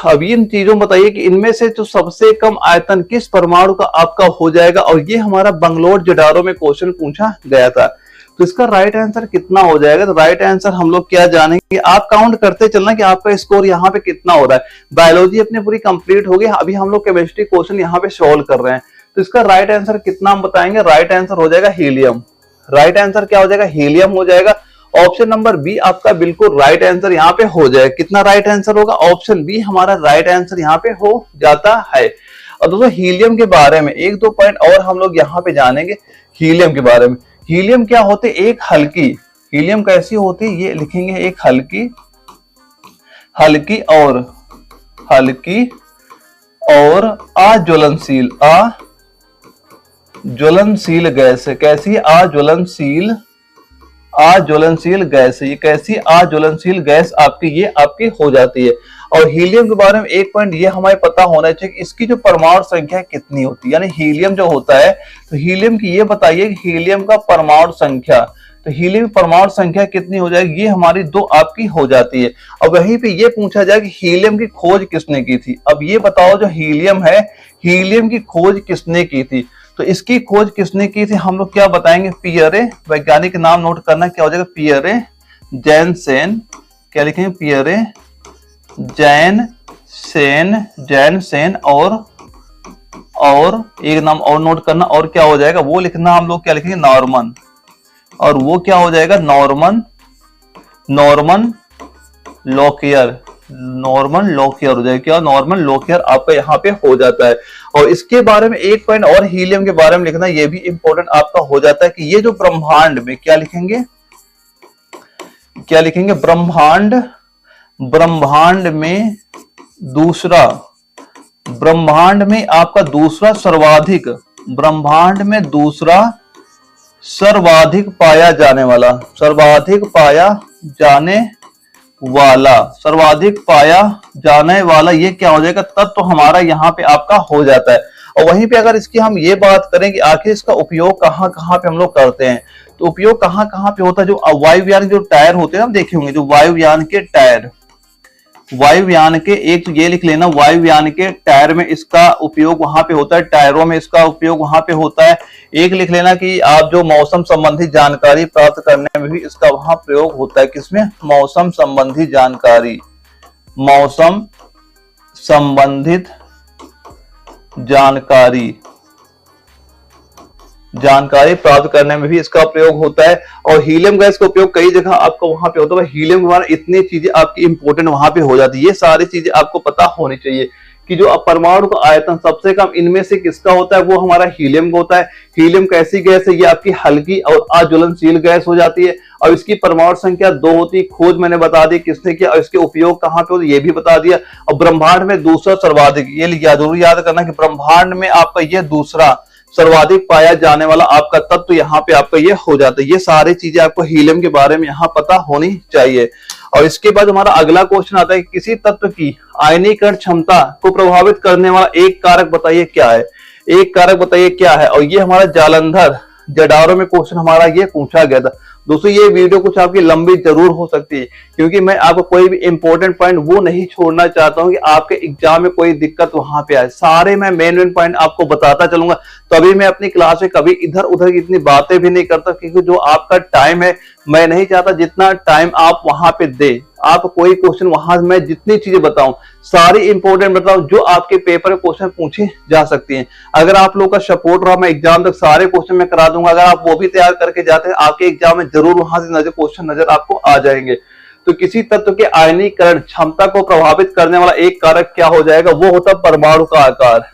अब इन चीजों में बताइए कि इनमें से जो सबसे कम आयतन किस परमाणु का आपका हो जाएगा। और ये हमारा बंगलोर जडारो में क्वेश्चन पूछा गया था। तो इसका राइट आंसर कितना हो जाएगा? तो राइट आंसर हम लोग क्या जानेंगे, आप काउंट करते चलना कि आपका स्कोर यहाँ पे कितना हो रहा है। बायोलॉजी अपनी पूरी कंप्लीट हो गई, अभी हम लोग केमिस्ट्री क्वेश्चन यहाँ पे सोल्व कर रहे हैं। तो इसका राइट आंसर कितना हम बताएंगे? राइट आंसर हो जाएगा हीलियम। राइट आंसर क्या हो जाएगा? हीलियम हो जाएगा। ऑप्शन नंबर बी आपका बिल्कुल राइट आंसर यहाँ पे हो जाएगा। कितना राइट आंसर होगा? ऑप्शन बी हमारा राइट आंसर यहाँ पे हो जाता है। और दोस्तों हीलियम के बारे में एक दो पॉइंट और हम लोग यहाँ पे जानेंगे हीलियम के बारे में। हीलियम क्या होते? एक हल्की, हीलियम कैसी होती है ये लिखेंगे, एक हल्की, हल्की और अज्वलनशील, अज्वलनशील गैस है। कैसी? अज्वलनशील गैस है। ये कैसी? अज्वलनशील गैस आपकी ये आपकी हो जाती है। और हीलियम के बारे में एक पॉइंट ये हमें पता होना चाहिए कि इसकी जो परमाणु संख्या कितनी होती है। यानी हीलियम जो होता है, तो हीलियम की ये बताइए कि हीलियम का परमाणु संख्या, तो हीलियम परमाणु संख्या कितनी हो जाएगी? ये हमारी 2 आपकी हो जाती है। अब वहीं पे ये पूछा जाए कि हीलियम की खोज किसने की थी। अब ये बताओ, जो हीलियम है, हीलियम की खोज किसने की थी? तो इसकी खोज किसने की थी हम लोग क्या बताएंगे? पियरे, वैज्ञानिक नाम नोट करना, क्या हो जाएगा? Pierre Janssen. क्या लिखेंगे? पियरे जैनसेन और एक नाम और नोट करना, और क्या हो जाएगा वो लिखना हम लोग, क्या लिखेंगे? नॉर्मन। और वो क्या हो जाएगा? नॉर्मन लोकियर हो जाएगा। क्या? नॉर्मन लोकियर आपका यहाँ पे हो जाता है। और इसके बारे में एक पॉइंट और हीलियम के बारे में लिखना, ये भी इंपॉर्टेंट आपका हो जाता है कि ये जो ब्रह्मांड में क्या लिखेंगे? ब्रह्मांड में दूसरा, ब्रह्मांड में आपका दूसरा सर्वाधिक, ब्रह्मांड में दूसरा सर्वाधिक पाया जाने वाला ये क्या हो जाएगा? तत्व हमारा यहाँ पे आपका हो जाता है। और वहीं पे अगर इसकी हम ये बात करें कि आखिर इसका उपयोग कहाँ कहाँ पे हम लोग करते हैं, तो उपयोग कहाँ कहाँ पे होता है? जो वायुयान जो टायर होते हैं, हम देखे होंगे, जो वायुयान के टायर, वायुयान के, एक तो ये लिख लेना, वायुयान के टायर में इसका उपयोग वहां पे होता है, टायरों में इसका उपयोग वहां पे होता है। एक लिख लेना कि आप जो मौसम संबंधी जानकारी प्राप्त करने में भी इसका वहां प्रयोग होता है। किसमें? मौसम संबंधी जानकारी, मौसम संबंधित जानकारी प्राप्त करने में भी इसका प्रयोग होता है। और हीलियम गैस का उपयोग कई जगह आपको वहां पे होता है। हीलियम के बारे में इतनी चीजें आपकी इंपॉर्टेंट वहां पे हो जाती है। ये सारी चीजें आपको पता होनी चाहिए। कि जो परमाणु का आयतन सबसे कम इनमें से किसका होता है, वो हमारा हीलियम का होता है। हीलियम कैसी गैस है, ये आपकी हल्की और अज्वलनशील गैस हो जाती है और इसकी परमाणु संख्या 2 होती है। खोज मैंने बता दी किसने किया और इसके उपयोग कहाँ पे होते ये भी बता दिया। और ब्रह्मांड में दूसरा सर्वाधिक, ये जरूर याद करना कि ब्रह्मांड में आपका ये दूसरा सर्वाधिक पाया जाने वाला आपका तत्व यहाँ पे आपका ये हो जाता है। ये सारी चीजें आपको हीलियम के बारे में यहाँ पता होनी चाहिए। और इसके बाद हमारा अगला क्वेश्चन आता है, किसी तत्व की आयनीकरण क्षमता को प्रभावित करने वाला एक कारक बताइए क्या है, एक कारक बताइए क्या है। और ये हमारा जालंधर जडारो में क्वेश्चन हमारा ये पूछा गया था। दोस्तों ये वीडियो कुछ आपकी लंबी जरूर हो सकती है, क्योंकि मैं आपको कोई भी इंपॉर्टेंट पॉइंट वो नहीं छोड़ना चाहता हूं कि आपके एग्जाम में कोई दिक्कत वहां पे आए। सारे मैं मेन पॉइंट आपको बताता चलूंगा, तभी मैं अपनी क्लास में कभी इधर उधर की इतनी बातें भी नहीं करता, क्योंकि जो आपका टाइम है मैं नहीं चाहता जितना टाइम आप वहां पे दे, आप कोई क्वेश्चन वहां मैं जितनी चीजें बताऊं सारी इंपॉर्टेंट बताऊं जो आपके पेपर में क्वेश्चन पूछे जा सकती हैं। अगर आप लोगों का सपोर्ट रहा मैं एग्जाम तक सारे क्वेश्चन में करा दूंगा। अगर आप वो भी तैयार करके जाते हैं आपके एग्जाम में जरूर वहां से क्वेश्चन नजर आपको आ जाएंगे। तो किसी तत्व के आयनीकरण क्षमता को प्रभावित करने वाला एक कारक क्या हो जाएगा, वो होता परमाणु का आकार।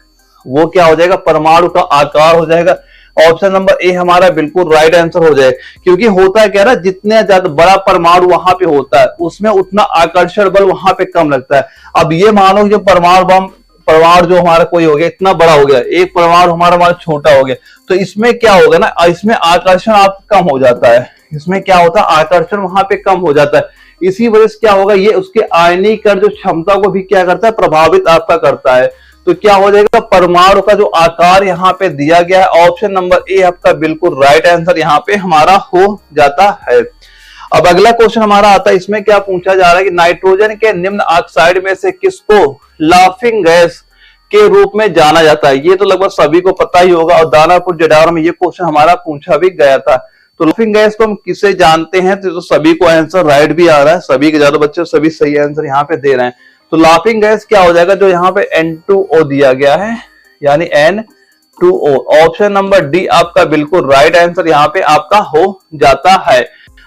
वो क्या हो जाएगा, परमाणु का आकार हो जाएगा। ऑप्शन नंबर ए हमारा बिल्कुल राइट आंसर हो जाए, क्योंकि होता है क्या ना, जितने ज्यादा बड़ा परमाणु वहां पे होता है उसमें उतना आकर्षण बल वहां पे कम लगता है। अब ये मानो जो परमाणु जो हमारा कोई हो गया इतना बड़ा हो गया, एक परमाणु हमारा छोटा हो गया, तो इसमें क्या होगा ना, इसमें आकर्षण आप कम हो जाता है। इसमें क्या होता है, आकर्षण वहां पे कम हो जाता है। इसी वजह से क्या होगा, ये उसके आयनीकरण जो क्षमता को भी क्या करता है, प्रभावित आपका करता है। तो क्या हो जाएगा, परमाणु का जो आकार यहाँ पे दिया गया है ऑप्शन नंबर ए आपका बिल्कुल राइट आंसर यहाँ पे हमारा हो जाता है। अब अगला क्वेश्चन हमारा आता है, इसमें क्या पूछा जा रहा है कि नाइट्रोजन के निम्न ऑक्साइड में से किसको लाफिंग गैस के रूप में जाना जाता है। ये तो लगभग सभी को पता ही होगा और दानापुर जडारो में ये क्वेश्चन हमारा पूछा भी गया था। तो लाफिंग गैस को हम किसे जानते हैं, तो सभी को आंसर राइट भी आ रहा है, सभी के ज्यादा बच्चे सभी सही आंसर यहाँ पे दे रहे हैं। तो लाफिंग गैस क्या हो जाएगा, जो यहाँ पे N2O दिया गया है यानी N2O, ऑप्शन नंबर डी आपका बिल्कुल राइट आंसर यहाँ पे आपका हो जाता है।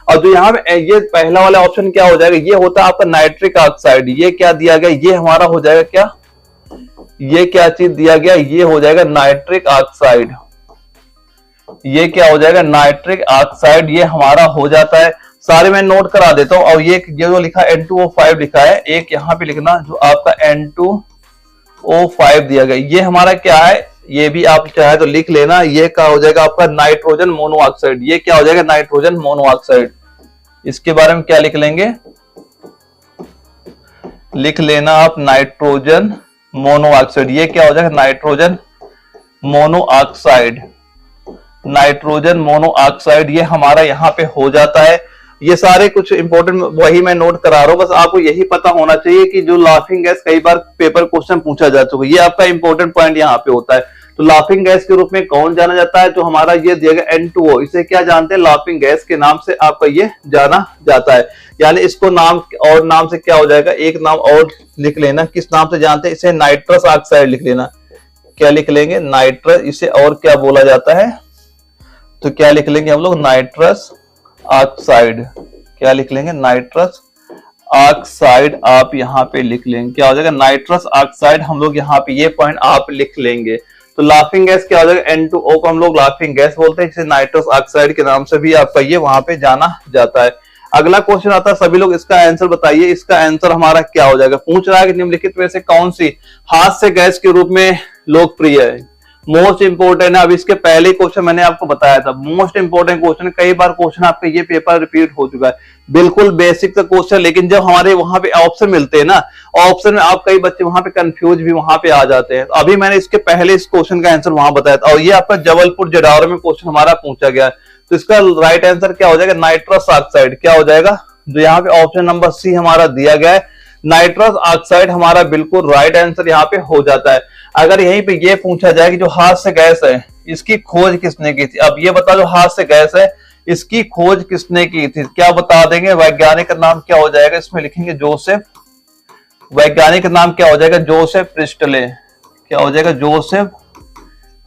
और जो यहाँ पे ये पहला वाला ऑप्शन क्या हो जाएगा, ये होता है आपका नाइट्रिक ऑक्साइड। ये क्या दिया गया, ये हमारा हो जाएगा क्या, ये क्या चीज दिया गया, ये हो जाएगा नाइट्रिक ऑक्साइड। ये क्या हो जाएगा, नाइट्रिक ऑक्साइड, ये हमारा हो जाता है। सारे मैं नोट करा देता हूं। और ये जो लिखा N2O5 लिखा है, एक यहाँ पे लिखना जो आपका N2O5 दिया गया, ये हमारा क्या है, ये भी आप चाहे तो लिख लेना। ये क्या हो जाएगा आपका नाइट्रोजन मोनोऑक्साइड। ये क्या हो जाएगा, नाइट्रोजन मोनोऑक्साइड। इसके बारे में क्या लिख लेंगे, लिख लेना आप नाइट्रोजन मोनोऑक्साइड। ये क्या हो जाएगा, नाइट्रोजन मोनोऑक्साइड। नाइट्रोजन मोनोऑक्साइड ये हमारा यहाँ पे हो जाता है। ये सारे कुछ इंपॉर्टेंट वही मैं नोट करा रहा हूं, बस आपको यही पता होना चाहिए कि जो लाफिंग गैस कई बार पेपर क्वेश्चन पूछा जा चुका है, ये आपका इंपॉर्टेंट पॉइंट यहाँ पे होता है। तो लाफिंग गैस के रूप में कौन जाना जाता है, जो हमारा ये दिया गया N2O, इसे क्या जानते हैं, लाफिंग गैस के नाम से आपका ये जाना जाता है। यानी इसको नाम और नाम से क्या हो जाएगा, एक नाम और लिख लेना, किस नाम से जानते हैं, इसे नाइट्रस ऑक्साइड लिख लेना। क्या लिख लेंगे, नाइट्रस। इसे और क्या बोला जाता है, तो क्या लिख लेंगे हम लोग, नाइट्रस ऑक्साइड। क्या लिख लेंगे, नाइट्रस ऑक्साइड आप यहाँ पे लिख लेंगे। क्या हो जाएगा, नाइट्रस ऑक्साइड हम लोग यहाँ पे ये पॉइंट आप लिख लेंगे। तो लाफिंग गैस क्या हो जाएगा, N2O को हम लोग लाफिंग गैस बोलते हैं, जिसे नाइट्रस ऑक्साइड के नाम से भी आपका ये वहां पे जाना जाता है। अगला क्वेश्चन आता है, सभी लोग इसका आंसर बताइए। इसका आंसर हमारा क्या हो जाएगा, पूछ रहा है कि निम्नलिखित में से कौन सी हास्य गैस के रूप में लोकप्रिय है। मोस्ट इंपोर्टेंट है। अब इसके पहले क्वेश्चन मैंने आपको बताया था, मोस्ट इंपोर्टेंट क्वेश्चन, कई बार क्वेश्चन आपका ये पेपर रिपीट हो चुका है, बिल्कुल बेसिक सा क्वेश्चन। लेकिन जब हमारे वहां पे ऑप्शन मिलते हैं ना, ऑप्शन में आप कई बच्चे वहां पे कंफ्यूज भी वहां पे आ जाते हैं। अभी मैंने इसके पहले इस क्वेश्चन का आंसर वहां बताया था, और ये आपका जबलपुर जडारो में क्वेश्चन हमारा पूछा गया है। तो इसका राइट आंसर क्या हो जाएगा, नाइट्रस ऑक्साइड। क्या हो जाएगा, जो यहाँ पे ऑप्शन नंबर सी हमारा दिया गया है, नाइट्रस ऑक्साइड हमारा बिल्कुल राइट आंसर यहाँ पे हो जाता है। अगर यहीं पे ये पूछा जाए कि जो हास्य गैस है इसकी खोज किसने की थी, अब ये बता, जो हास्य गैस है इसकी खोज किसने की थी, क्या बता देंगे, वैज्ञानिक का नाम क्या हो जाएगा, इसमें लिखेंगे जोसेफ। वैज्ञानिक का नाम क्या हो जाएगा, जोसेफ प्रिस्टले। क्या हो जाएगा, जोसेफ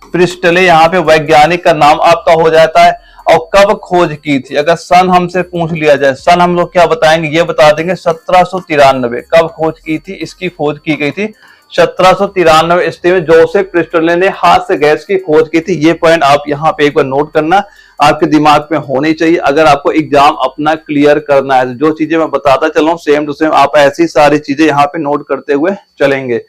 प्रिस्टले यहाँ पे वैज्ञानिक का नाम आपका हो जाता है। और कब खोज की थी, अगर सन हमसे पूछ लिया जाए, सन हम लोग क्या बताएंगे, ये बता देंगे 1793। कब खोज की थी, इसकी खोज की गई थी 1793 ईस्वी में जोसेफ प्रिस्टले ने हाथ से गैस की खोज की थी। ये पॉइंट आप यहाँ पे एक बार नोट करना, आपके दिमाग में होनी चाहिए अगर आपको एग्जाम अपना क्लियर करना है। जो चीजें मैं बताता चल रहा हूँ सेम टू सेम आप ऐसी सारी चीजें यहाँ पे नोट करते हुए चलेंगे।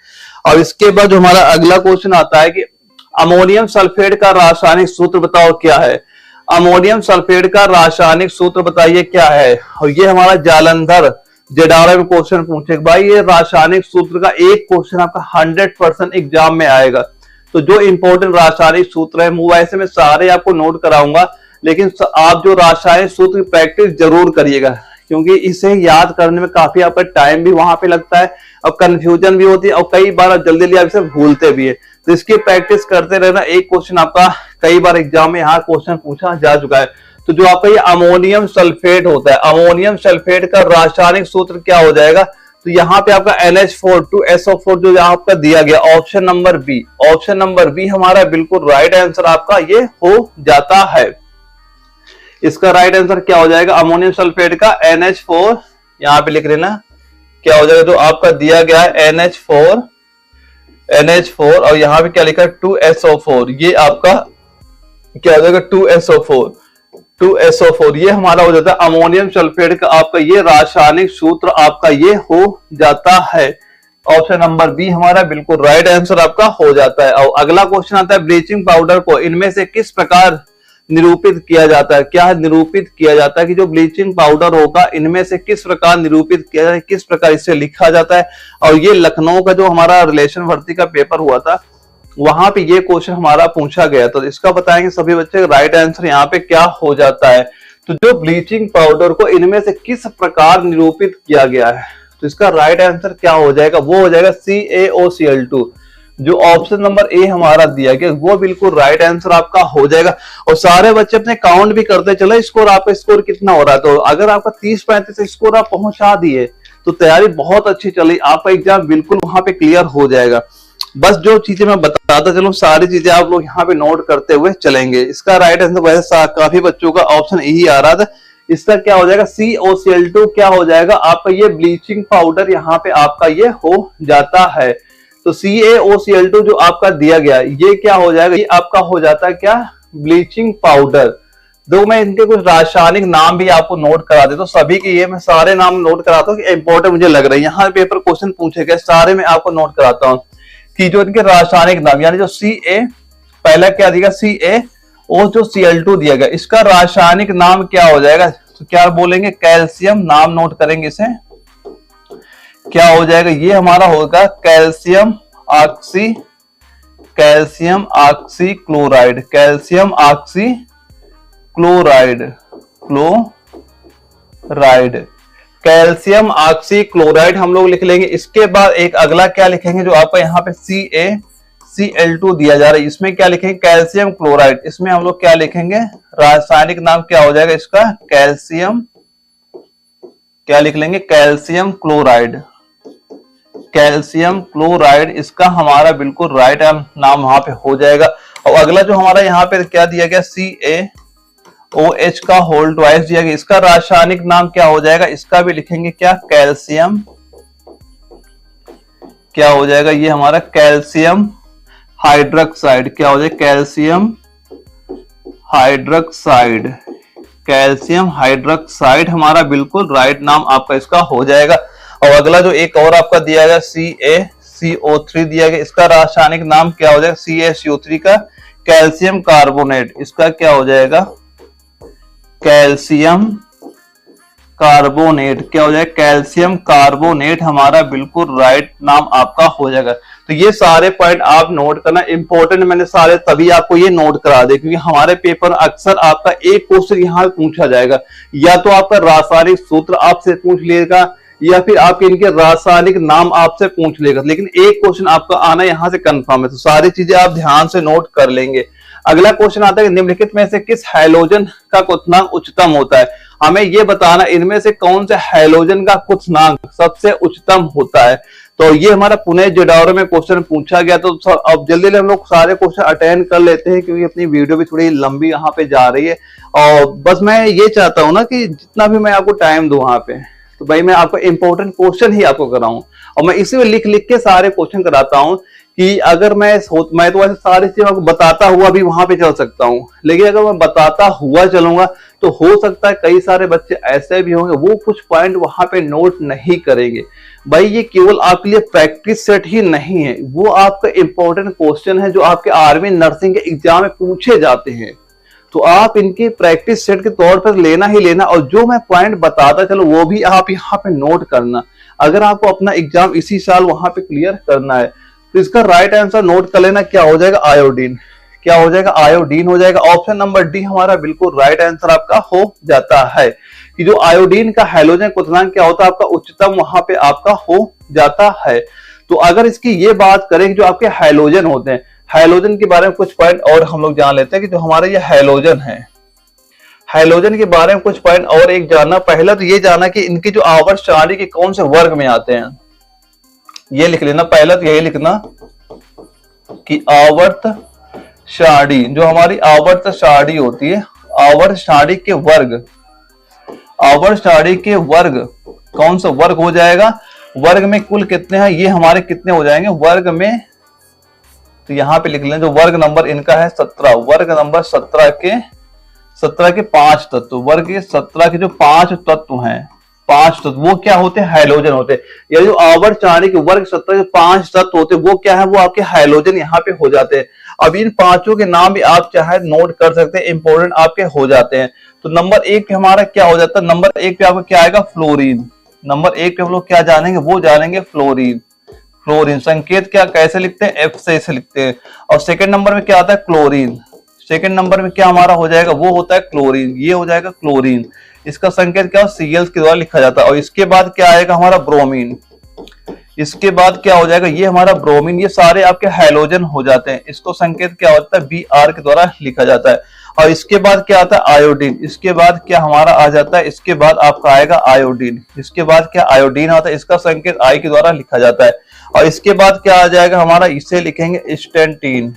और इसके बाद जो हमारा अगला क्वेश्चन आता है कि अमोनियम सल्फेट का रासायनिक सूत्र बताओ क्या है। अमोनियम सल्फेट का रासायनिक सूत्र बताइए क्या है। और ये हमारा जालंधर जेडारा में क्वेश्चन पूछे भाई, ये रासायनिक सूत्र का एक क्वेश्चन आपका 100% एग्जाम में आएगा। तो जो इंपॉर्टेंट रासायनिक सूत्र है वो वैसे मैं सारे आपको नोट कराऊंगा, लेकिन आप जो रासायनिक सूत्र की प्रैक्टिस जरूर करिएगा, क्योंकि इसे याद करने में काफी आपका टाइम भी वहां पे लगता है और कंफ्यूजन भी होती है और कई बार जल्दी जल्दी आप इसे भूलते भी है। तो इसकी प्रैक्टिस करते रहना। एक क्वेश्चन आपका कई बार एग्जाम में यहाँ क्वेश्चन पूछा जा चुका है। तो जो आपका ये अमोनियम सल्फेट होता है, अमोनियम सल्फेट का रासायनिक सूत्र क्या हो जाएगा। तो यहाँ पे आपका NH4 2SO4 जो आपका दिया गया option number B, option number B हमारा बिल्कुल राइट आंसर आपका ये हो जाता है। इसका राइट आंसर क्या हो जाएगा, अमोनियम सल्फेट का NH4 यहाँ पे लिख लेना क्या हो जाएगा, जो आपका दिया गया है NH4 और यहाँ पे क्या लिखा है 2SO4, ये आपका क्या हो जाएगा 2SO4 ये हमारा हो जाता है अमोनियम सल्फेट का आपका ये रासायनिक सूत्र आपका ये हो जाता है। ऑप्शन नंबर बी हमारा बिल्कुल राइट आंसर आपका हो जाता है। और अगला क्वेश्चन आता है ब्लीचिंग पाउडर को इनमें से किस प्रकार निरूपित किया जाता है। क्या निरूपित किया जाता है कि जो ब्लीचिंग पाउडर होगा इनमें से किस प्रकार निरूपित किया जाता है, किस प्रकार इसे लिखा जाता है। और ये लखनऊ का जो हमारा रिलेशन भर्ती का पेपर हुआ था वहां पे ये क्वेश्चन हमारा पूछा गया, तो इसका बताएंगे सभी बच्चे। राइट आंसर यहाँ पे क्या हो जाता है, तो जो ब्लीचिंग पाउडर को इनमें से किस प्रकार निरूपित किया गया है, तो इसका राइट आंसर क्या हो जाएगा, वो हो जाएगा CaOCl2। जो ऑप्शन नंबर ए हमारा दिया गया वो बिल्कुल राइट आंसर आपका हो जाएगा। और सारे बच्चे अपने काउंट भी करते चले स्कोर, आपका स्कोर कितना हो रहा है। तो अगर आपका 30-35 स्कोर आप पहुंचा दिए तो तैयारी बहुत अच्छी चली, आपका एग्जाम बिल्कुल वहां पे क्लियर हो जाएगा। बस जो चीजें मैं बताता चलूं सारी चीजें आप लोग यहाँ पे नोट करते हुए चलेंगे। इसका राइट आंसर वैसे काफी बच्चों का ऑप्शन यही आ रहा था। इसका क्या हो जाएगा CaOCl2 क्या हो जाएगा आपका ये ब्लीचिंग पाउडर यहाँ पे आपका ये हो जाता है। तो CaOCl2 जो आपका दिया गया ये क्या हो जाएगा, ये आपका हो जाता है क्या ब्लीचिंग पाउडर। दो मैं इनके कुछ रासायनिक नाम भी आपको नोट करा देता हूँ, सभी के ये मैं सारे नाम नोट कराता हूँ कि इंपॉर्टेंट मुझे लग रहा है। यहाँ पेपर क्वेश्चन पूछे गए सारे मैं आपको नोट कराता हूँ कि जो इनके रासायनिक नाम यानी जो पहला क्या दिया Ca और जो Cl2 दिया गया इसका रासायनिक नाम क्या हो जाएगा, तो क्या बोलेंगे कैल्शियम, नाम नोट करेंगे इसे क्या हो जाएगा, ये हमारा होगा calcium oxy chloride, calcium oxy chloride calcium oxy chloride हम लोग लिख लेंगे। इसके बाद एक अगला क्या लिखेंगे जो आपका यहाँ पे CaCl2 दिया जा रहा है, इसमें क्या लिखेंगे कैल्शियम क्लोराइड, इसमें हम लोग क्या लिखेंगे रासायनिक नाम क्या हो जाएगा इसका कैल्शियम, क्या लिख लेंगे कैल्शियम क्लोराइड इसका हमारा बिल्कुल राइट नाम वहां पे हो जाएगा। और अगला जो हमारा यहाँ पे क्या दिया गया CaOH का होल ट्वाइस दिया गया, इसका रासायनिक नाम क्या हो जाएगा, इसका भी लिखेंगे क्या कैल्शियम, क्या हो जाएगा ये हमारा कैल्शियम हाइड्रोक्साइड, क्या हो जाएगा कैल्शियम हाइड्रोक्साइड हमारा बिल्कुल राइट नाम आपका इसका हो जाएगा। और अगला जो एक और आपका दिया गया CaCO3 दिया गया, इसका रासायनिक नाम क्या हो जाएगा CaCO3 का कैल्शियम कार्बोनेट, इसका क्या हो जाएगा कैल्शियम कार्बोनेट, क्या हो जाएगा कैल्शियम कार्बोनेट हमारा बिल्कुल राइट नाम आपका हो जाएगा। तो ये सारे पॉइंट आप नोट करना इंपॉर्टेंट, मैंने सारे तभी आपको ये नोट करा दे क्योंकि हमारे पेपर अक्सर आपका एक क्वेश्चन यहाँ पूछा जाएगा, या तो आपका रासायनिक सूत्र आपसे पूछ लेगा या फिर आपके इनके रासायनिक नाम आपसे पूछ लेगा, लेकिन एक क्वेश्चन आपका आना यहाँ से कंफर्म है। तो सारी चीजें आप ध्यान से नोट कर लेंगे। अगला क्वेश्चन आता है निम्नलिखित में से किस हैलोजन का क्वथनांक उच्चतम होता है। हमें यह बताना इनमें से कौन से हैलोजन का क्वथनांक सबसे उच्चतम होता है। तो ये हमारा पुणे जेडारो में क्वेश्चन पूछा गया। तो अब जल्दी हम लोग सारे क्वेश्चन अटेंड कर लेते हैं क्योंकि अपनी वीडियो भी थोड़ी लंबी यहाँ पे जा रही है और बस मैं ये चाहता हूँ ना कि जितना भी मैं आपको टाइम दूं वहां पे, तो भाई मैं आपको इंपॉर्टेंट क्वेश्चन ही आपको कराऊं और मैं इसी में लिख लिख के सारे क्वेश्चन कराता हूँ कि अगर मैं तो वैसे सारी चीजें आपको बताता हुआ भी वहां पे चल सकता हूँ, लेकिन अगर मैं बताता हुआ चलूंगा तो हो सकता है कई सारे बच्चे ऐसे भी होंगे वो कुछ पॉइंट वहां पे नोट नहीं करेंगे। भाई ये केवल आपके लिए प्रैक्टिस सेट ही नहीं है, वो आपका इंपॉर्टेंट क्वेश्चन है जो आपके आर्मी नर्सिंग के एग्जाम में पूछे जाते हैं। तो आप इनके प्रैक्टिस सेट के तौर पर लेना ही लेना, और जो मैं पॉइंट बताता चलो वो भी आप यहाँ पे नोट करना। अगर आपको अपना एग्जाम इसी साल वहां पे क्लियर करना है तो इसका राइट आंसर नोट कर लेना, क्या हो जाएगा, आयोडीन। क्या हो जाएगा, आयोडीन हो जाएगा। ऑप्शन नंबर डी हमारा बिल्कुल राइट आंसर आपका हो जाता है कि जो आयोडीन का हैलोजन क्वथनांक क्या होता है आपका उच्चतम वहां पे आपका हो जाता है। तो अगर इसकी ये बात करें कि जो आपके हैलोजन होते हैं, हैलोजन के बारे में कुछ पॉइंट और हम लोग जान लेते हैं कि जो हमारा ये हैलोजन है, हैलोजन के बारे में कुछ पॉइंट और एक जानना। पहला तो ये जाना कि इनकी जो आवर्त सारणी के कौन से वर्ग में आते हैं, ये लिख लेना। पहला तो यही लिखना कि आवर्त सारणी, जो हमारी आवर्त सारणी होती है, आवर्त सारणी के वर्ग, आवर्त सारणी के वर्ग कौन सा वर्ग हो जाएगा, वर्ग में कुल कितने हैं, ये हमारे कितने हो जाएंगे वर्ग में, तो यहां पे लिख लें जो वर्ग नंबर इनका है 17, वर्ग नंबर 17 के 5 तत्व, वर्ग के 17 के जो 5 तत्व हैं, 5 तत्व वो क्या होते हैं, हैलोजन होते हैं। या जो आवर्त सारणी के वर्ग 17 के 5 तत्व होते हैं वो क्या है, वो आपके हैलोजन यहाँ पे हो जाते हैं। अब इन पांचों के नाम भी आप चाहे नोट कर सकते हैं, इंपोर्टेंट आपके हो जाते हैं। तो नंबर 1 पे हमारा क्या हो जाता है, नंबर 1 पे आपका क्या आएगा, फ्लोरीन। नंबर 1 पे हम लोग क्या जानेंगे, वो जानेंगे फ्लोरीन। फ्लोरीन संकेत क्या कैसे लिखते हैं, एफ से इसे लिखते हैं। और सेकंड नंबर में क्या आता है, क्लोरीन। सेकंड नंबर में क्या हमारा हो जाएगा, वो होता है क्लोरीन, ये हो जाएगा क्लोरीन। इसका संकेत क्या Cl के द्वारा लिखा जाता है। और इसके बाद क्या आएगा हमारा ब्रोमीन, इसके बाद क्या हो जाएगा, ये हमारा ब्रोमीन। ये सारे आपके हैलोजन हो जाते हैं, इसको संकेत क्या होता है, Br के द्वारा लिखा जाता है। और इसके बाद क्या आता है, आयोडीन। इसके बाद क्या हमारा आ जाता है, इसके बाद आपका आएगा आयोडीन। इसके बाद क्या आयोडीन आता है, इसका संकेत I के द्वारा लिखा जाता है। और इसके बाद क्या आ जाएगा हमारा, इसे लिखेंगे स्टेंटीन।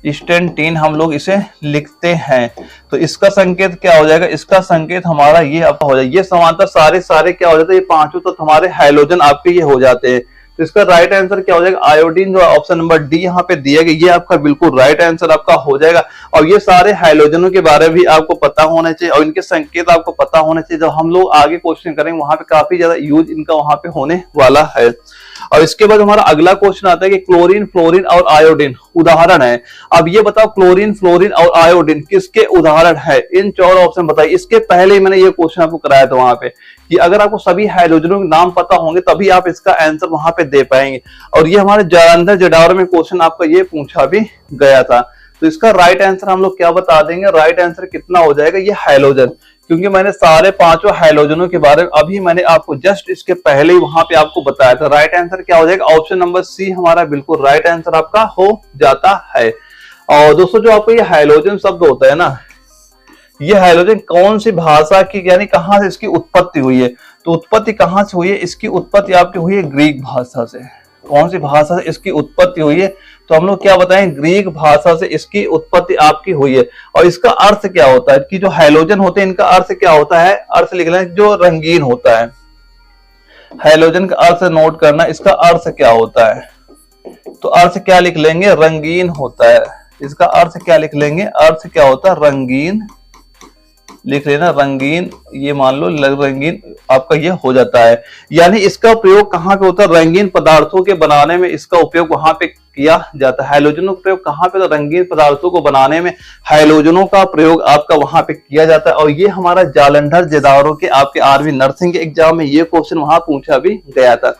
स्टेंटीन हम लोग इसे लिखते हैं। तो इसका संकेत क्या हो जाएगा, इसका संकेत हमारा ये आपका हो जाएगा। ये समांतर सारे क्या हो जाते हैं, ये पांचों तो हमारे हैलोजन आपके ये हो जाते हैं। तो इसका राइट आंसर क्या हो जाएगा, आयोडीन। जो ऑप्शन नंबर डी यहाँ पे दिया गया ये आपका बिल्कुल राइट आंसर आपका हो जाएगा। और ये सारे हैलोजनों के बारे में भी आपको पता होना चाहिए और इनके संकेत आपको पता होना चाहिए। जब हम लोग आगे क्वेश्चन करेंगे वहां पे काफी ज्यादा यूज इनका वहां पे होने वाला है। और इसके बाद हमारा अगला क्वेश्चन आता है कि क्लोरीन, फ्लोरीन और आयोडीन उदाहरण है। अब ये बताओ क्लोरीन, फ्लोरीन और आयोडीन किसके उदाहरण है, इन 4 ऑप्शन बताइए। इसके पहले ही मैंने ये क्वेश्चन आपको कराया था वहां पे कि अगर आपको सभी हाइड्रोजनों के नाम पता होंगे तभी आप इसका आंसर वहां पे दे पाएंगे। और ये हमारे जालंधर जडावर में क्वेश्चन आपका ये पूछा भी गया था। तो इसका राइट आंसर हम लोग क्या बता देंगे, राइट आंसर कितना हो जाएगा, ये हाइड्रोजन। क्योंकि मैंने सारे पांचों हाइड्रोजनों के बारे में अभी मैंने आपको जस्ट इसके पहले ही वहां पे आपको बताया था। राइट आंसर क्या हो जाएगा, ऑप्शन नंबर सी हमारा बिल्कुल राइट आंसर आपका हो जाता है। और दोस्तों जो आपको ये हाइड्रोजन शब्द होता है ना, ये हाइड्रोजन कौन सी भाषा की, यानी कहां से इसकी उत्पत्ति हुई है, तो उत्पत्ति कहां से हुई है, इसकी उत्पत्ति आपकी हुई है ग्रीक भाषा से। कौन सी भाषा से इसकी उत्पत्ति हुई है, तो हम लोग क्या बताएं, ग्रीक भाषा से इसकी उत्पत्ति आपकी हुई है। और इसका अर्थ क्या होता है कि जो हाइड्रोजन होते हैं इनका अर्थ क्या होता है, अर्थ लिख लें जो रंगीन होता है। हाइड्रोजन का अर्थ नोट करना, इसका अर्थ क्या होता है, तो अर्थ क्या लिख लेंगे, रंगीन होता है। इसका अर्थ क्या लिख लेंगे, अर्थ क्या होता है, रंगीन लिख लेना, रंगीन। ये मान लो रंगीन आपका ये हो जाता है। यानी इसका प्रयोग कहाँ पे होता है, रंगीन पदार्थों के बनाने में इसका उपयोग वहां पे किया जाता है। हाइड्रोजनों का प्रयोग कहाँ पे, तो रंगीन पदार्थों को बनाने में हाइड्रोजनों का प्रयोग आपका वहां पे किया जाता है। और ये हमारा जालंधर जदावरों के आपके आर्मी नर्सिंग के एग्जाम में ये क्वेश्चन वहां पूछा भी गया था।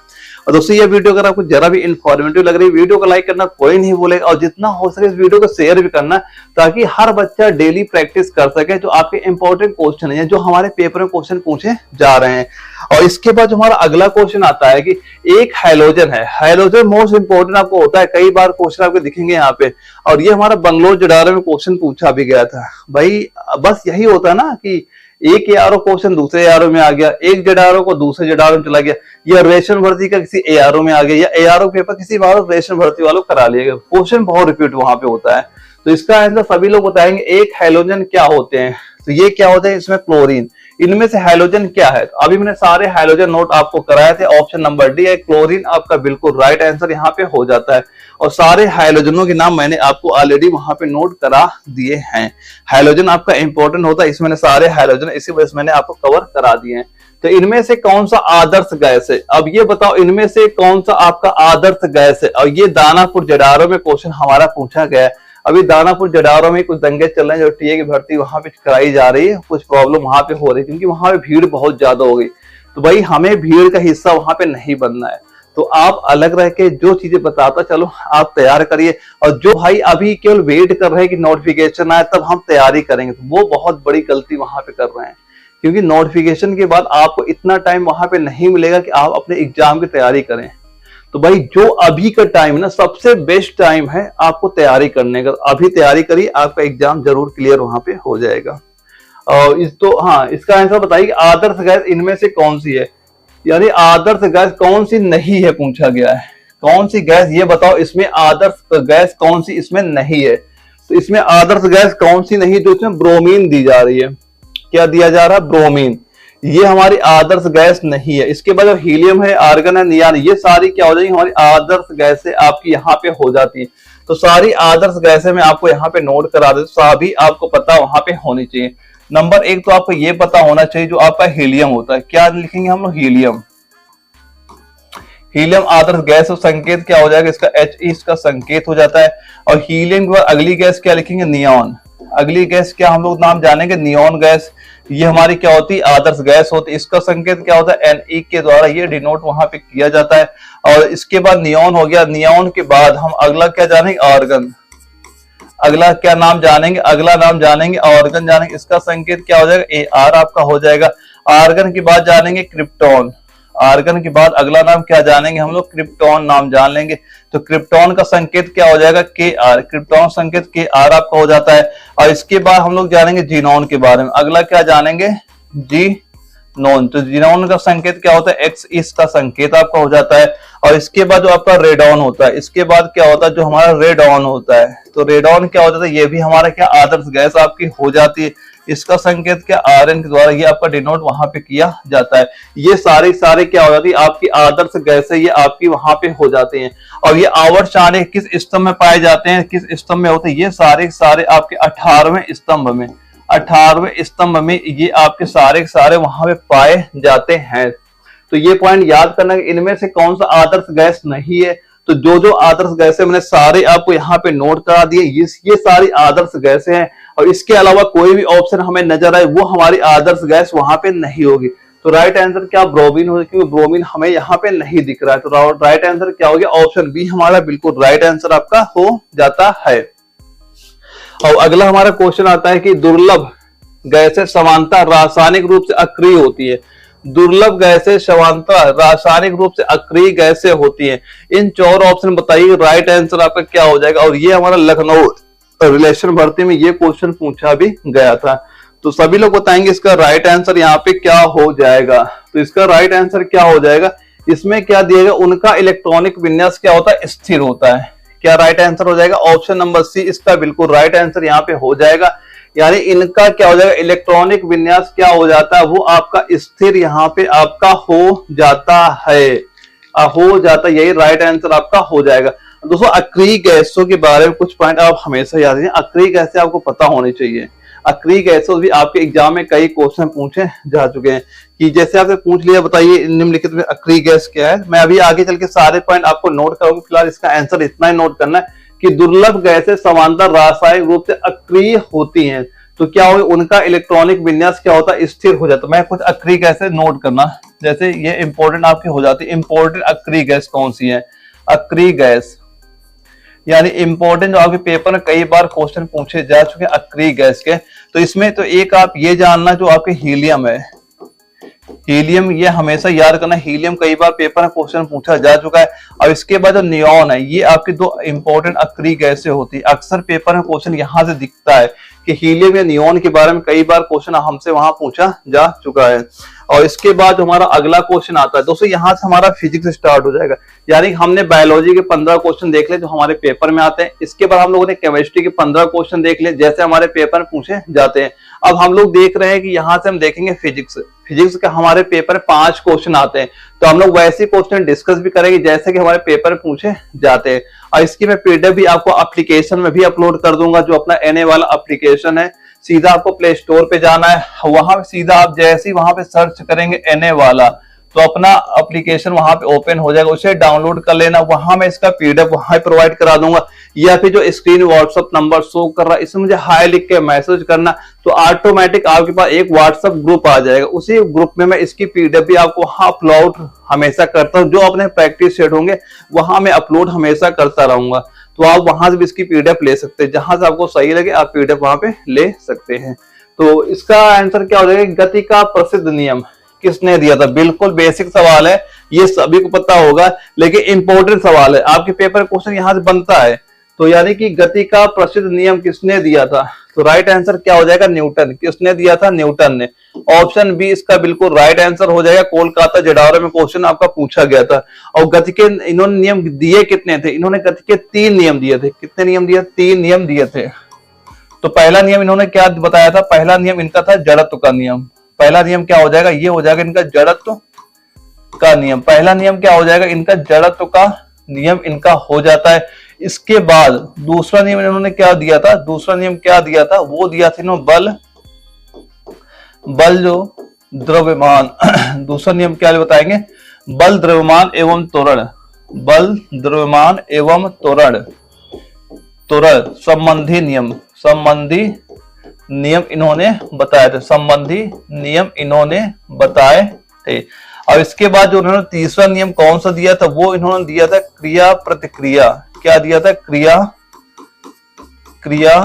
और दोस्तों ये वीडियो अगर आपको जरा भी इंफॉर्मेटिव लग रही है, वीडियो को लाइक करना कोई नहीं भूलेगा और जितना हो सके इस वीडियो को शेयर भी करना, ताकि हर बच्चा डेली प्रैक्टिस कर सके जो आपके इंपॉर्टेंट क्वेश्चन है, जो हमारे पेपर में क्वेश्चन पूछे जा रहे हैं। और इसके बाद जो हमारा अगला क्वेश्चन आता है कि एक हाइड्रोजन है, हाइड्रोजन मोस्ट इंपोर्टेंट आपको होता है, कई बार क्वेश्चन आपको दिखेंगे यहाँ पे। और ये हमारा बंगलोर जडार में क्वेश्चन पूछा भी गया था। भाई बस यही होता है ना कि एक एआरओ क्वेश्चन दूसरे एआरओ में आ गया, एक जडारो को दूसरे जडारो में चला गया, या रेशन भर्ती का किसी एआरओ में आ गया, या एआरओ पेपर किसी बार रेशन भर्ती वालों करा लिया गया। क्वेश्चन बहुत रिपीट वहां पे होता है। तो इसका आंसर सभी लोग बताएंगे, एक हाइड्रोजन क्या होते हैं, तो ये क्या होता है इसमें क्लोरीन। इनमें से हाइड्रोजन क्या है, तो अभी मैंने सारे हाइड्रोजन नोट आपको कराए थे, ऑप्शन नंबर डी है क्लोरीन आपका बिल्कुल राइट आंसर यहाँ पे हो जाता है। और सारे हाइड्रोजनों के नाम मैंने आपको ऑलरेडी वहां पे नोट करा दिए हैं। हाइड्रोजन आपका इंपॉर्टेंट होता है, इसमें सारे हाइड्रोजन इसी वजह से मैंने आपको कवर करा दिए हैं। तो इनमें से कौन सा आदर्श गैस है, अब ये बताओ इनमें से कौन सा आपका आदर्श गैस है। और ये दानापुर जडारो में क्वेश्चन हमारा पूछा गया है। अभी दानापुर जडारो में कुछ दंगे चल रहे हैं, जो टीए की भर्ती वहां पे कराई जा रही है, कुछ प्रॉब्लम वहां पे हो रही है क्योंकि वहां पे भीड़ बहुत ज्यादा हो गई। तो भाई हमें भीड़ का हिस्सा वहां पे नहीं बनना है, तो आप अलग रह के जो चीजें बताता चलो आप तैयार करिए। और जो भाई अभी केवल वेट कर रहे हैं कि नोटिफिकेशन आए तब हम तैयारी करेंगे, तो वो बहुत बड़ी गलती वहां पे कर रहे हैं, क्योंकि नोटिफिकेशन के बाद आपको इतना टाइम वहां पे नहीं मिलेगा कि आप अपने एग्जाम की तैयारी करें। तो भाई जो अभी का टाइम ना सबसे बेस्ट टाइम है आपको तैयारी करने का, अभी तैयारी करिए, आपका एग्जाम जरूर क्लियर वहां पे हो जाएगा। और इस तो हाँ, इसका आंसर बताइए आदर्श गैस इनमें से कौन सी है, यानी आदर्श गैस कौन सी नहीं है पूछा गया है। कौन सी गैस ये बताओ इसमें आदर्श गैस कौन सी इसमें नहीं है। तो इसमें आदर्श गैस कौन सी नहीं, जो इसमें ब्रोमीन दी जा रही है। क्या दिया जा रहा है, ब्रोमीन, ये हमारी आदर्श गैस नहीं है। इसके बाद जो हीलियम है, आर्गन है, नियान, ये सारी क्या हो जाएगी हमारी आदर्श गैसें आपकी यहाँ पे हो जाती है। तो सारी आदर्श गैसें मैं आपको यहाँ पे नोट करा देता हूं, सभी आपको पता वहां पे होनी चाहिए। नंबर एक तो आपको ये पता होना चाहिए जो आपका हीलियम होता है, क्या लिखेंगे हम लोग, हीलियम। हीलियम आदर्श गैस और संकेत क्या हो जाएगा इसका, He इसका संकेत हो जाता है। और हीलियम के बाद अगली गैस क्या लिखेंगे, नियॉन। अगली गैस क्या हम लोग नाम जानेंगे, नियॉन गैस। ये हमारी क्या होती है, आदर्श गैस होती है। इसका संकेत क्या होता है, Ne के द्वारा ये डिनोट वहां पे किया जाता है। और इसके बाद नियॉन हो गया। नियॉन के बाद हम अगला क्या जानेंगे, आर्गन। अगला क्या नाम जानेंगे, अगला नाम जानेंगे आर्गन जानेंगे। इसका संकेत क्या हो जाएगा, Ar आपका हो जाएगा। आर्गन के बाद जानेंगे क्रिप्टॉन। आर्गन के बाद अगला नाम क्या जानेंगे हम लोग, क्रिप्टॉन नाम जान लेंगे। तो क्रिप्टॉन का संकेत क्या हो जाएगा, Kr। क्रिप्टॉन संकेत Kr आपका हो जाता है। और इसके बाद हम लोग जानेंगे जीनोन के बारे में। अगला क्या जानेंगे, जीनोन। तो जीनोन का संकेत क्या होता है, X इसका संकेत आपका हो जाता है। और इसके बाद जो आपका रेडॉन होता है, इसके बाद क्या होता है जो हमारा रेडॉन होता है। तो रेडॉन क्या हो जाता है, ये भी हमारा क्या आदर्श गैस आपकी हो जाती है। इसका संकेत क्या, Rn के द्वारा ये आपका डिनोट वहां पे किया जाता है। ये सारे क्या हो जाती है आपकी आदर्श गैस है, ये आपकी वहां पे हो जाते हैं। और ये आवर्त सारे किस स्तंभ में पाए जाते हैं, किस स्तंभ में होते हैं, ये सारे आपके 18वें स्तंभ में, 18वें स्तंभ में ये आपके सारे वहां पे पाए जाते हैं। तो ये पॉइंट याद करना है, इनमें से कौन सा आदर्श गैस नहीं है। तो जो आदर्श गैसें मैंने सारे आपको यहाँ पे नोट करा दिए, ये सारी आदर्श गैसें हैं। और इसके अलावा कोई भी ऑप्शन हमें नजर आए वो हमारी आदर्श गैस वहां पे नहीं होगी। तो राइट आंसर क्या, ब्रोमीन होगी, क्योंकि ब्रोमीन हमें यहाँ पे नहीं दिख रहा है। तो राइट आंसर क्या हो गया, ऑप्शन बी हमारा बिल्कुल राइट आंसर आपका हो जाता है। और अगला हमारा क्वेश्चन आता है कि दुर्लभ गैसें समांतर रासायनिक रूप से अक्रिय होती है। दुर्लभ गैसें समांतर रासायनिक रूप से अक्रिय गैसें होती हैं। इन 4 ऑप्शन बताइए, राइट आंसर आपका क्या हो जाएगा। और ये हमारा लखनऊ रिलेशन भर्ती में ये क्वेश्चन पूछा भी गया था। तो सभी लोग बताएंगे इसका राइट आंसर यहाँ पे क्या हो जाएगा। तो इसका राइट आंसर क्या हो जाएगा, इसमें क्या दिएगा, उनका इलेक्ट्रॉनिक विन्यास क्या होता है, स्थिर होता है। क्या राइट आंसर हो जाएगा, ऑप्शन नंबर सी इसका बिल्कुल राइट आंसर यहाँ पे हो जाएगा। यानी इनका क्या हो जाएगा, इलेक्ट्रॉनिक विन्यास क्या हो जाता है, वो आपका स्थिर यहाँ पे आपका हो जाता है, हो जाता है। यही राइट आंसर आपका हो जाएगा। दोस्तों अक्रिय गैसों के बारे में कुछ पॉइंट आप हमेशा याद रखिए, अक्रिय गैसें आपको पता होनी चाहिए। अक्रिय गैसों भी आपके एग्जाम में कई क्वेश्चन पूछे जा चुके हैं कि जैसे आपसे पूछ लिया बताइए निम्नलिखित में अक्रिय गैस क्या है। मैं अभी आगे चल के सारे पॉइंट आपको नोट करूंगा, फिलहाल इसका आंसर इतना ही नोट करना है कि दुर्लभ गैसें समांतर रासायनिक रूप से अक्रिय होती हैं। तो क्या हो, उनका इलेक्ट्रॉनिक विन्यास क्या होता है, स्थिर हो जाता है। मैं कुछ अक्रिय गैसें नोट करना, जैसे ये इंपॉर्टेंट आपकी हो जाती है। इंपॉर्टेंट अक्रिय गैस कौन सी है, अक्रिय गैस यानी इंपॉर्टेंट जो आपके पेपर में कई बार क्वेश्चन पूछे जा चुके हैं अक्रिय गैस के। तो इसमें तो एक आप ये जानना जो आपके हीलियम है, हीलियम ये हमेशा याद करना, हीलियम कई बार पेपर में क्वेश्चन पूछा जा चुका है। और इसके बाद जो नियॉन है, ये आपकी 2 इंपॉर्टेंट अक्रिय गैसें होती है। अक्सर पेपर में क्वेश्चन यहां से दिखता है कि हीलियम या नियोन के बारे में कई बार क्वेश्चन हमसे वहां पूछा जा चुका है। और इसके बाद हमारा अगला क्वेश्चन आता है दोस्तों, यहाँ से हमारा फिजिक्स स्टार्ट हो जाएगा। यानी हमने बायोलॉजी के 15 क्वेश्चन देख ले जो हमारे पेपर में आते हैं। इसके बाद हम लोगों ने केमिस्ट्री के 15 क्वेश्चन देख ले जैसे हमारे पेपर में पूछे जाते हैं। अब हम लोग देख रहे हैं कि यहाँ से हम देखेंगे फिजिक्स का हमारे पेपर में 5 क्वेश्चन आते हैं, तो हम लोग वैसे क्वेश्चन डिस्कस भी करेंगे जैसे कि हमारे पेपर में पूछे जाते हैं। और इसकी मैं पीडीएफ भी आपको एप्लीकेशन में भी अपलोड कर दूंगा, जो अपना एनए वाला एप्लीकेशन है। सीधा आपको प्ले स्टोर पे जाना है, वहां सीधा आप जैसे ही वहां पे सर्च करेंगे एनए वाला, तो अपना एप्लीकेशन वहां पे ओपन हो जाएगा, उसे डाउनलोड कर लेना। वहां मैं इसका पीडीएफ वहां प्रोवाइड करा दूंगा, या फिर जो स्क्रीन व्हाट्सएप नंबर शो कर रहा है इसमें मुझे हाई लिख के मैसेज करना, तो ऑटोमेटिक आपके पास एक व्हाट्सएप ग्रुप आ जाएगा। उसी ग्रुप में मैं इसकी पीडीएफ भी आपको वहां अपलोड हमेशा करता हूँ। जो अपने प्रैक्टिस सेट होंगे वहां मैं अपलोड हमेशा करता रहूंगा, तो आप वहां से भी इसकी पीडीएफ ले सकते हैं। जहां से आपको सही लगे आप पीडीएफ वहां पे ले सकते हैं। तो इसका आंसर क्या हो जाएगा, गति का प्रसिद्ध नियम किसने दिया था? बिल्कुल बेसिक सवाल है, ये सभी को पता होगा, लेकिन इंपॉर्टेंट सवाल है, आपके पेपर क्वेश्चन यहां से बनता है। तो यानी कि गति का प्रसिद्ध नियम किसने दिया था? तो राइट आंसर क्या हो जाएगा? न्यूटन। किसने दिया था? न्यूटन ने। ऑप्शन बी इसका बिल्कुल राइट आंसर हो जाएगा। कोलकाता जडावरा में क्वेश्चन आपका पूछा गया था। और गति के इन्होंने नियम दिए कितने थे? इन्होंने गति के 3 नियम दिए थे। कितने नियम दिए? 3 नियम दिए थे। तो पहला नियम इन्होंने क्या बताया था? पहला नियम इनका था जड़त्व का नियम। पहला नियम क्या हो जाएगा? ये हो जाएगा इनका जड़त्व का नियम। पहला नियम क्या हो जाएगा? इनका जड़त्व का नियम इनका हो जाता है। इसके बाद दूसरा नियम इन्होंने क्या दिया था? दूसरा नियम क्या दिया था? वो दिया था इन्होंने बल जो द्रव्यमान। दूसरा नियम क्या बताएंगे? बल द्रव्यमान एवं त्वरण। बल द्रव्यमान एवं त्वरण संबंधी नियम इन्होंने बताए थे। संबंधी नियम इन्होंने बताए थे। और इसके बाद जो उन्होंने तीसरा नियम कौन सा दिया था? वो इन्होंने दिया था क्रिया प्रतिक्रिया। क्या दिया था? क्रिया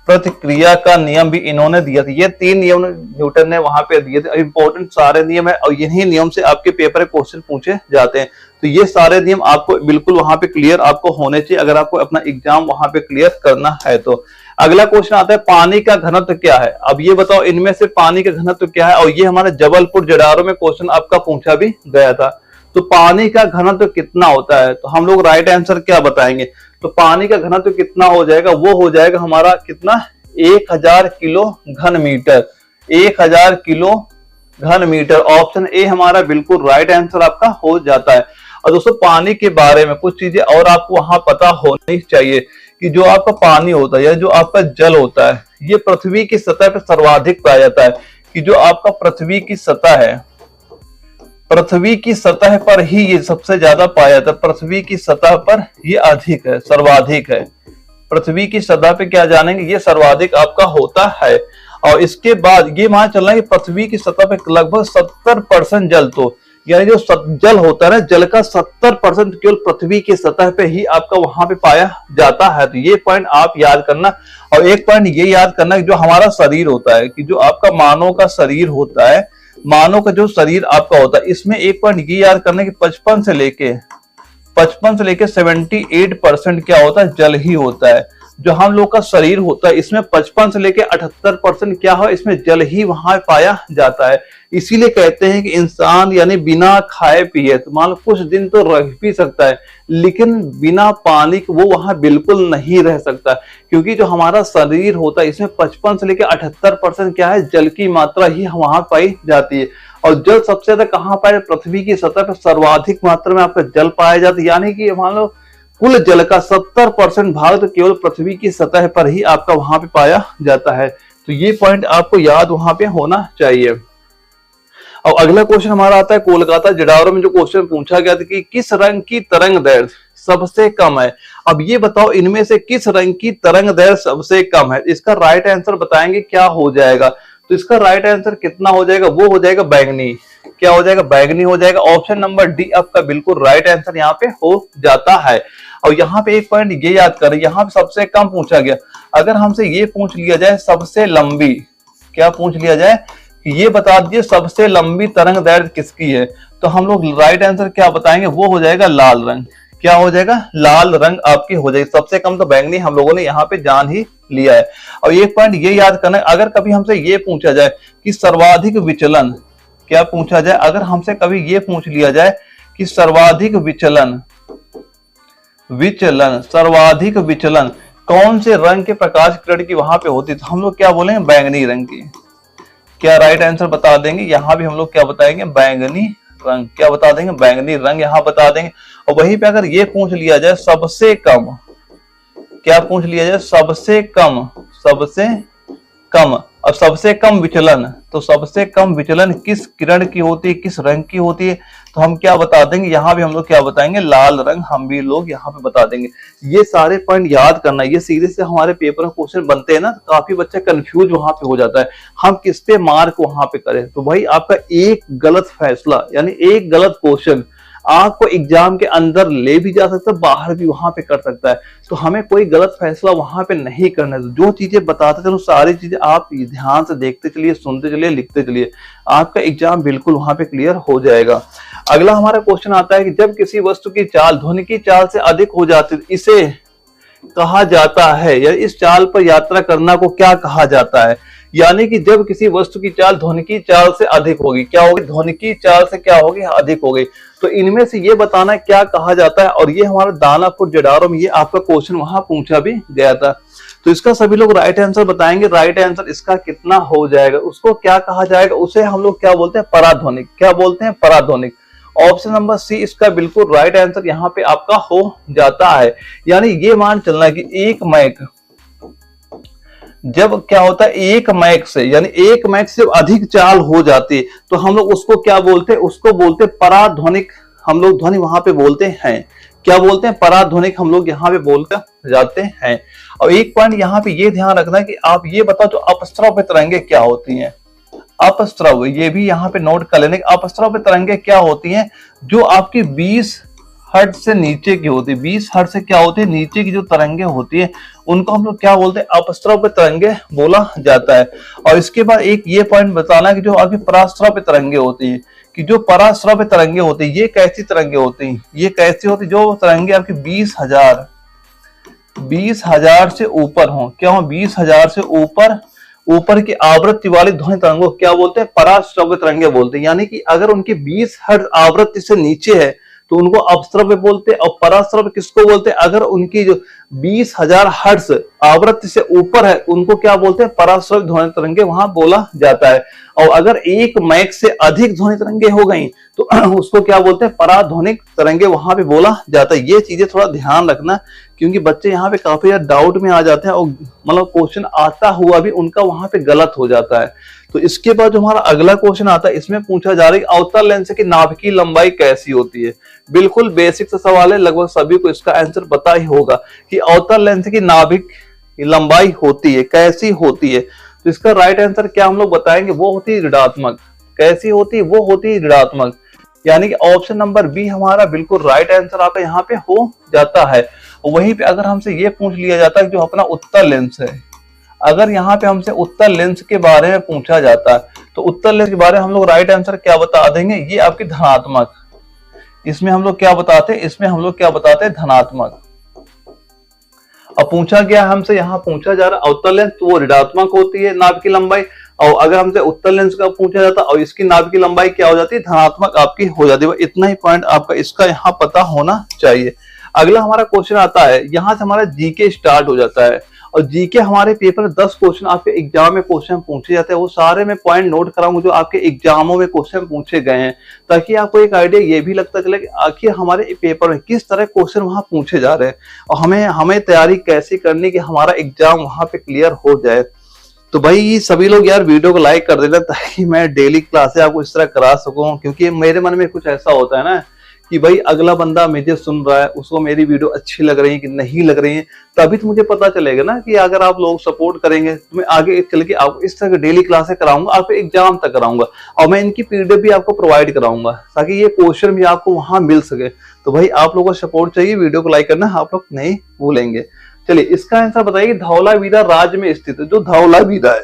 प्रतिक्रिया का नियम भी इन्होंने दिया था। ये 3 नियम न्यूटन ने वहां पे दिए थे। इंपॉर्टेंट सारे नियम है और यही नियम से आपके पेपर में क्वेश्चन पूछे जाते हैं। तो ये सारे नियम आपको बिल्कुल वहां पे क्लियर आपको होने चाहिए अगर आपको अपना एग्जाम वहां पे क्लियर करना है। तो अगला क्वेश्चन आता है पानी का घनत्व क्या है? अब ये बताओ इनमें से पानी का घनत्व क्या है? और ये हमारे जबलपुर जडारो में क्वेश्चन आपका पूछा भी गया था। तो पानी का घनत्व कितना होता है? तो हम लोग राइट आंसर क्या बताएंगे? तो पानी का घनत्व कितना हो जाएगा? वो हो जाएगा हमारा कितना? 1000 किलो घन मीटर। 1000 किलो घन मीटर। ऑप्शन ए हमारा बिल्कुल राइट आंसर आपका हो जाता है। और दोस्तों पानी के बारे में कुछ चीजें और आपको वहां पता होनी चाहिए कि जो आपका पानी होता है या जो आपका जल होता है ये पृथ्वी की सतह पर सर्वाधिक पाया जाता है। कि जो आपका पृथ्वी की सतह है, पृथ्वी की सतह पर ही ये सबसे ज्यादा पाया जाता है। पृथ्वी की सतह पर ये अधिक है, सर्वाधिक है। पृथ्वी की सतह पे क्या जानेंगे? ये सर्वाधिक आपका होता है। और इसके बाद ये मान चलना है कि पृथ्वी की सतह पे लगभग 70% जल, तो यानी जो जल होता है ना, जल का 70% केवल पृथ्वी की सतह पे ही आपका वहां पे पाया जाता है। तो ये पॉइंट आप याद करना। और एक पॉइंट ये याद करना कि जो हमारा शरीर होता है, कि जो आपका मानव का शरीर होता है, मानव का जो शरीर आपका होता है, इसमें एक पॉइंट ये याद करना कि 55 से लेके 78% क्या होता है? जल ही होता है। जो हम लोग का शरीर होता है इसमें 55 से लेके 78% क्या हो? इसमें जल ही वहां पाया जाता है। इसीलिए कहते हैं कि इंसान यानी बिना खाए पिए तो मान लो कुछ दिन तो रह भी सकता है, लेकिन बिना पानी के वो वहां बिल्कुल नहीं रह सकता। क्योंकि जो हमारा शरीर होता है इसमें 55 से लेके 78% क्या है? जल की मात्रा ही वहां पाई जाती है। और जल सबसे ज्यादा कहां पाया? पृथ्वी की सतह पर सर्वाधिक मात्रा में आपका जल पाया जाता है। यानी कि मान लो कुल जल का 70% भाग तो केवल पृथ्वी की सतह पर ही आपका वहां पे पाया जाता है। तो ये पॉइंट आपको याद वहां पे होना चाहिए। और अगला क्वेश्चन हमारा आता है कोलकाता जडावरा में जो क्वेश्चन पूछा गया था कि किस रंग की तरंग दैर्घ्य सबसे कम है? अब ये बताओ इनमें से किस रंग की तरंग दैर्घ्य सबसे कम है? इसका राइट आंसर बताएंगे क्या हो जाएगा? तो इसका राइट आंसर कितना हो जाएगा? वो हो जाएगा बैंगनी। क्या हो जाएगा? बैंगनी हो जाएगा। ऑप्शन नंबर डी आपका बिल्कुल राइट आंसर यहाँ पे हो जाता है। और यहाँ पे एक पॉइंट ये याद करें, यहाँ पे सबसे कम पूछा गया। अगर हमसे ये पूछ लिया जाए सबसे लंबी, क्या पूछ लिया जाए कि ये बता दीजिए सबसे लंबी तरंग दैर्घ्य किसकी है, तो हम लोग राइट आंसर क्या बताएंगे? वो हो जाएगा लाल रंग। क्या हो जाएगा? लाल रंग आपकी हो जाएगी। सबसे कम तो बैंगनी हम लोगों ने यहाँ पे जान ही लिया है। और एक पॉइंट ये याद करना है, अगर कभी हमसे ये पूछा जाए कि सर्वाधिक विचलन, क्या पूछा जाए, अगर हमसे कभी ये पूछ लिया जाए कि सर्वाधिक विचलन सर्वाधिक विचलन कौन से रंग के प्रकाश किरण की वहां पे होती है, तो हम लोग क्या बोलेंगे, बैंगनी रंग की। क्या राइट आंसर बता देंगे, यहां भी हम लोग क्या बताएंगे, बैंगनी रंग। क्या बता देंगे, बैंगनी रंग यहां बता देंगे। और वहीं पे अगर ये पूछ लिया जाए सबसे कम, क्या पूछ लिया जाए, सबसे कम अब सबसे कम विचलन, तो सबसे कम विचलन किस किरण की होती है, किस रंग की होती है, तो हम क्या बता देंगे, यहां भी हम लोग क्या बताएंगे, लाल रंग, हम भी लोग यहाँ पे बता देंगे। ये सारे पॉइंट याद करना, ये सीधे से हमारे पेपर में क्वेश्चन बनते हैं ना, तो काफी बच्चा कंफ्यूज वहां पे हो जाता है, हम किस पे मार्क वहां पे करें। तो भाई आपका एक गलत फैसला, यानी एक गलत क्वेश्चन आपको एग्जाम के अंदर ले भी जा सकता है, बाहर भी वहां पे कर सकता है। तो हमें कोई गलत फैसला वहां पे नहीं करना है। जो चीजें बताते चलो, सारी चीजें आप ध्यान से देखते चलिए, सुनते चलिए, लिखते चलिए, आपका एग्जाम बिल्कुल वहां पे क्लियर हो जाएगा। अगला हमारा क्वेश्चन आता है कि जब किसी वस्तु की चाल ध्वनि की चाल से अधिक हो जाती है, इसे कहा जाता है, या इस चाल पर यात्रा करना को क्या कहा जाता है। यानी कि जब किसी वस्तु की चाल ध्वनि की चाल से अधिक होगी, क्या होगी, ध्वनि की चाल से क्या होगी, अधिक हो गई। तो इनमें से ये बताना क्या कहा जाता है। और ये हमारा दानापुर जडारो में ये आपका क्वेश्चन वहां पूछा भी गया था। तो इसका सभी लोग राइट आंसर बताएंगे। राइट आंसर इसका कितना हो जाएगा, उसको क्या कहा जाएगा, उसे हम लोग क्या बोलते हैं, पराध्वनिक। क्या बोलते हैं, पराध्वनिक। ऑप्शन नंबर सी इसका बिल्कुल राइट आंसर यहाँ पे आपका हो जाता है। यानी ये मान चलना कि एक मैक, जब क्या होता है, एक मैक से, यानी एक मैक से अधिक चाल हो जाती है, तो हम लोग उसको क्या बोलते हैं, उसको बोलते हैं पराध्वनिक। हम लोग ध्वनि वहां पे बोलते हैं, क्या बोलते हैं, पराध्वनिक हम लोग यहाँ पे बोलते जाते हैं। और एक पॉइंट यहाँ पे ये ध्यान रखना है कि आप ये बताओ जो अपस्रव्य तरंगे क्या होती हैं। अपस्रव्य, ये भी यहाँ पे नोट कर लेने, अपस्रव्य तरंगे क्या होती हैं, जो आपकी 20 हर्ट्ज से नीचे की होती है। 20 हर्ट्ज से क्या होती है, नीचे की जो तरंगे होती है, उनको हम लोग क्या बोलते हैं, अपस्रव्य तरंगे बोला जाता है। और इसके बाद एक ये पॉइंट बताना कि जो आपकी पराश्रव्य तरंगे होती है, कि जो पराश्रव्य तरंगे होती है, ये कैसी तरंगे होती हैं, ये कैसी होती, जो तरंगे आपकी 20,000 से ऊपर हो, क्या हो, 20,000 से ऊपर की आवृत्ति वाली ध्वनि तरंगों क्या बोलते हैं, पराश्रव्य तरंगे बोलते हैं। यानी कि अगर उनकी 20 हर्ट्ज आवृत्ति से नीचे है तो उनको अपश्रव्य बोलते हैं। और पराश्रव्य किसको बोलते हैं, अगर उनकी जो 20,000 हर्ट्ज आवृत्ति से ऊपर है, उनको क्या बोलते हैं, पराश्रव्य ध्वनि तरंगे वहां बोला जाता है। और अगर एक मैक से अधिक ध्वनि तरंगे हो गई तो उसको क्या बोलते हैं, पराध्वनिक तरंगे वहां पे बोला जाता है। ये चीजें थोड़ा ध्यान रखना, क्योंकि बच्चे यहाँ पे काफी ज्यादा डाउट में आ जाते हैं, और मतलब क्वेश्चन आता हुआ भी उनका वहां पे गलत हो जाता है। तो इसके बाद जो हमारा अगला क्वेश्चन आता है, इसमें पूछा जा रहा है अवतल लेंस की नाभिकीय लंबाई कैसी होती है। बिल्कुल बेसिक सा सवाल है, लगभग सभी को इसका आंसर पता ही होगा कि अवतल लेंस की नाभिक लंबाई होती है, कैसी होती है। तो इसका राइट आंसर क्या हम लोग बताएंगे, वो होती है ऋणात्मक। कैसी होती है, वो होती है ऋणात्मक। यानी कि ऑप्शन नंबर बी हमारा बिल्कुल राइट आंसर आपका यहाँ पे हो जाता है। वहीं पे अगर हमसे ये पूछ लिया जाता है जो अपना उत्तल लेंस है, अगर यहाँ पे हमसे उत्तल लेंस के बारे में पूछा जाता है, तो उत्तल लेंस के बारे में हम लोग राइट आंसर क्या बता देंगे, ये आपकी धनात्मक। इसमें हम लोग क्या बताते हैं, इसमें हम लोग क्या बताते हैं, धनात्मक। अब पूछा गया हमसे, यहाँ पूछा जा रहा अवतल लेंस, तो वो ऋणात्मक होती है नाभ की लंबाई। और अगर हमसे उत्तल लेंस का पूछा जाता और इसकी नाभ की लंबाई क्या हो जाती है, धनात्मक आपकी हो जाती है। इतना ही पॉइंट आपका इसका यहाँ पता होना चाहिए। अगला हमारा क्वेश्चन आता है, यहाँ से हमारा जीके स्टार्ट हो जाता है। और जीके हमारे पेपर में 10 क्वेश्चन आपके एग्जाम में क्वेश्चन पूछे जाते हैं, वो सारे मैं पॉइंट नोट कराऊंगा जो आपके एग्जामों में क्वेश्चन पूछे गए हैं, ताकि आपको एक आइडिया ये भी लगता चले कि आखिर हमारे पेपर में किस तरह क्वेश्चन वहां पूछे जा रहे हैं, और हमें तैयारी कैसे करनी कि हमारा एग्जाम वहां पे क्लियर हो जाए। तो भाई सभी लोग यार वीडियो को लाइक कर देना, ताकि मैं डेली क्लासेस आपको इस तरह करा सकूं। क्योंकि मेरे मन में कुछ ऐसा होता है ना कि भाई अगला बंदा मुझे सुन रहा है, उसको मेरी वीडियो अच्छी लग रही है कि नहीं लग रही है, तभी तो मुझे पता चलेगा ना कि अगर आप लोग सपोर्ट करेंगे तो मैं आगे चल के आपको इस तरह की डेली क्लासेस कराऊंगा, आपको एग्जाम तक कराऊंगा, और मैं इनकी पीडीएफ भी आपको प्रोवाइड कराऊंगा, ताकि ये क्वेश्चन भी आपको वहां मिल सके। तो भाई आप लोगों को सपोर्ट चाहिए, वीडियो को लाइक करना आप लोग नहीं भूलेंगे। चलिए इसका आंसर बताइए, धौलावीरा राज्य में स्थित है। जो धौलावीरा है,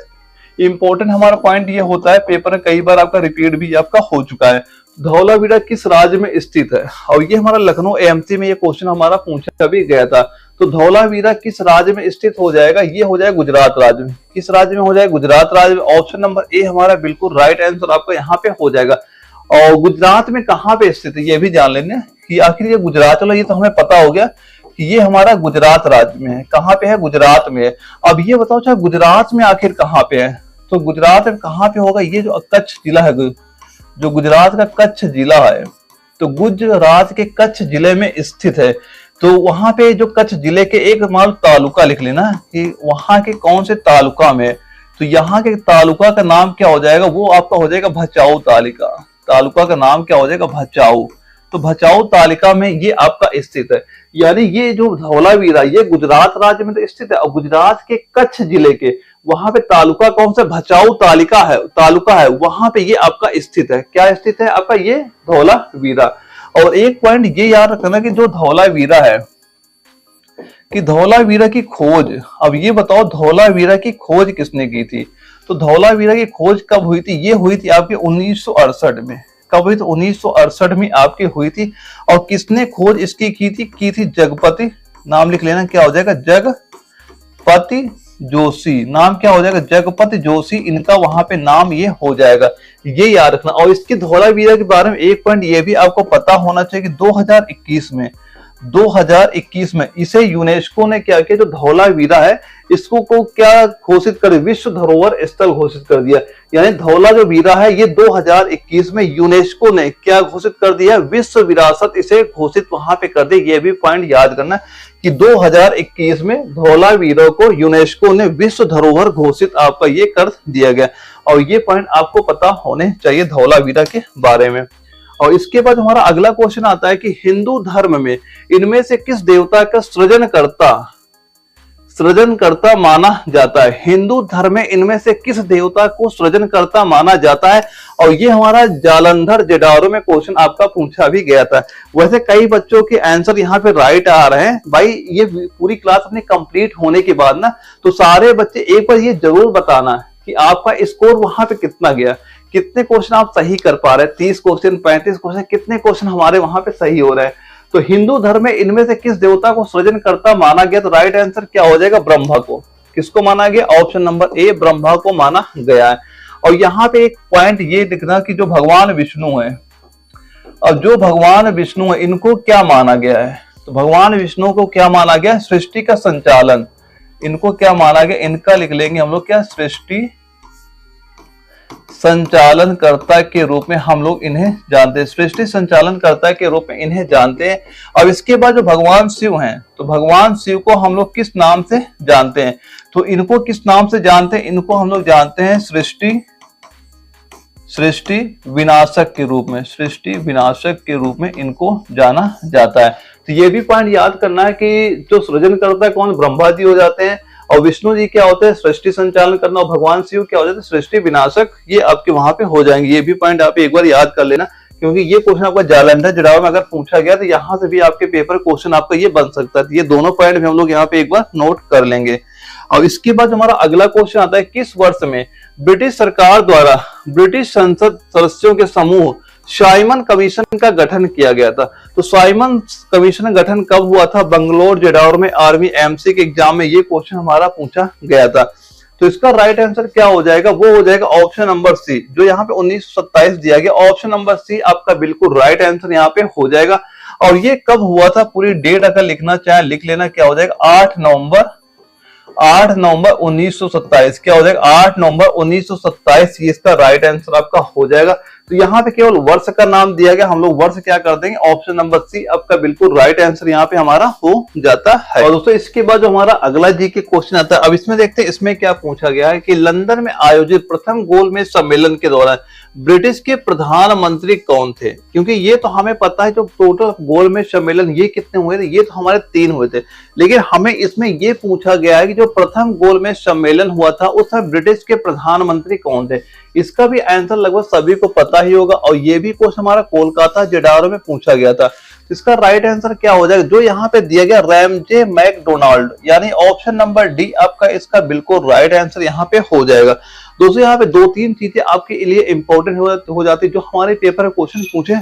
इंपॉर्टेंट हमारा पॉइंट ये होता है, पेपर में कई बार आपका रिपीट भी आपका हो चुका है। धौलावीरा किस राज्य में स्थित है, और ये हमारा लखनऊ एएमसी में ये क्वेश्चन हमारा पूछा भी गया था। तो धौलावीरा किस राज्य में स्थित हो जाएगा? ये हो जाएगा गुजरात राज्य में। किस राज्य में हो जाएगा? गुजरात राज्य में। ऑप्शन नंबर ए हमारा बिल्कुल राइट आंसर आपका यहाँ पे हो जाएगा। और गुजरात में कहाँ पे स्थित है ये भी जान लेना कि आखिर ये गुजरात, चलो ये तो हमें पता हो गया कि ये हमारा गुजरात राज्य में है। कहाँ पे है? गुजरात में है। अब ये बताओ चाहे गुजरात में आखिर कहाँ पे है? तो गुजरात में कहाँ पे होगा? ये जो कच्छ जिला है, जो गुजरात का कच्छ जिला है, तो गुजरात के कच्छ जिले में स्थित है। तो वहां पे जो कच्छ जिले के एक मान तालुका लिख लेना कि वहां के कौन से तालुका में, तो यहाँ के तालुका का नाम क्या हो जाएगा? वो आपका हो जाएगा भचाऊ तालुका। तालुका का नाम क्या हो जाएगा? भचाऊ। तो भचाऊ तालुका में ये आपका स्थित है। यानी ये जो धौलावीरा ये गुजरात राज्य में तो स्थित है, और गुजरात के कच्छ जिले के वहां पे तालुका कौन सा? भचाऊ तालुका है, वहां पे ये आपका स्थित है। क्या स्थित है आपका? ये धौलावीरा। और एक पॉइंट ये याद रखना कि जो धौलावीरा है कि धौलावीरा की खोज, अब ये बताओ धौलावीरा की खोज किसने की थी? तो धौलावीरा की खोज कब हुई थी? ये हुई थी आपके 1968 में। कब हुई थी? 1968 में आपकी हुई थी। और किसने खोज इसकी की थी? जगपति, नाम लिख लेना क्या हो जाएगा? जगपति जोशी। नाम क्या हो जाएगा? जगपति जोशी। इनका वहां पे नाम ये हो जाएगा, ये याद रखना। और इसकी धौलावीरा के बारे में एक पॉइंट ये भी आपको पता होना चाहिए कि 2021 में इसे यूनेस्को ने क्या किया, जो धौलावीरा है इसको को क्या घोषित कर, विश्व धरोहर स्थल घोषित कर दिया। यानी धौला जो वीरा है ये 2021 में यूनेस्को ने क्या घोषित कर दिया? विश्व विरासत इसे घोषित वहां पे कर दिया। ये भी पॉइंट याद करना कि 2021 में धौलावीरा को यूनेस्को ने विश्व धरोहर घोषित आपका ये कर दिया गया। और ये पॉइंट आपको पता होने चाहिए धौलावीरा के बारे में। और इसके बाद हमारा अगला क्वेश्चन आता है कि हिंदू धर्म में इनमें से किस देवता का सृजनकर्ता माना जाता है? हिंदू धर्म में इनमें से किस देवता को सृजनकर्ता माना जाता है? और ये हमारा जालंधर जटारू में क्वेश्चन आपका पूछा भी गया था। वैसे कई बच्चों के आंसर यहाँ पे राइट आ रहे हैं। भाई ये पूरी क्लास अपनी कंप्लीट होने के बाद ना तो सारे बच्चे एक बार ये जरूर बताना कि आपका स्कोर वहां पे कितना गया, कितने क्वेश्चन आप सही कर पा रहे हैं। 30 क्वेश्चन, 35 क्वेश्चन, कितने क्वेश्चन हमारे वहां पे सही हो रहे हैं। तो हिंदू धर्म में इनमें से किस देवता को सृजनकर्ता माना गया? तो राइट आंसर क्या हो जाएगा? ब्रह्मा को। किसको माना गया? ऑप्शन नंबर ए ब्रह्मा को माना गया है। और यहाँ पे एक पॉइंट ये दिखना कि जो भगवान विष्णु है, अब जो भगवान विष्णु है इनको क्या माना गया है? तो भगवान विष्णु को क्या माना गया? सृष्टि का संचालन। इनको क्या माना गया? इनका लिख लेंगे हम लोग क्या? सृष्टि संचालनकर्ता के रूप में हम लोग इन्हें जानते हैं। सृष्टि संचालनकर्ता के रूप में इन्हें जानते हैं। अब इसके बाद जो भगवान शिव हैं, तो भगवान शिव को हम लोग किस नाम से जानते हैं? तो इनको किस नाम से जानते हैं? इनको हम लोग जानते हैं सृष्टि विनाशक के रूप में। सृष्टि विनाशक के रूप में इनको जाना जाता है। तो ये भी पॉइंट याद करना है कि जो सृजनकर्ता कौन? ब्रह्मा जी हो जाते हैं। और विष्णु जी क्या होते हैं? सृष्टि संचालन करना। और भगवान शिव क्या हो जाते हैं? सृष्टि विनाशक। ये आपके वहां पे हो जाएंगे। ये भी पॉइंट आप एक बार याद कर लेना, क्योंकि ये क्वेश्चन आपका जालंधर जटारू में अगर पूछा गया तो यहाँ से भी आपके पेपर क्वेश्चन आपका ये बन सकता है। ये दोनों पॉइंट भी हम लोग यहाँ पे एक बार नोट कर लेंगे। और इसके बाद हमारा अगला क्वेश्चन आता है, किस वर्ष में ब्रिटिश सरकार द्वारा ब्रिटिश संसद सदस्यों के समूह साइमन कमीशन का गठन किया गया था? तो साइमन कमीशन का गठन कब हुआ था? बंगलोर जटारू में आर्मी एमसी के एग्जाम में ये क्वेश्चन हमारा पूछा गया था। तो इसका राइट आंसर क्या हो जाएगा? वो हो जाएगा ऑप्शन नंबर सी, जो यहाँ पे 1927 दिया गया। ऑप्शन नंबर सी आपका बिल्कुल राइट आंसर यहाँ पे हो जाएगा। और ये कब हुआ था? पूरी डेट अगर लिखना चाहे लिख लेना, क्या हो जाएगा? 8 नवंबर 1927। क्या हो जाएगा? 8 नवंबर 1927 ये इसका राइट आंसर आपका हो जाएगा। तो यहाँ पे केवल वर्ष का नाम दिया गया, हम लोग वर्ष क्या कर देंगे? ऑप्शन नंबर सी आपका बिल्कुल राइट आंसर यहाँ पे हमारा हो जाता है। और दोस्तों इसके बाद जो हमारा अगला जी के क्वेश्चन आता है, अब इसमें देखते हैं इसमें क्या पूछा गया है कि लंदन में आयोजित प्रथम गोलमेज सम्मेलन के दौरान ब्रिटिश के प्रधानमंत्री कौन थे? क्योंकि ये तो हमें पता है जो टोटल गोलमेज सम्मेलन ये कितने हुए थे, ये तो हमारे 3 हुए थे। लेकिन हमें इसमें ये पूछा गया है कि जो प्रथम गोलमेज सम्मेलन हुआ था उस समय ब्रिटिश के प्रधानमंत्री कौन थे? इसका भी आंसर लगभग सभी को पता ही होगा। और ये भी क्वेश्चन हमारा कोलकाता जटारू में पूछा गया था। इसका राइट आंसर क्या हो जाएगा? जो यहाँ पे दिया गया रैमजे मैकडोनाल्ड, यानी ऑप्शन नंबर डी आपका इसका बिल्कुल राइट आंसर यहाँ पे हो जाएगा। दोस्तों यहाँ पे 2-3 चीजें आपके लिए इंपॉर्टेंट हो जाती है जो हमारे पेपर में क्वेश्चन पूछे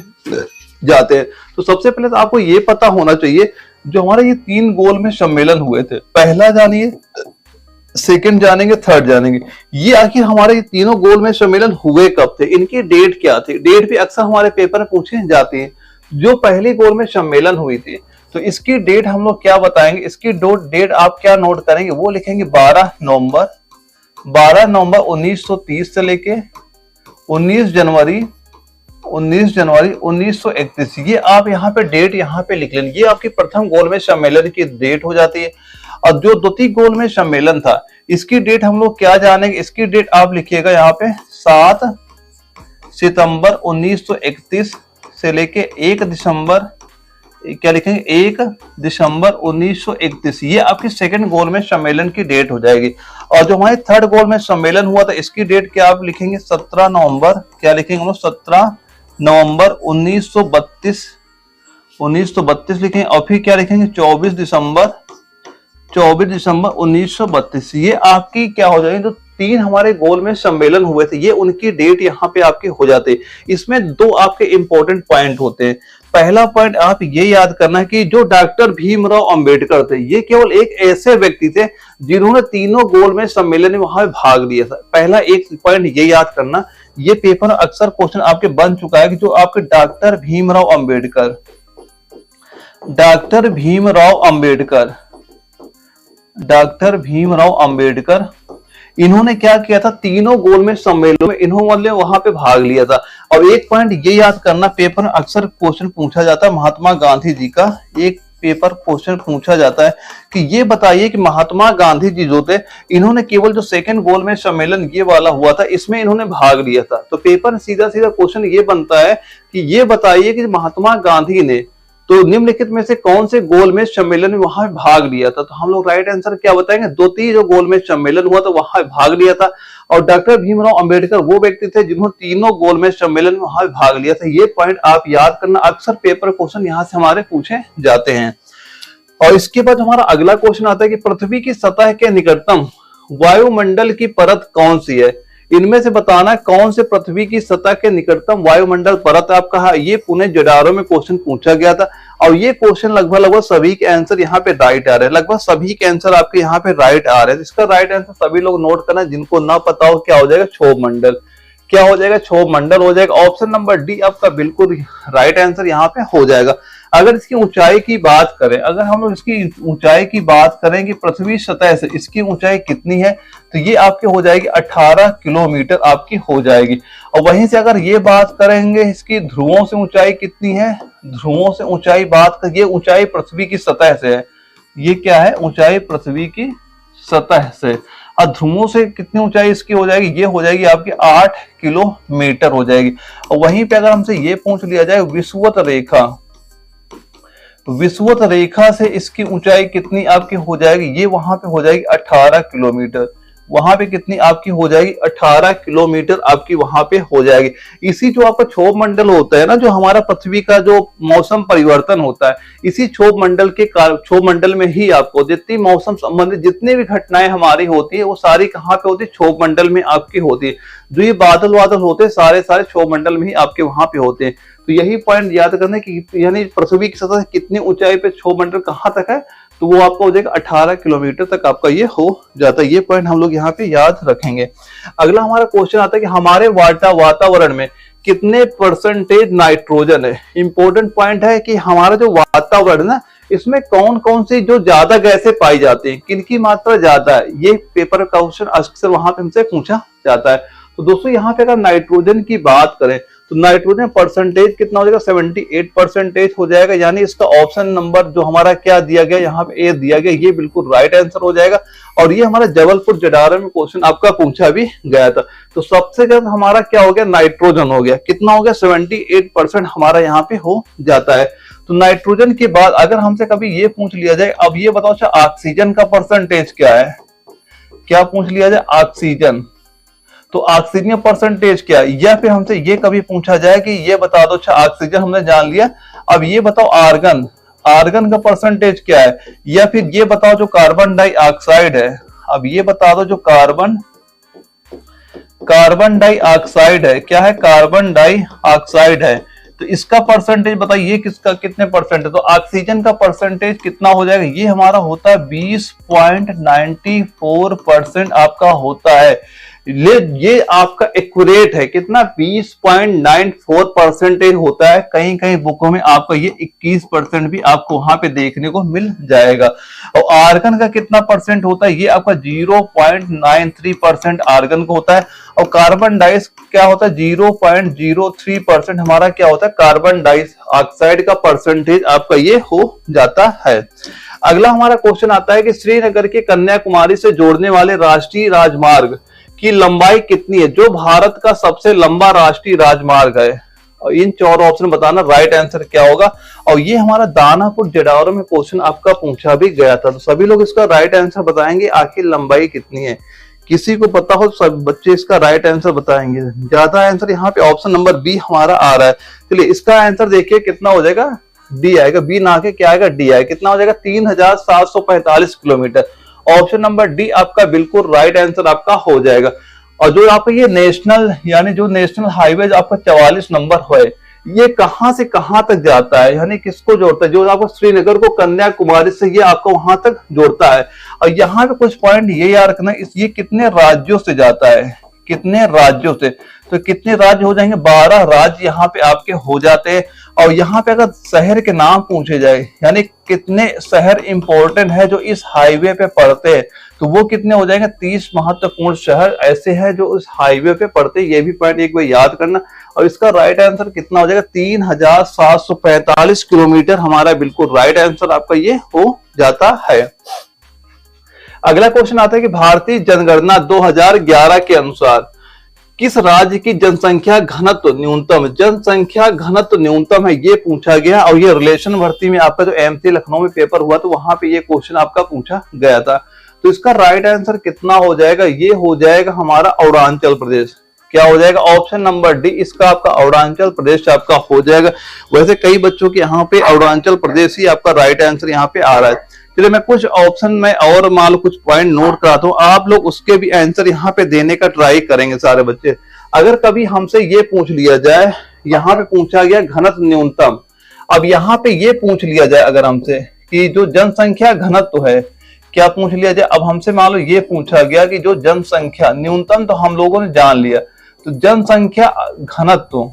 जाते हैं। तो सबसे पहले तो आपको ये पता होना चाहिए जो हमारे ये 3 गोल में सम्मेलन हुए थे, पहला जानिए, सेकंड जानेंगे, थर्ड जानेंगे। ये आखिर हमारे ये तीनों गोल में सम्मेलन हुए कब थे, इनकी डेट क्या थी। डेट भी अक्सर हमारे पेपर में पूछे जाते हैं। जो पहली गोल में सम्मेलन हुई थी तो इसकी डेट हम लोग क्या बताएंगे, इसकी डेट आप क्या नोट करेंगे, वो लिखेंगे 12 नवंबर 1930 से लेके 19 जनवरी 1931। ये आप यहाँ पे डेट यहाँ पे लिख लेंगे। ये आपकी प्रथम गोल में सम्मेलन की डेट हो जाती है। और जो द्वितीय गोल में सम्मेलन था इसकी डेट हम लोग क्या जानेंगे, इसकी डेट आप लिखिएगा यहाँ पे 7 सितंबर 1931 से लेके 1 दिसंबर, क्या लिखेंगे, 1 दिसंबर 1931। ये आपकी सेकंड गोल में सम्मेलन की डेट हो जाएगी। और जो हमारे थर्ड गोल में सम्मेलन हुआ था इसकी डेट क्या आप लिखेंगे, 17 नवंबर, क्या लिखेंगे हम लोग, 17 नवंबर 1932 लिखेंगे। और फिर क्या लिखेंगे, 24 दिसंबर 1932। ये आपकी क्या हो जाएगी, जो 3 हमारे गोल में सम्मेलन हुए थे ये उनकी डेट यहाँ पे आपके हो जाते। इसमें 2 आपके इंपॉर्टेंट पॉइंट होते हैं। पहला पॉइंट आप ये याद करना कि जो डॉक्टर भीमराव अंबेडकर थे ये केवल एक ऐसे व्यक्ति थे जिन्होंने तीनों गोल में सम्मेलन में वहां भाग लिया था। पहला एक पॉइंट ये याद करना, ये पेपर अक्सर क्वेश्चन आपके बन चुका है कि जो आपके डॉक्टर भीमराव अंबेडकर इन्होंने क्या किया था, तीनों गोल में सम्मेलन में इन्होंने वहां पे भाग लिया था। और एक पॉइंट ये याद करना, पेपर में अक्सर क्वेश्चन पूछा जाता है, महात्मा गांधी जी का एक पेपर क्वेश्चन पूछा जाता है कि ये बताइए कि महात्मा गांधी जी जो थे इन्होंने केवल जो सेकंड गोल में सम्मेलन ये वाला हुआ था इसमें इन्होंने भाग लिया था। तो पेपर सीधा क्वेश्चन ये बनता है कि ये बताइए कि महात्मा गांधी ने तो निम्नलिखित में से कौन से गोल में सम्मेलन में वहां भाग लिया था। तो हम लोग राइट आंसर क्या बताएंगे, द्वितीय जो गोल में सम्मेलन हुआ था वहां भाग लिया था। और डॉक्टर भीमराव अंबेडकर वो व्यक्ति थे जिन्होंने तीनों गोल में सम्मेलन में वहां भाग लिया था। ये पॉइंट आप याद करना, अक्सर पेपर क्वेश्चन यहाँ से हमारे पूछे जाते हैं। और इसके बाद हमारा अगला क्वेश्चन आता है कि पृथ्वी की सतह के निकटतम वायुमंडल की परत कौन सी है। इनमें से बताना कौन से पृथ्वी की सतह के निकटतम वायुमंडल परत आपका है। ये पुणे जडारो में क्वेश्चन पूछा गया था और ये क्वेश्चन लगभग सभी के आंसर यहाँ पे राइट आ रहे हैं। लगभग सभी के आंसर आपके यहाँ पे राइट आ रहे हैं। इसका राइट आंसर सभी लोग नोट करना, जिनको ना पता हो क्या हो जाएगा, क्षोभ मंडल। क्या हो जाएगा, क्षोभ मंडल हो जाएगा। ऑप्शन नंबर डी आपका बिल्कुल राइट आंसर यहाँ पे हो जाएगा। अगर इसकी ऊंचाई की बात करें, अगर हम लोग इसकी ऊंचाई की बात करें कि पृथ्वी सतह से इसकी ऊंचाई कितनी है, तो ये आपके हो जाएगी 18 किलोमीटर आपकी हो जाएगी। और वहीं से अगर ये बात करेंगे इसकी ध्रुवों से ऊंचाई कितनी है, ध्रुवों से ऊंचाई बात कर, ये ऊंचाई पृथ्वी की सतह से है। ये क्या है, ऊंचाई पृथ्वी की सतह से। और ध्रुवों से कितनी ऊंचाई इसकी हो जाएगी, ये हो जाएगी आपकी 8 किलोमीटर हो जाएगी। और वहीं पे अगर हमसे ये पूछ लिया जाए विषुवत रेखा, तो विषुवत रेखा से इसकी ऊंचाई कितनी आपकी हो जाएगी, ये वहां पे हो जाएगी 18 किलोमीटर। वहां पे कितनी आपकी हो जाएगी, 18 किलोमीटर आपकी वहां पे हो जाएगी। इसी जो आपका क्षोभ मंडल होता है ना, जो हमारा पृथ्वी का जो मौसम परिवर्तन होता है, इसी क्षोभ मंडल में ही आपको जितनी मौसम संबंधित जितनी भी घटनाएं हमारी होती है वो सारी कहाँ पे होती है, क्षोभ मंडल में आपकी होती है। जो ये बादल होते हैं सारे क्षोभ मंडल में ही आपके वहां पे होते हैं। तो यही पॉइंट याद करना कि यानी पृथ्वी की सतह कितनी ऊंचाई पे क्षोभ मंडल कहाँ तक है, तो वो आपका हो जाएगा 18 किलोमीटर तक आपका ये हो जाता है। ये पॉइंट हम लोग यहाँ पे याद रखेंगे। अगला हमारा क्वेश्चन आता है कि हमारे वातावरण में कितने परसेंटेज नाइट्रोजन है। इंपॉर्टेंट पॉइंट है कि हमारा जो वातावरण है ना, इसमें कौन कौन सी जो ज्यादा गैसें पाई जाती हैं, किनकी मात्रा ज्यादा है, ये पेपर का क्वेश्चन अक्सर वहां पे हमसे पूछा जाता है। तो दोस्तों यहाँ पे अगर नाइट्रोजन की बात करें तो नाइट्रोजन परसेंटेज कितना हो जाएगा, 78% हो जाएगा। यानी इसका ऑप्शन नंबर जो हमारा क्या दिया गया, यहाँ पे ए दिया गया, ये बिल्कुल राइट आंसर हो जाएगा। और ये हमारा जबलपुर जडारो में क्वेश्चन आपका पूछा भी गया था। तो सबसे ज्यादा हमारा क्या हो गया, नाइट्रोजन हो गया। कितना हो गया, 78% हमारा यहाँ पे हो जाता है। तो नाइट्रोजन के बाद अगर हमसे कभी ये पूछ लिया जाए, अब ये बताओ अच्छा ऑक्सीजन का परसेंटेज क्या है, क्या पूछ लिया जाए, ऑक्सीजन, तो ऑक्सीजन परसेंटेज क्या है। या फिर हमसे ये कभी पूछा जाए कि ये बता दो, अच्छा ऑक्सीजन हमने जान लिया, अब ये बताओ आर्गन का परसेंटेज क्या है। या फिर ये बताओ जो कार्बन डाइऑक्साइड है, अब ये बता दो जो कार्बन डाइऑक्साइड है, क्या है, कार्बन डाइऑक्साइड है, तो इसका परसेंटेज बताइए किसका कितने परसेंट है। तो ऑक्सीजन का परसेंटेज कितना हो जाएगा, ये हमारा होता है 20.94% आपका होता है। ये आपका एक्यूरेट है, कितना 20.94% होता है। कहीं कहीं बुकों में आपका ये 21% भी आपको वहां पे देखने को मिल जाएगा। और आर्गन का कितना परसेंट होता है, ये आपका 0.93% आर्गन का होता है। और कार्बन डाइस क्या होता है, 0.03% हमारा क्या होता है, कार्बन डाइस ऑक्साइड का परसेंटेज आपका ये हो जाता है। अगला हमारा क्वेश्चन आता है कि श्रीनगर के कन्याकुमारी से जोड़ने वाले राष्ट्रीय राजमार्ग की लंबाई कितनी है, जो भारत का सबसे लंबा राष्ट्रीय राजमार्ग है। और इन 4 ऑप्शन बताना राइट आंसर क्या होगा। और ये हमारा दानापुर जडावरा में क्वेश्चन आपका पूछा भी गया था, तो सभी लोग इसका राइट आंसर बताएंगे आखिर लंबाई कितनी है। किसी को पता हो सब बच्चे इसका राइट आंसर बताएंगे। ज्यादा आंसर यहाँ पे ऑप्शन नंबर बी हमारा आ रहा है। चलिए इसका आंसर देखिए कितना हो जाएगा, डी आएगा, बी ना के क्या आएगा, डी आएगा। कितना हो जाएगा, 3745 किलोमीटर। ऑप्शन नंबर डी आपका बिल्कुल राइट आंसर आपका हो जाएगा। और जो आपका ये नेशनल यानी जो नेशनल हाईवे आपका 44 नंबर है, ये कहां से कहां तक जाता है, यानी किसको जोड़ता है, जो आपको श्रीनगर को कन्याकुमारी से ये आपको वहां तक जोड़ता है। और यहाँ पे कुछ पॉइंट ये याद रखना, ये कितने राज्यों से जाता है, कितने राज्यों से, तो कितने राज्य हो जाएंगे, 12 राज्य यहाँ पे आपके हो जाते हैं। और यहाँ पे अगर शहर के नाम पूछे जाए, यानी कितने शहर इंपॉर्टेंट है जो इस हाईवे पे पड़ते हैं, तो वो कितने हो जाएंगे, 30 महत्वपूर्ण शहर ऐसे हैं जो इस हाईवे पे पड़ते हैं। ये भी पॉइंट एक बार याद करना। और इसका राइट आंसर कितना हो जाएगा, 3745 किलोमीटर हमारा बिल्कुल राइट आंसर आपका ये हो जाता है। अगला क्वेश्चन आता है कि भारतीय जनगणना 2011 के अनुसार किस राज्य की जनसंख्या घनत्व न्यूनतम, जनसंख्या घनत्व न्यूनतम है, ये पूछा गया। और ये रिलेशन भर्ती में आपका जो एमसी लखनऊ में पेपर हुआ तो वहां पे ये क्वेश्चन आपका पूछा गया था। तो इसका राइट आंसर कितना हो जाएगा, ये हो जाएगा हमारा अरुणाचल प्रदेश। क्या हो जाएगा, ऑप्शन नंबर डी इसका आपका अरुणाचल प्रदेश आपका हो जाएगा। वैसे कई बच्चों के यहाँ पे अरुणाचल प्रदेश ही आपका राइट आंसर यहाँ पे आ रहा है। चलिए मैं कुछ ऑप्शन में और मान लो कुछ पॉइंट नोट कराता हूँ, आप लोग उसके भी आंसर यहाँ पे देने का ट्राई करेंगे सारे बच्चे। अगर कभी हमसे ये पूछ लिया जाए, यहाँ पे पूछा गया घनत्व न्यूनतम, अब यहाँ पे ये पूछ लिया जाए अगर हमसे कि जो जनसंख्या घनत्व है, क्या पूछ लिया जाए, अब हमसे मान लो ये पूछा गया कि जो जनसंख्या न्यूनतम तो हम लोगों ने जान लिया, तो जनसंख्या घनत्व,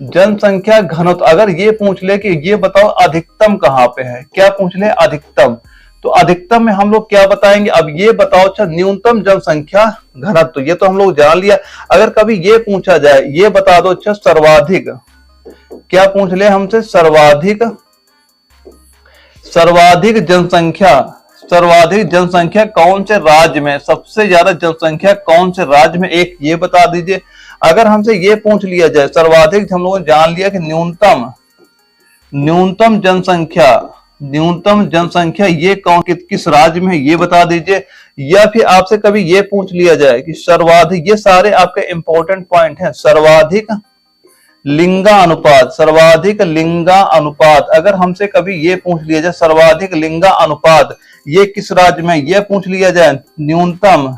जनसंख्या घनत्व अगर ये पूछ ले कि ये बताओ अधिकतम कहाँ पे है, क्या पूछ ले अधिकतम, तो अधिकतम में हम लोग क्या बताएंगे, अब ये बताओ अच्छा न्यूनतम जनसंख्या घनत्व, ये तो हम लोग जान लिया। अगर कभी ये पूछा जाए, ये बता दो अच्छा सर्वाधिक, क्या पूछ ले हमसे, सर्वाधिक, सर्वाधिक जनसंख्या, सर्वाधिक जनसंख्या कौन से राज्य में, सबसे ज्यादा जनसंख्या कौन से राज्य में, एक ये बता दीजिए। अगर हमसे ये पूछ लिया जाए सर्वाधिक, हम लोगों ने जान लिया कि न्यूनतम, न्यूनतम जनसंख्या, न्यूनतम जनसंख्या ये कौन किस राज्य में है ये बता दीजिए। या फिर आपसे कभी ये पूछ लिया जाए कि सर्वाधिक, ये सारे आपके इंपॉर्टेंट पॉइंट हैं, सर्वाधिक लिंगानुपात, सर्वाधिक लिंगानुपात, अगर हमसे कभी ये पूछ लिया जाए सर्वाधिक लिंगानुपात ये किस राज्य में, ये पूछ लिया जाए न्यूनतम,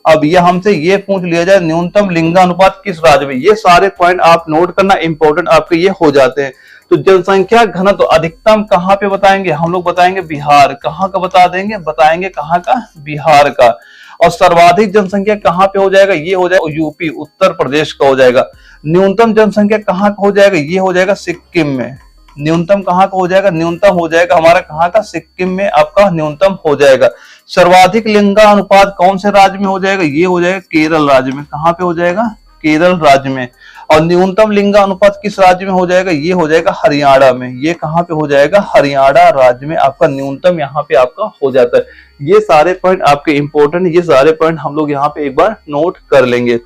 अब ये हमसे ये पूछ लिया जाए न्यूनतम लिंगानुपात किस राज्य में, ये सारे पॉइंट आप नोट करना, इंपॉर्टेंट आपके ये हो जाते हैं। तो जनसंख्या घनत्व अधिकतम कहाँ पे बताएंगे, हम लोग बताएंगे बिहार, कहाँ का बता देंगे, बताएंगे कहाँ का, बिहार का। और सर्वाधिक जनसंख्या कहाँ पे हो जाएगा, ये हो जाएगा यूपी, उत्तर प्रदेश का हो जाएगा। न्यूनतम जनसंख्या कहाँ का हो जाएगा, ये हो जाएगा सिक्किम में। न्यूनतम कहाँ का हो जाएगा, न्यूनतम हो जाएगा हमारा कहाँ का, सिक्किम में आपका न्यूनतम हो जाएगा। सर्वाधिक लिंगानुपात कौन से राज्य में हो जाएगा, ये हो जाएगा केरल राज्य में, कहाँ पे हो जाएगा, केरल राज्य में। और न्यूनतम लिंगानुपात किस राज्य में हो जाएगा, ये हो जाएगा हरियाणा में, ये कहाँ पे हो जाएगा, हरियाणा राज्य में आपका न्यूनतम यहाँ पे आपका हो जाता है। ये सारे पॉइंट आपके इंपॉर्टेंट, ये सारे पॉइंट हम लोग यहाँ पे एक बार नोट कर लेंगे।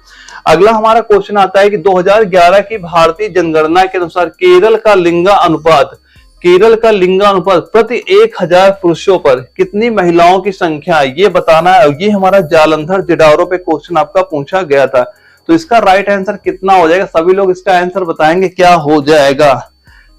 अगला हमारा क्वेश्चन आता है कि 2011 की भारतीय जनगणना के अनुसार केरल का लिंगानुपात, केरल का लिंगानुपात प्रति 1000 पुरुषों पर कितनी महिलाओं की संख्या है, ये बताना है। ये हमारा जालंधर जिडावरों पे क्वेश्चन आपका पूछा गया था। तो इसका राइट आंसर कितना हो जाएगा, सभी लोग इसका आंसर बताएंगे क्या हो जाएगा।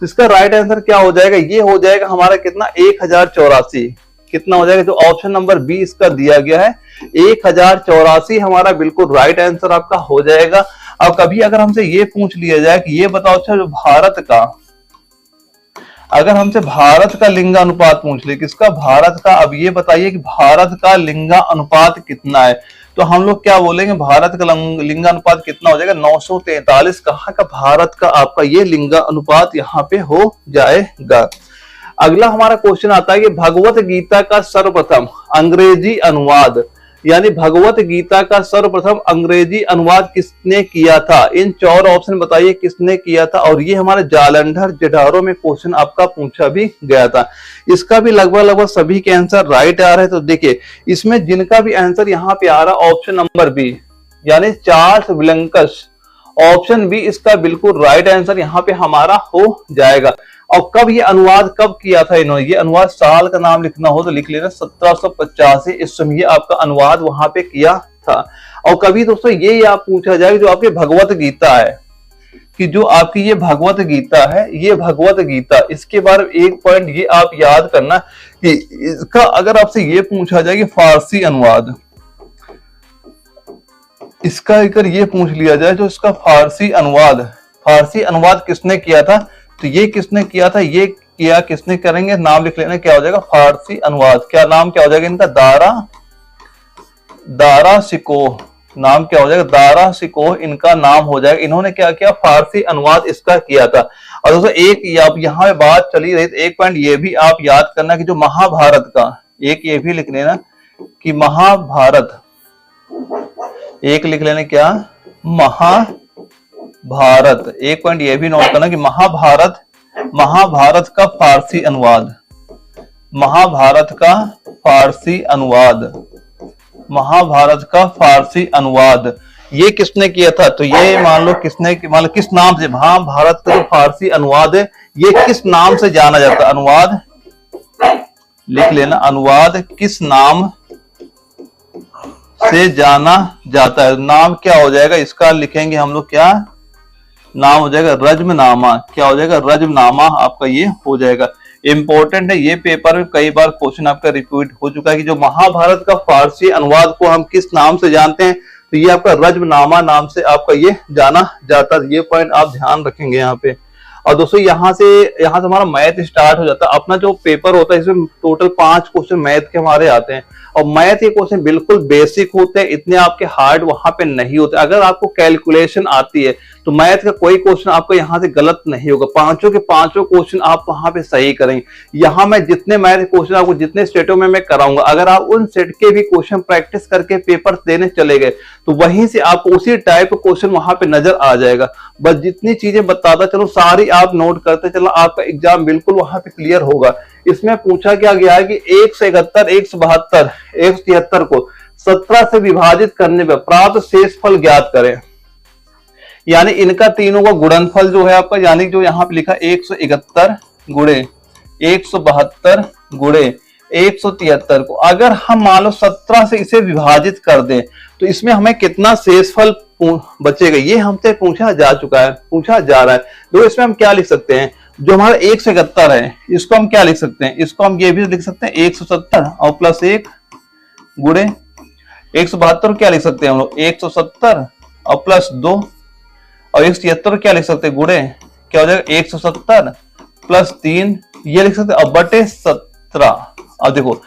तो इसका राइट आंसर क्या हो जाएगा, ये हो जाएगा हमारा कितना, 1084, कितना हो जाएगा, जो ऑप्शन नंबर बी इसका दिया गया है 1084 हमारा बिल्कुल राइट आंसर आपका हो जाएगा। अब कभी अगर हमसे ये पूछ लिया जाए कि ये बताओ अच्छा जो भारत का, अगर हमसे भारत का लिंगानुपात पूछ ले, किसका, भारत का, अब ये बताइए कि भारत का लिंगानुपात कितना है, तो हम लोग क्या बोलेंगे, भारत का लिंगानुपात कितना हो जाएगा 943। कहाँ का, भारत का आपका ये लिंगानुपात यहाँ पे हो जाएगा। अगला हमारा क्वेश्चन आता है कि भगवत गीता का सर्वप्रथम अंग्रेजी अनुवाद, यानी भगवत गीता का सर्वप्रथम अंग्रेजी अनुवाद किसने किया था, इन 4 ऑप्शन बताइए किसने किया था। और ये हमारे जालंधर जेठारो में क्वेश्चन आपका पूछा भी गया था। इसका भी लगभग सभी के आंसर राइट आ रहे हैं। तो देखिए इसमें जिनका भी आंसर यहाँ पे आ रहा ऑप्शन नंबर बी, यानी चार्ल्स विलंकस, ऑप्शन बी इसका बिल्कुल राइट आंसर यहाँ पे हमारा हो जाएगा। और कब ये अनुवाद कब किया था इन्होंने, ये अनुवाद साल का नाम लिखना हो तो लिख लेना 1785, इस समय ये आपका अनुवाद वहां पे किया था। और कभी दोस्तों ये आप पूछा जाए जो आपकी भगवत गीता है, कि जो आपकी ये भगवत गीता है, ये भगवत गीता, इसके बारे में एक पॉइंट ये आप याद करना कि इसका अगर आपसे ये पूछा जाए कि फारसी अनुवाद, इसका अगर ये पूछ लिया जाए जो इसका फारसी अनुवाद किसने किया था, तो ये किसने किया था, ये किया किसने, करेंगे नाम लिख लेना, क्या हो जाएगा फारसी अनुवाद, क्या नाम क्या हो जाएगा इनका, दारा सिकोह, नाम क्या हो जाएगा, दारा सिकोह इनका नाम हो जाएगा। इन्होंने क्या किया, फारसी अनुवाद इसका किया था। और दोस्तों एक आप यहाँ पे बात चली रही, तो एक पॉइंट ये भी आप याद करना कि जो महाभारत का, एक ये भी लिख लेना कि महाभारत, एक लिख लेना क्या, महाभारत, एक पॉइंट ये भी नोट करना कि महाभारत का फारसी अनुवाद, महाभारत का फारसी अनुवाद ये किसने किया था, तो ये मान लो किस नाम से, महाभारत का जो फारसी अनुवाद है ये किस नाम से जाना जाता है, अनुवाद लिख लेना, अनुवाद किस नाम से जाना जाता है, नाम क्या हो जाएगा इसका, लिखेंगे हम लोग क्या नाम हो जाएगा, रज्मनामा, क्या हो जाएगा, रज्मनामा आपका ये हो जाएगा। इंपॉर्टेंट है, ये पेपर में कई बार क्वेश्चन आपका रिपीट हो चुका है कि जो महाभारत का फारसी अनुवाद को हम किस नाम से जानते हैं, तो ये आपका रज्मनामा नाम से आपका ये जाना जाता है। ये पॉइंट आप ध्यान रखेंगे यहाँ पे। और दोस्तों यहाँ से हमारा मैथ स्टार्ट हो जाता है। अपना जो पेपर होता है इसमें टोटल 5 क्वेश्चन मैथ के हमारे आते हैं, और मैथ के क्वेश्चन बिल्कुल बेसिक होते हैं, इतने आपके हार्ड वहां पे नहीं होते। अगर आपको कैलकुलेशन आती है तो मैथ का कोई क्वेश्चन आपको यहाँ से गलत नहीं होगा, 5 के 5 क्वेश्चन आप वहां पे सही करेंगे। यहाँ मैं जितने मैथ क्वेश्चन आपको जितने स्टेटों में मैं कराऊंगा, अगर आप उन सेट के भी क्वेश्चन प्रैक्टिस करके पेपर देने चले गए तो वहीं से आपको उसी टाइप का क्वेश्चन वहां पे नजर आ जाएगा। बस जितनी चीजें बताता चलो सारी आप नोट करते चलो, आपका एग्जाम बिल्कुल वहां पे क्लियर होगा। इसमें पूछा क्या गया है कि 171, 172, 173 को 17 से विभाजित करने पर प्राप्त शेषफल ज्ञात करें। यानी इनका तीनों का गुणनफल जो है आपका, यानी जो यहाँ पे लिखा 171 गुणे 172 गुणे 173 को अगर हम मान लो 17 से इसे विभाजित कर दें तो इसमें हमें कितना शेषफल बचेगा, ये हमसे पूछा जा रहा है। तो इसमें हम क्या लिख सकते हैं, जो हमारा 171 है इसको हम क्या लिख सकते हैं, इसको हम ये भी लिख सकते हैं 170 और प्लस 1 गुणे 172 क्या लिख सकते हैं हम लोग 170 और प्लस 2 और 173 क्या लिख सकते हैं गुणे क्या हो जाएगा 170 प्लस 3 ये लिख सकते हैं और बटे 17। अब देखो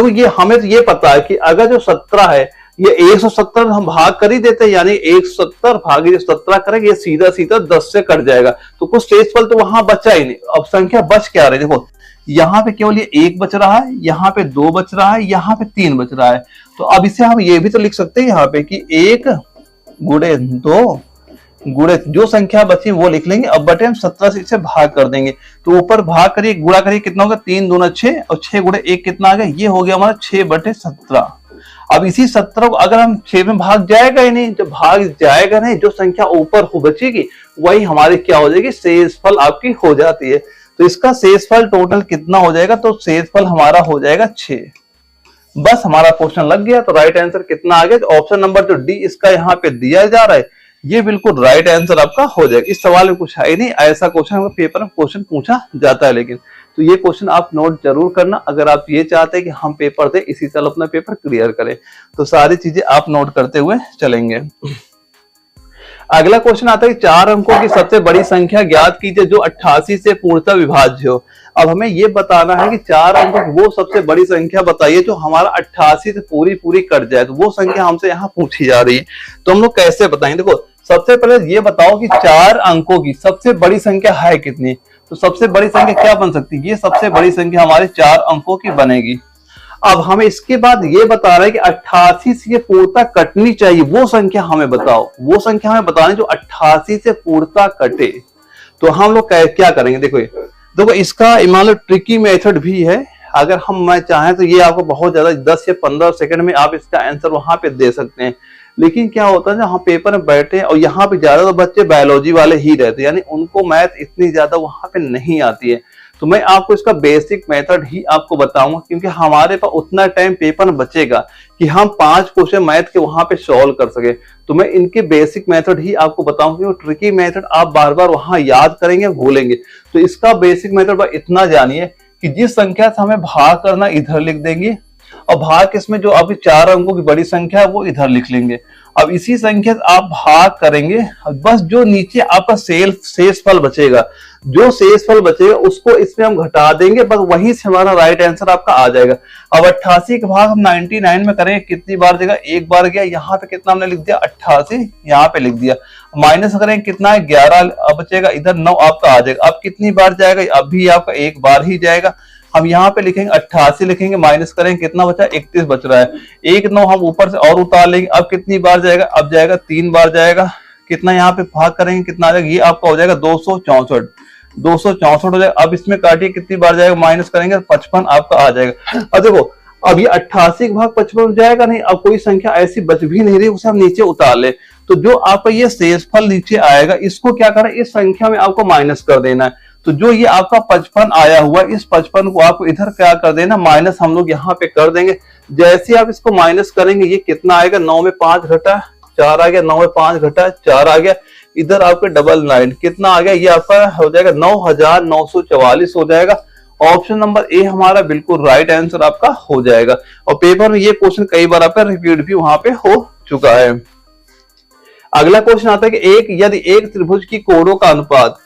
ये हमें तो ये पता है कि अगर जो 17 है ये 170 हम भाग कर ही देते हैं, यानी 170 भागे जो 17 करेंगे ये सीधा सीधा 10 से कट जाएगा, तो कुछ शेषफल तो वहां बचा ही नहीं। अब संख्या बच क्या रही, देखो यहाँ पे केवल ये 1 बच रहा है, यहाँ पे 2 बच रहा है, यहाँ पे 3 बच रहा है। तो अब इसे हम ये भी तो लिख सकते हैं यहाँ पे कि 1 गुणे 2 गुणे जो संख्या बची वो लिख लेंगे। अब बटे हम 17 से इसे भाग कर देंगे, तो ऊपर भाग करिए गुणा करिए कितना होगा 3 दूना 6 और 6 गुणे 1 कितना आ गया, ये हो गया हमारा 6 बटे 17। अब इसी 17 को अगर हम 6 में भाग जाएगा ही नहीं, जब भाग जाएगा नहीं जो संख्या ऊपर हो बचेगी वही हमारी क्या हो जाएगी, शेषफल आपकी हो जाती है। तो इसका शेषफल टोटल कितना हो जाएगा, तो शेषफल हमारा हो जाएगा 6। बस हमारा क्वेश्चन लग गया। तो राइट आंसर कितना आ गया, ऑप्शन नंबर जो डी इसका यहाँ पे दिया जा रहा है ये बिल्कुल राइट आंसर आपका हो जाएगा। इस सवाल में कुछ है ही नहीं, ऐसा क्वेश्चन हमको पेपर में क्वेश्चन पूछा जाता है। लेकिन तो ये क्वेश्चन आप नोट जरूर करना, अगर आप ये चाहते हैं कि हम पेपर दें इसी साल अपना पेपर क्लियर करें, तो सारी चीजें आप नोट करते हुए चलेंगे। अगला क्वेश्चन आता है कि 4 अंकों की सबसे बड़ी संख्या ज्ञात कीजिए जो 88 से पूर्णतः विभाज्य हो। अब हमें ये बताना है कि 4 अंकों की वो सबसे बड़ी संख्या बताइए जो हमारा 88 से पूरी कट जाए, तो वो संख्या हमसे यहाँ पूछी जा रही है। तो हम लोग कैसे बताएंगे? देखो, सबसे पहले ये बताओ कि 4 अंकों की सबसे बड़ी संख्या है कितनी। तो सबसे बड़ी संख्या क्या बन सकती है? ये सबसे बड़ी संख्या हमारे 4 अंकों की बनेगी। अब हमें इसके बाद ये बता रहा है कि 88 से ये पूर्णतः कटनी चाहिए, वो संख्या हमें बताओ। वो संख्या हमें बतानी जो 88 से पूर्णतः कटे। तो हम लोग क्या करेंगे? देखो इसका मान लो ट्रिकी मेथड भी है। अगर मैं चाहें तो ये आपको बहुत ज्यादा 10 से 15 सेकंड में आप इसका आंसर वहां पे दे सकते हैं। लेकिन क्या होता है ना, हम पेपर में बैठे और यहाँ पे ज्यादा बच्चे बायोलॉजी वाले ही रहते हैं, यानी उनको मैथ इतनी ज्यादा वहां पे नहीं आती है। तो मैं आपको इसका बेसिक मेथड ही आपको बताऊंगा, क्योंकि हमारे पास उतना टाइम पेपर में बचेगा कि हम 5 क्वेश्चन मैथ के वहां पे सॉल्व कर सके। तो मैं इनके बेसिक मेथड ही आपको बताऊंगा, क्योंकि ट्रिकी मेथड आप बार बार वहां याद करेंगे भूलेंगे। तो इसका बेसिक मेथड बस इतना जानिए कि जिस संख्या से हमें भाग करना इधर लिख देंगे, और भाग इसमें जो अभी 4 अंकों की बड़ी संख्या है वो इधर लिख लेंगे। अब इसी संख्या से आप भाग करेंगे, बस जो नीचे आपका शेषफल बचेगा, जो शेषफल बचेगा उसको इसमें हम घटा देंगे, बस वहीं से हमारा राइट आंसर आपका आ जाएगा। अब 88 का भाग हम 99 में करेंगे, कितनी बार देगा? एक बार गया। यहाँ पे कितना हमने लिख दिया? 88, यहाँ पे लिख दिया। माइनस करेंगे कितना है? 11 बचेगा, इधर 9 आपका आ जाएगा। अब कितनी बार जाएगा? अभी आपका एक बार ही जाएगा। हम यहाँ पे लिखेंगे 88 लिखेंगे, माइनस करेंगे कितना बचा? 31 बच रहा है। 1 9 हम ऊपर से और उतार लेंगे। अब कितनी बार जाएगा? अब जाएगा 3 बार जाएगा। कितना यहाँ पे भाग करेंगे कितना आ जाएगा? ये आपका हो जाएगा 264 हो जाएगा। अब इसमें काटिए कितनी बार जाएगा? माइनस करेंगे 55 आपका आ जाएगा। अब देखो, अब ये 88 का भाग 55 जाएगा नहीं। अब कोई संख्या ऐसी बच भी नहीं रही, उसे हम नीचे उतार ले। तो जो आपका ये शेषफल नीचे आएगा, इसको क्या करना है? इस संख्या में आपको माइनस कर देना है। तो जो ये आपका 55 आया हुआ, इस 55 को आपको इधर क्या कर देना? माइनस हम लोग यहाँ पे कर देंगे। जैसे आप इसको माइनस करेंगे, ये कितना आएगा? 9 में 5 घटा 4 आ गया, 9 में 5 घटा 4 आ गया। इधर आपके 99 कितना आ गया? ये आपका हो जाएगा 9944 हो जाएगा। ऑप्शन नंबर ए हमारा बिल्कुल राइट आंसर आपका हो जाएगा। और पेपर में ये क्वेश्चन कई बार आपका रिपीट भी वहां पे हो चुका है। अगला क्वेश्चन आता है कि यदि एक त्रिभुज की कोणों का अनुपात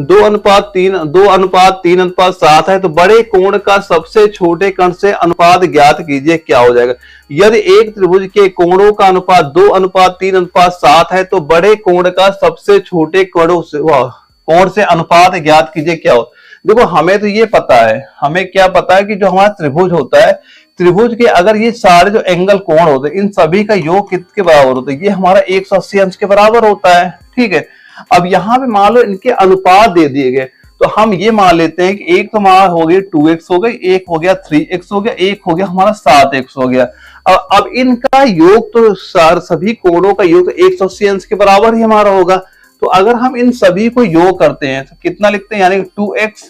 2:3:7 है तो बड़े कोण का सबसे छोटे कोण से अनुपात ज्ञात कीजिए, क्या हो जाएगा? यदि एक त्रिभुज के कोणों का अनुपात 2:3:7 है तो बड़े कोण का सबसे छोटे कोण से अनुपात ज्ञात कीजिए, क्या हो? देखो, हमें तो ये पता है, हमें क्या पता है कि जो हमारा त्रिभुज होता है, त्रिभुज के अगर ये सारे जो एंगल कोण होते हैं, इन सभी का योग कितने बराबर होता है? ये हमारा 180 अंश के बराबर होता है। ठीक है। अब यहाँ पे मान लो इनके अनुपात दे दिए गए, तो हम ये मान लेते हैं कि एक तो हमारा हो गया 2x हो गई, एक हो गया 3x हो गया, एक हो गया हमारा 7x हो गया। अब इनका योग तो सभी कोणों का योग तो 180 अंश के बराबर ही हमारा होगा। तो अगर हम इन सभी को योग करते हैं तो कितना लिखते हैं? यानी 2x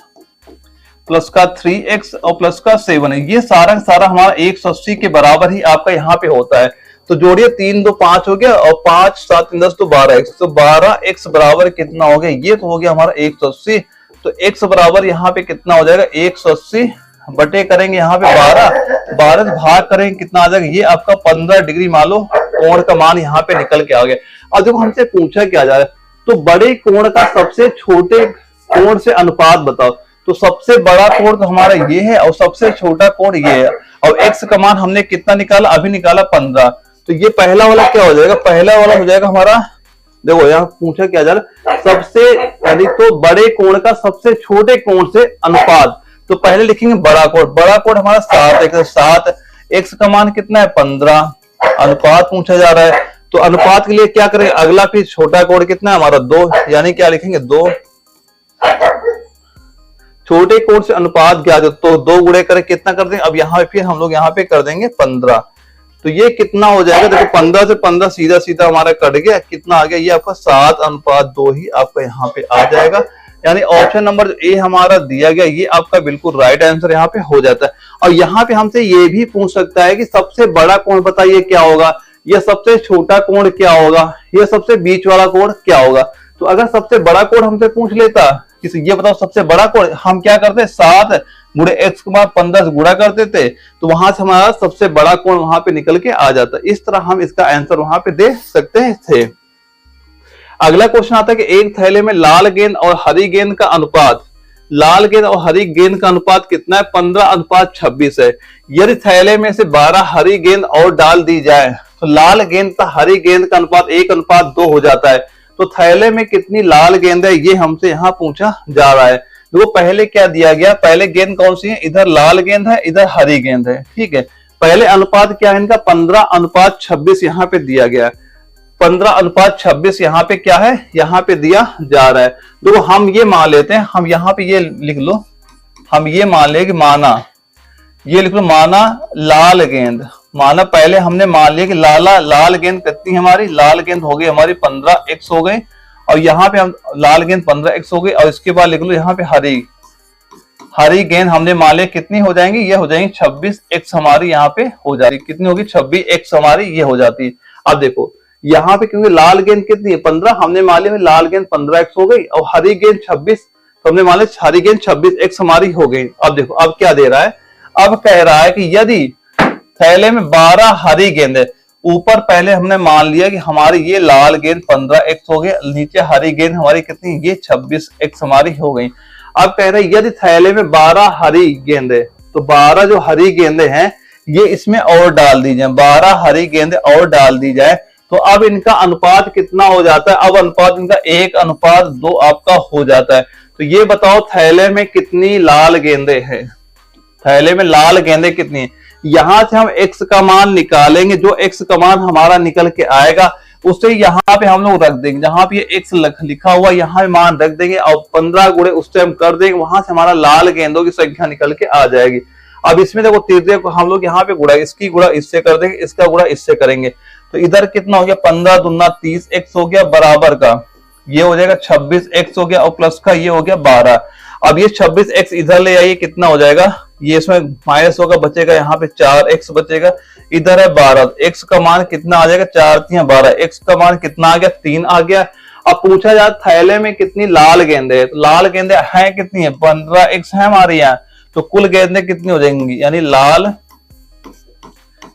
प्लस का 3x और प्लस का 7 है, ये सारा सारा हमारा 180 के बराबर ही आपका यहाँ पे होता है। तो जोड़िए 3 2 5 हो गया, और 5 7 3 10 तो 12x, तो 12x बराबर कितना हो गया? ये तो हो गया हमारा 180। तो x बराबर यहाँ पे कितना हो जाएगा? 180 बटे करेंगे यहाँ पे 12 से भाग करेंगे कितना आ जाएगा? ये आपका 15 डिग्री मान लो कोण का मान यहाँ पे निकल के आ गया। अब देखो हमसे पूछा क्या जा रहा है, तो बड़े कोण का सबसे छोटे कोण से अनुपात बताओ। तो सबसे बड़ा कोण तो हमारा ये है और सबसे छोटा कोण ये है, और x का मान हमने कितना निकाला? अभी निकाला 15। तो ये पहला वाला क्या हो जाएगा? पहला वाला हो जाएगा हमारा, देखो यहाँ पूछा क्या जा रहा है, सबसे यानी तो बड़े कोण का सबसे छोटे कोण से अनुपात। तो पहले लिखेंगे बड़ा कोण हमारा 7 x का मान कितना है? 15। अनुपात पूछा जा रहा है, तो अनुपात के लिए क्या करेंगे? अगला फिर छोटा कोण कितना है हमारा? 2, यानी क्या लिखेंगे? 2। छोटे कोण से अनुपात क्या, तो 2 गुणे करें कितना कर देंगे? अब यहाँ फिर हम लोग यहाँ पे कर देंगे 15। तो ये कितना हो जाएगा? देखो 15 से 15 सीधा सीधा हमारा कट गया, कितना आ गया? ये आपका 7:2 ही आपका यहाँ पे आ जाएगा। यानी ऑप्शन नंबर ए हमारा दिया गया, ये आपका बिल्कुल राइट आंसर यहाँ पे हो जाता है। और यहाँ पे हमसे ये भी पूछ सकता है कि सबसे बड़ा कोण बताइए क्या होगा? यह सबसे छोटा कोण क्या होगा, यह सबसे बीच वाला कोण क्या होगा। तो अगर सबसे बड़ा कोण हमसे पूछ लेता कि ये बताओ सबसे बड़ा कोण, हम क्या करते 7 गुणे x के बाद 15 से गुणा करते थे, तो वहां से हमारा सबसे बड़ा कोण वहां पे निकल के आ जाता। इस तरह हम इसका आंसर वहां पे दे सकते थे। अगला क्वेश्चन आता है कि एक थैले में लाल गेंद और हरी गेंद का अनुपात, लाल गेंद और हरी गेंद का अनुपात कितना है, 15:26 है। यदि थैले में से 12 हरी गेंद और डाल दी जाए तो लाल गेंद का हरी गेंद का अनुपात 1:2 हो जाता है। तो थैले में कितनी लाल गेंद है ये हमसे यहाँ पूछा जा रहा है। देखो पहले क्या दिया गया, पहले गेंद कौन सी है, इधर लाल गेंद है, इधर हरी गेंद है, ठीक है। पहले अनुपात क्या है इनका, 15:26 यहाँ पे दिया गया। 15:26 यहाँ पे क्या है, यहाँ पे दिया जा रहा है। देखो हम ये मान लेते हैं, हम यहाँ पे ये लिख लो, हम ये मान ले कि माना, ये लिख लो माना लाल गेंद, माना पहले हमने मान लिया कि लाल गेंद कितनी हमारी, लाल गेंद हो गई हमारी 15x हो गई, और यहाँ पे हम लाल गेंद 15x हो गई, और इसके बाद लिख लो यहाँ पे हरी गेंद हमने मान लिया कितनी हो जाएंगी, ये हो जाएंगी 26x हमारी यहाँ पे हो जाती, कितनी होगी 26x हमारी ये हो जाती है। अब देखो यहाँ पे क्योंकि लाल गेंद कितनी है 15, हमने मान लिया लाल गेंद 15x हो गई, और हरी गेंद 26, तो हमने मान लिया हरी गेंद 26x हमारी हो गई। अब देखो अब क्या दे रहा है, अब कह रहा है कि यदि थैले में 12 हरी गेंद है, ऊपर पहले हमने मान लिया कि हमारी ये लाल गेंद 15x हो गई, नीचे हरी गेंद हमारी कितनी, ये 26x हमारी हो गई। अब कह रहे हैं यदि थैले में 12 हरी गेंदे, तो 12 जो हरी गेंदे हैं ये इसमें और डाल दी जाए, 12 हरी गेंदे और डाल दी जाए, तो अब इनका अनुपात कितना हो जाता है, अब अनुपात इनका 1:2 आपका हो जाता है। तो ये बताओ थैले में कितनी लाल गेंदे हैं, थैले में लाल गेंदे कितनी है। यहां से हम x का मान निकालेंगे, जो x का मान हमारा निकल के आएगा उससे यहाँ पे हम लोग रख देंगे, जहां पे ये x लिखा हुआ यहाँ पे मान रख देंगे, और 15 गुणे उससे हम कर देंगे, वहां से हमारा लाल गेंदों की संख्या निकल के आ जाएगी। अब इसमें देखो तीसरे को हम लोग यहाँ पे गुणा, इसकी गुणा इससे कर देंगे, इसका गुणा इससे करेंगे, तो इधर कितना हो गया 15 दूना 30x हो गया, बराबर का ये हो जाएगा 26x हो गया, और प्लस का ये हो गया 12। अब ये 26x इधर ले आइए, कितना हो जाएगा, ये इसमें माइनस होगा, बचेगा यहाँ पे 4x बचेगा, इधर है 12, x का मान कितना आ जाएगा, 4 3 12, x का मान कितना आ गया 3 आ गया। अब पूछा जाए थैले में कितनी लाल गेंदे, तो लाल गेंदे है कितनी है 15x है हमारे यहाँ, तो कुल गेंदें कितनी हो जाएंगी, यानी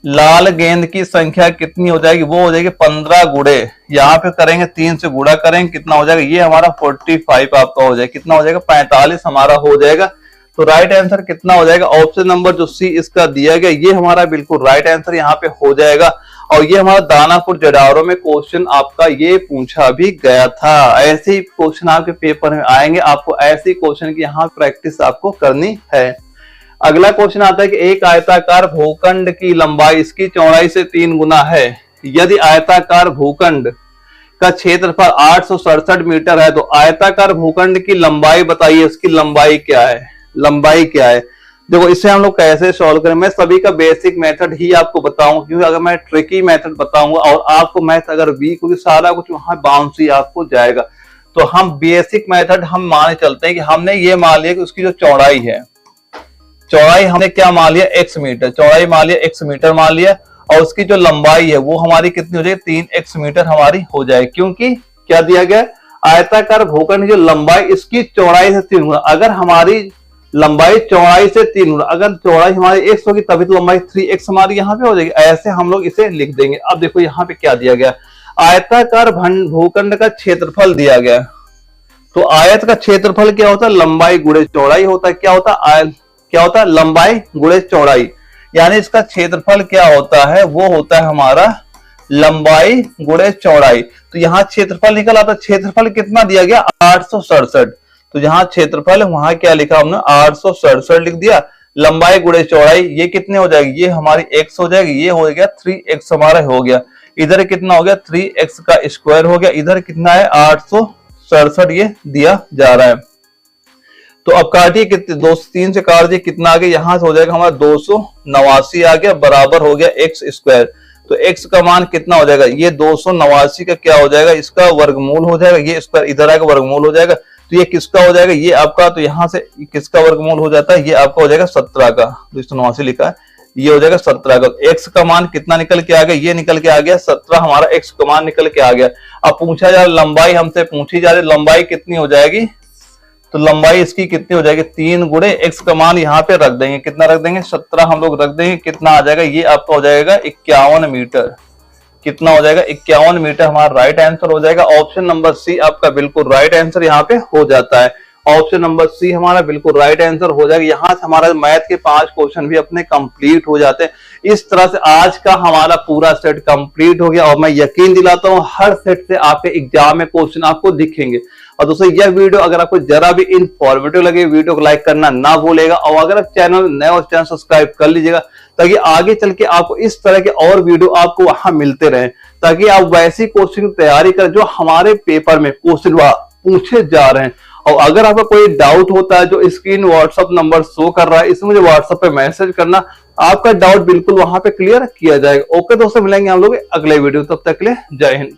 लाल गेंद की संख्या कितनी हो जाएगी, वो हो जाएगी 15 गुणे, यहाँ पे करेंगे 3 से गुणा करेंगे, कितना हो जाएगा, ये हमारा 45 आपका हो जाएगा, कितना हो जाएगा 45 हमारा हो जाएगा। तो राइट आंसर कितना हो जाएगा, ऑप्शन नंबर जो सी इसका दिया गया ये हमारा बिल्कुल राइट आंसर यहाँ पे हो जाएगा। और ये हमारा दानापुर जडावरों में क्वेश्चन आपका ये पूछा भी गया था। ऐसे ही क्वेश्चन आपके पेपर में आएंगे, आपको ऐसे क्वेश्चन की यहाँ प्रैक्टिस आपको करनी है। अगला क्वेश्चन आता है कि एक आयताकार भूखंड की लंबाई इसकी चौड़ाई से 3 गुना है। यदि आयताकार भूखंड का क्षेत्रफल 867 मीटर है, तो आयताकार भूखंड की लंबाई बताइए, उसकी लंबाई क्या है, लंबाई क्या है। देखो इसे हम लोग कैसे सॉल्व करें, मैं सभी का बेसिक मेथड ही आपको बताऊंगा, क्योंकि अगर मैं ट्रिकी मेथड बताऊंगा और आपको मैथ अगर वीक होगी सारा कुछ वहां बाउंस ही आपको जाएगा। तो हम बेसिक मेथड हम मान चलते हैं कि हमने ये मान लिया कि उसकी जो चौड़ाई है, चौड़ाई हमने क्या मान लिया x मीटर, चौड़ाई मान लिया x मीटर मान लिया, और उसकी जो लंबाई है वो हमारी कितनी हो जाएगी 3x मीटर हमारी हो जाएगी। क्योंकि क्या दिया गया, आयताकार भूखंड की जो लंबाई इसकी चौड़ाई से 3 गुना, अगर हमारी लंबाई चौड़ाई से 3 गुना, अगर चौड़ाई हमारी x होगी तभी तो लंबाई 3x हमारी यहाँ पे हो जाएगी, ऐसे हम लोग इसे लिख देंगे। अब देखो यहाँ पे क्या दिया गया, आयताकार भूखंड का क्षेत्रफल दिया गया, तो आयत का क्षेत्रफल क्या होता है, लंबाई गुणे चौड़ाई होता है। क्या होता है लंबाई गुणे चौड़ाई, यानी इसका क्षेत्रफल क्या होता है, वो होता है हमारा लंबाई गुणे चौड़ाई। तो यहाँ क्षेत्रफल निकल आता है, क्षेत्रफल कितना दिया गया 867, तो जहां क्षेत्रफल है वहां क्या लिखा हमने 867 लिख दिया, लंबाई गुणे चौड़ाई ये कितने हो जाएगी, ये हमारी x हो जाएगी, ये हो गया 3x हमारा हो गया, इधर कितना हो गया 3x का स्क्वायर हो गया, इधर कितना है 867 ये दिया जा रहा है। तो अब काटिए कितने, 2 से 3 से काट दिए, कितना आ गया, यहां से हो जाएगा हमारा 289 आ गया, बराबर हो गया x स्क्वायर। तो x का मान कितना हो जाएगा, ये 289 का क्या हो जाएगा, इसका वर्गमूल हो जाएगा, ये स्क्वायर इधर आएगा वर्गमूल हो जाएगा, तो ये किसका हो जाएगा, ये आपका, तो यहां से किसका वर्गमूल हो जाता है, ये आपका हो जाएगा 17 का, 289 लिखा है, ये हो जाएगा 17 का। x का मान कितना निकल के आ गया, ये निकल के आ गया 17 हमारा x का मान निकल के आ गया। अब पूछा जा लंबाई, हमसे पूछी जा रही लंबाई कितनी हो जाएगी, तो लंबाई इसकी कितनी हो जाएगी 3 गुणे x का मान यहाँ पे रख देंगे, कितना रख देंगे 17 हम लोग रख देंगे, कितना आ जाएगा ये आपका हो जाएगा 51 मीटर। कितना हो जाएगा 51 मीटर हमारा राइट आंसर हो जाएगा। ऑप्शन नंबर सी आपका बिल्कुल राइट आंसर यहाँ पे हो जाता है। ऑप्शन नंबर सी हमारा बिल्कुल राइट आंसर हो जाएगा। यहाँ से हमारा मैथ के 5 क्वेश्चन भी अपने कंप्लीट हो जाते हैं। इस तरह से आज का हमारा पूरा सेट कंप्लीट हो गया और मैं यकीन दिलाता हूँ हर सेट से आपके एग्जाम में क्वेश्चन आपको दिखेंगे। और दोस्तों यह वीडियो अगर आपको जरा भी इंफॉर्मेटिव लगे, वीडियो को लाइक करना ना भूलेगा और अगर आप चैनल नए हो चैनल सब्सक्राइब कर लीजिएगा ताकि आगे चल के आपको इस तरह के और वीडियो आपको वहां मिलते रहे, ताकि आप वैसी क्वेश्चन की तैयारी करें जो हमारे पेपर में क्वेश्चन पूछे जा रहे हैं। और अगर आपका कोई डाउट होता है जो स्क्रीन व्हाट्सएप नंबर शो कर रहा है, इसमें मुझे व्हाट्सएप पे मैसेज करना, आपका डाउट बिल्कुल वहां पे क्लियर किया जाएगा। ओके दोस्तों, मिलेंगे हम लोग अगले वीडियो, तब तक के लिए जय हिंद।